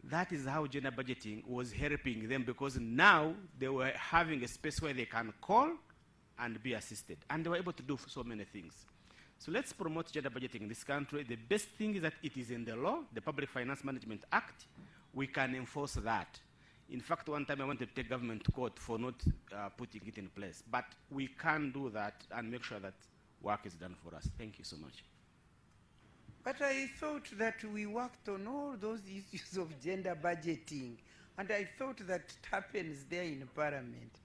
That is how gender budgeting was helping them, because now they were having a space where they can call and be assisted. And they were able to do so many things. So let's promote gender budgeting in this country. The best thing is that it is in the law, the Public Finance Management Act. We can enforce that. In fact, one time I wanted to take government to court for not putting it in place. But we can do that and make sure that work is done for us. Thank you so much. But I thought that we worked on all those issues of gender budgeting, and I thought that it happens there in Parliament.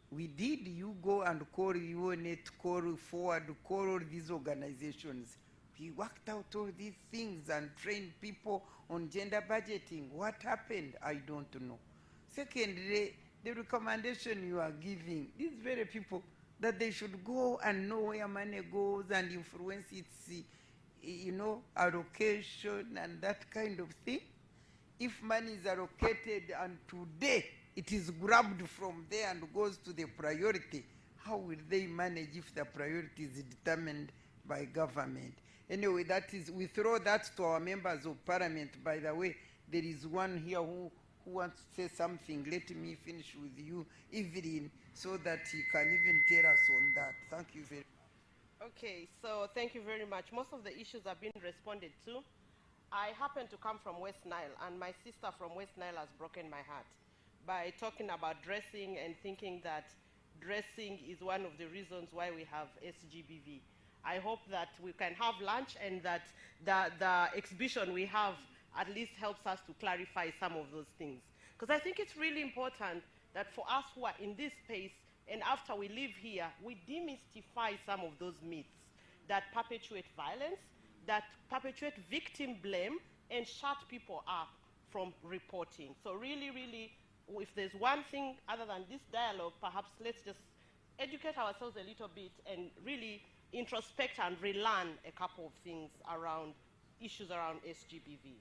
We did, you go and call UNET, call Forward, call all these organizations. We worked out all these things and trained people on gender budgeting. What happened? I don't know. Secondly, the recommendation you are giving, these very people, that they should go and know where money goes and influence its allocation and that kind of thing. If money is allocated and today it is grabbed from there and goes to the priority, how will they manage if the priority is determined by government? Anyway, that is, we throw that to our members of parliament. By the way, there is one here who wants to say something. Let me finish with you, Evelyn, so that he can even tell us on that. Thank you very much. Okay, so thank you very much. Most of the issues have been responded to. I happen to come from West Nile, and my sister from West Nile has broken my heart by talking about dressing and thinking that dressing is one of the reasons why we have SGBV. I hope that we can have lunch and that the exhibition we have at least helps us to clarify some of those things. Because I think it's really important that for us who are in this space and after we leave here, we demystify some of those myths that perpetuate violence, that perpetuate victim blame, and shut people up from reporting. So really, really, if there's one thing other than this dialogue, perhaps let's just educate ourselves a little bit and really introspect and relearn a couple of things around issues around SGBV.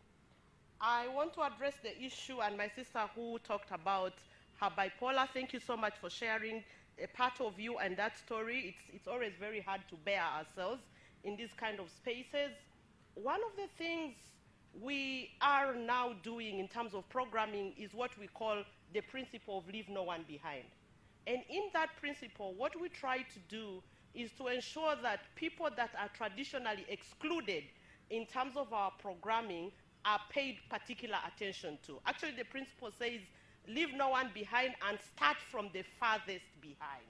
I want to address the issue, and my sister who talked about her bipolar, thank you so much for sharing a part of you and that story. It's always very hard to bear ourselves in these kind of spaces. One of the things we are now doing in terms of programming is what we call the principle of leave no one behind. And in that principle, what we try to do is to ensure that people that are traditionally excluded in terms of our programming are paid particular attention to. Actually, the principle says, leave no one behind and start from the farthest behind.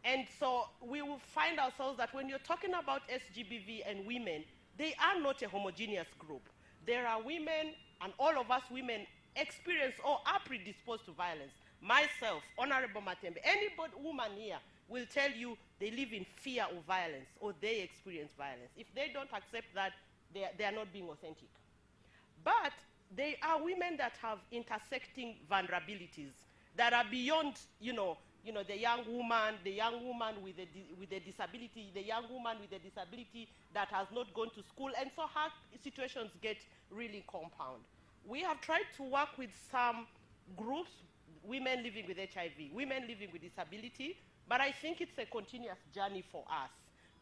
And so we will find ourselves that when you're talking about SGBV and women, they are not a homogeneous group. There are women, and all of us women experience or are predisposed to violence. Myself, Honorable Matembe, any woman here will tell you they live in fear of violence or they experience violence. If they don't accept that, they are not being authentic. But they are women that have intersecting vulnerabilities that are beyond, the young woman with a disability, the young woman with a disability that has not gone to school, and so her situations get really compound. We have tried to work with some groups, women living with HIV, women living with disability, but I think it's a continuous journey for us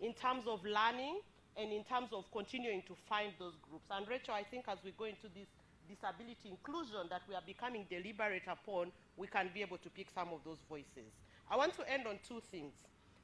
in terms of learning and in terms of continuing to find those groups. And Rachel, I think as we go into this disability inclusion that we are becoming deliberate upon, we can be able to pick some of those voices. I want to end on two things.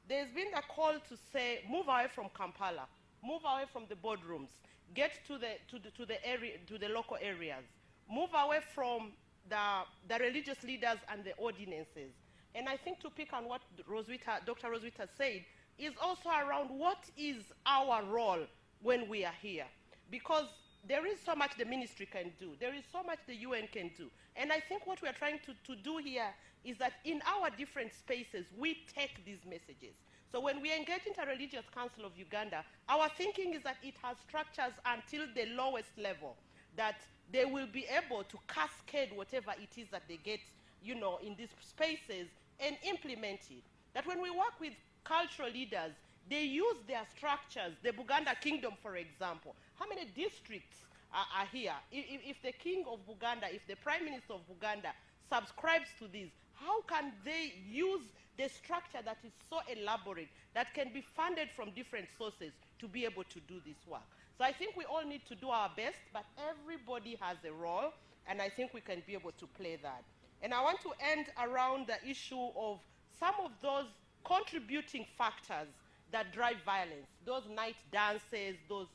There's been a call to say, move away from Kampala, move away from the boardrooms, get to the local areas, move away from the religious leaders and the ordinances. And I think to pick on what Dr. Roswitha said, is also around what is our role when we are here. Because there is so much the ministry can do. There is so much the UN can do. And I think what we are trying to do here is that in our different spaces, we take these messages. So when we engage Interreligious Council of Uganda, our thinking is that it has structures until the lowest level, that they will be able to cascade whatever it is that they get, in these spaces and implement it. That when we work with cultural leaders, they use their structures. The Buganda Kingdom, for example. How many districts are here? If the King of Buganda, if the Prime Minister of Buganda subscribes to this, how can they use the structure that is so elaborate, that can be funded from different sources to be able to do this work? So I think we all need to do our best, but everybody has a role, and I think we can be able to play that. And I want to end around the issue of some of those contributing factors that drive violence, those night dances, those,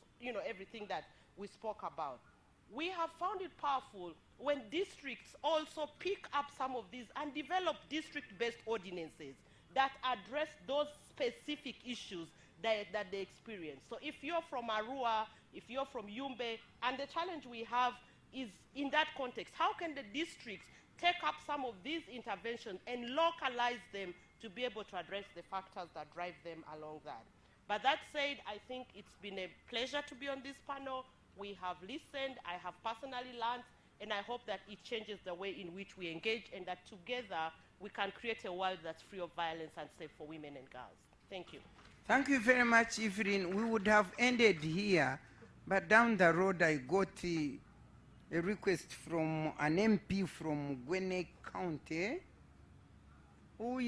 everything that we spoke about. We have found it powerful when districts also pick up some of these and develop district-based ordinances that address those specific issues that they experience. So if you're from Arua, if you're from Yumbe, and the challenge we have is in that context, how can the districts take up some of these interventions and localize them to be able to address the factors that drive them along that? But that said, I think it's been a pleasure to be on this panel. We have listened, I have personally learned, and I hope that it changes the way in which we engage and that together we can create a world that's free of violence and safe for women and girls. Thank you. Thank you very much, Evelyn. We would have ended here, but down the road I got a request from an MP from Gwene County who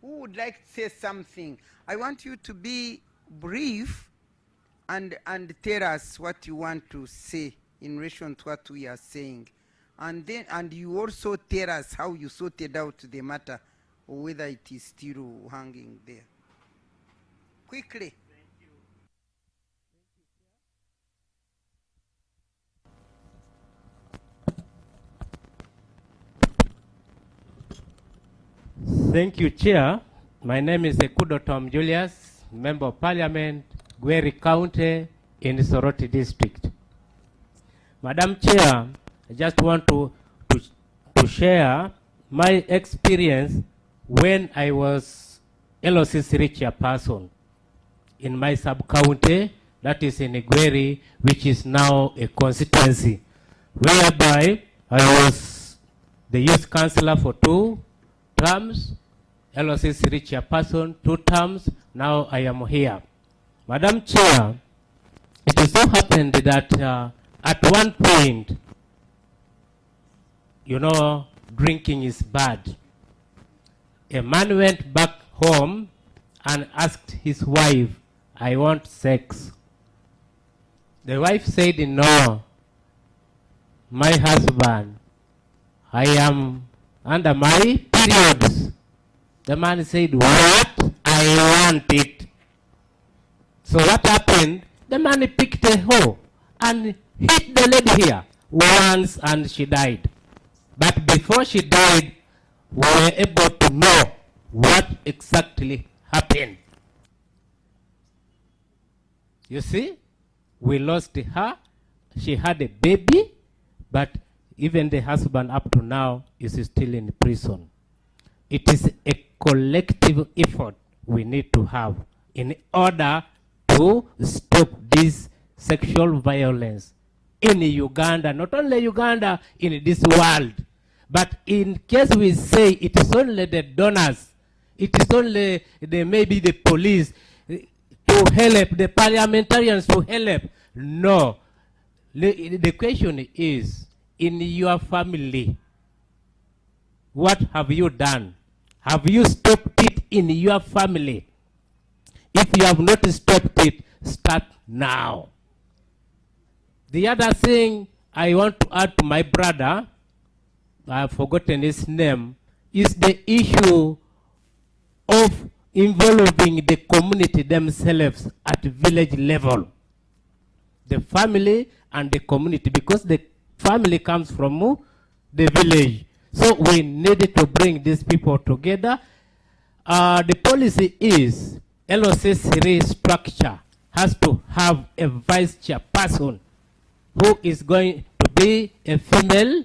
would like to say something. I want you to be brief and tell us what you want to say in relation to what we are saying. And you also tell us how you sorted out the matter or whether it is still hanging there. Quickly. Thank you, Chair. My name is Ekudo Tom Julius, Member of Parliament, Gweri County in Soroti District. Madam Chair, I just want to share my experience when I was LOCC chairperson in my sub-county, that is in Gweri, which is now a constituency, whereby I was the youth councillor for 2 terms, LOCC chairperson 2 terms, now I am here. Madam Chair, it so happened that at one point, you know, drinking is bad. A man went back home and asked his wife, I want sex. The wife said, no, my husband, I am under my periods. The man said, what? I want it. So what happened? The man picked a hoe and hit the lady here once and she died. But before she died, we were able to know what exactly happened. You see, we lost her. She had a baby, but even the husband up to now is still in prison. It is a collective effort we need to have in order to stop this sexual violence in Uganda, not only Uganda, in this world. But in case we say it is only the donors, it is only maybe the police to help, the parliamentarians to help. No. The question is, in your family, what have you done? Have you stopped it in your family? If you have not stopped it, start now. The other thing I want to add to my brother, I have forgotten his name, is the issue of involving the community themselves at village level. The family and the community, because the family comes from the village. So we need to bring these people together. The policy is LOCC structure has to have a vice chairperson who is going to be a female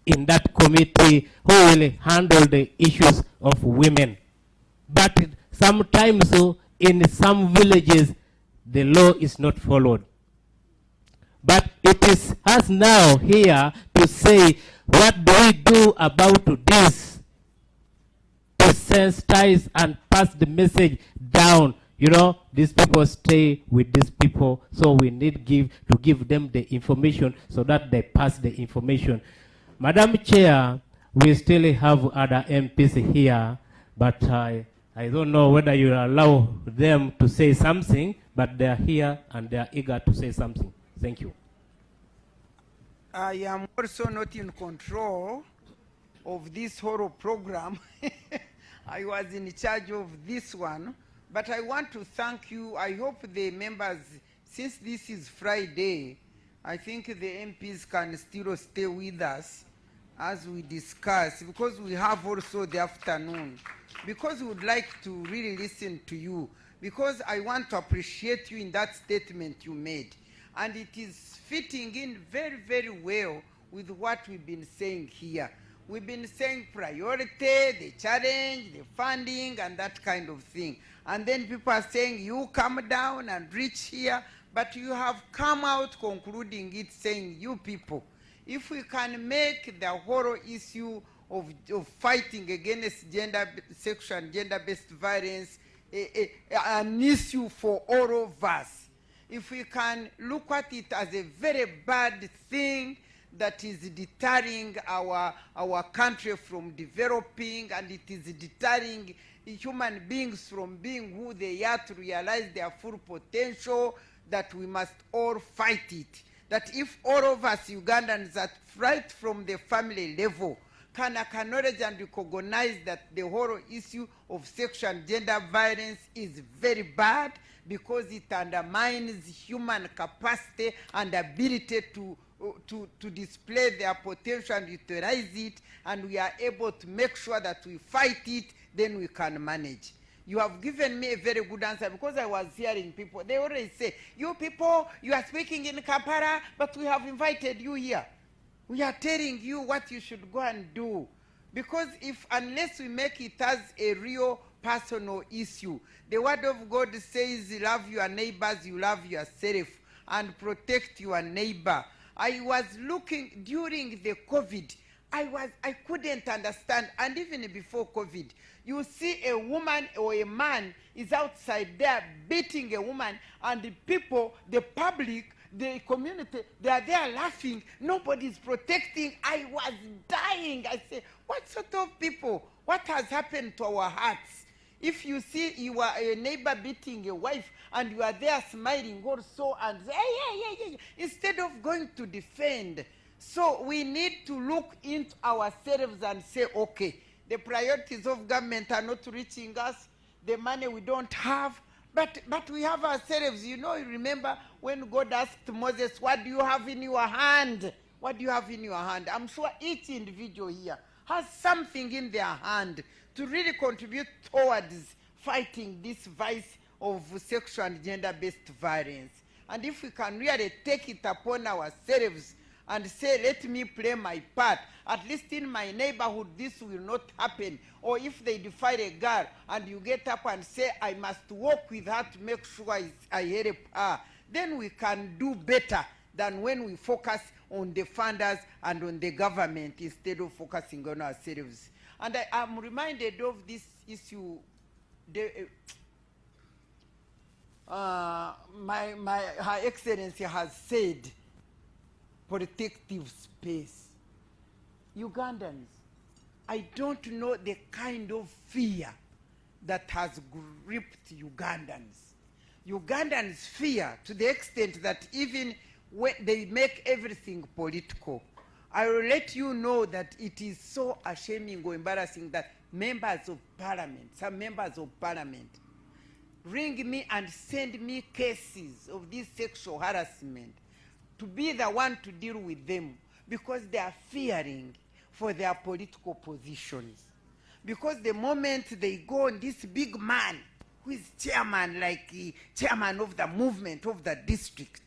in that committee who will handle the issues of women. But sometimes in some villages, the law is not followed. But it is us now here to say, what do we do about this? To sensitize and pass the message down. You know, these people stay with these people, so we need to give them the information so that they pass the information. Madam Chair, we still have other MPs here, but I don't know whether you allow them to say something, but they are here and they are eager to say something. Thank you. I am also not in control of this whole program. I was in charge of this one, but I want to thank you. I hope the members, since this is Friday, I think the MPs can still stay with us as we discuss, because we have also the afternoon, because we would like to really listen to you, because I want to appreciate you in that statement you made. And it is fitting in very, very well with what we've been saying here. We've been saying priority, the challenge, the funding, and that kind of thing. And then people are saying, you come down and reach here, but you have come out concluding it saying, you people, if we can make the whole issue of fighting against sexual and gender-based violence an issue for all of us, if we can look at it as a very bad thing that is deterring our country from developing, and it is deterring human beings from being who they are to realize their full potential, that we must all fight it. That if all of us Ugandans that right from the family level can acknowledge and recognize that the whole issue of sexual and gender violence is very bad, because it undermines human capacity and ability to display their potential and utilize it, and we are able to make sure that we fight it, then we can manage. You have given me a very good answer, because I was hearing people, they always say, you people, you are speaking in Kampala, but we have invited you here. We are telling you what you should go and do. Because unless we make it as a real personal issue, the word of God says, love your neighbors, you love yourself, and protect your neighbor. I was looking during the COVID, I couldn't understand, and even before COVID, you see a woman or a man is outside there beating a woman, and the people, the public, the community, they are there laughing. Nobody's protecting. I was dying. I say, what sort of people? What has happened to our hearts? If you see you are a neighbor beating a wife and you are there smiling also and say, yeah, instead of going to defend. So we need to look into ourselves and say, okay, the priorities of government are not reaching us. The money we don't have. But we have ourselves. You know, you remember when God asked Moses, what do you have in your hand? What do you have in your hand? I'm sure each individual here has something in their hand to really contribute towards fighting this vice of sexual and gender-based violence. And if we can really take it upon ourselves and say, let me play my part, at least in my neighborhood this will not happen. Or if they defile a girl and you get up and say, I must work with her to make sure I help her, then we can do better than when we focus on the funders and on the government instead of focusing on ourselves. And I am reminded of this issue. Her Excellency has said, protective space. Ugandans, I don't know the kind of fear that has gripped Ugandans. Ugandans fear to the extent that even when they make everything political, I will let you know that it is so ashaming or embarrassing that members of parliament, some members of parliament, ring me and send me cases of this sexual harassment to be the one to deal with them, because they are fearing for their political positions. Because the moment they go on this big man, who is chairman, like chairman of the movement of the district,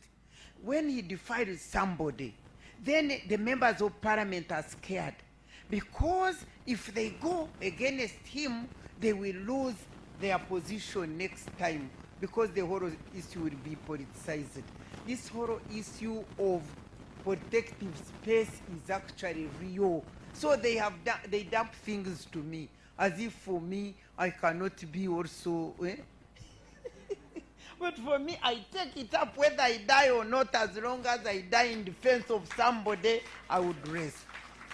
when he defiles somebody, then the members of parliament are scared. Because if they go against him, they will lose their position next time, because the whole issue will be politicized. This whole issue of protective space is actually real. So they dump things to me, as if for me, I cannot be also. But for me, I take it up whether I die or not. As long as I die in defense of somebody, I would rest.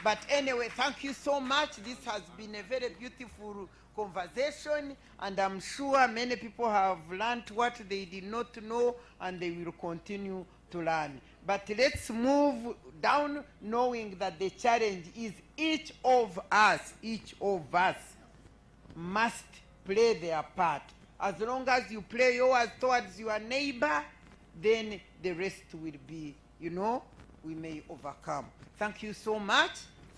But anyway, thank you so much. This has been a very beautiful conversation, and I'm sure many people have learned what they did not know, and they will continue to learn. But let's move down knowing that the challenge is each of us must play their part. As long as you play yours towards your neighbor, then the rest will be, we may overcome. Thank you so much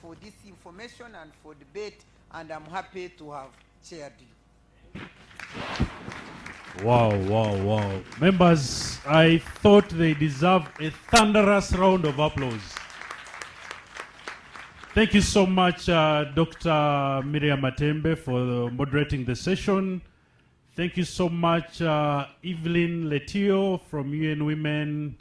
for this information and for debate, and I'm happy to have chaired you. Wow. Members, I thought they deserve a thunderous round of applause. Thank you so much, Dr. Miriam Matembe, for moderating the session. Thank you so much, Evelyn Letio from UN Women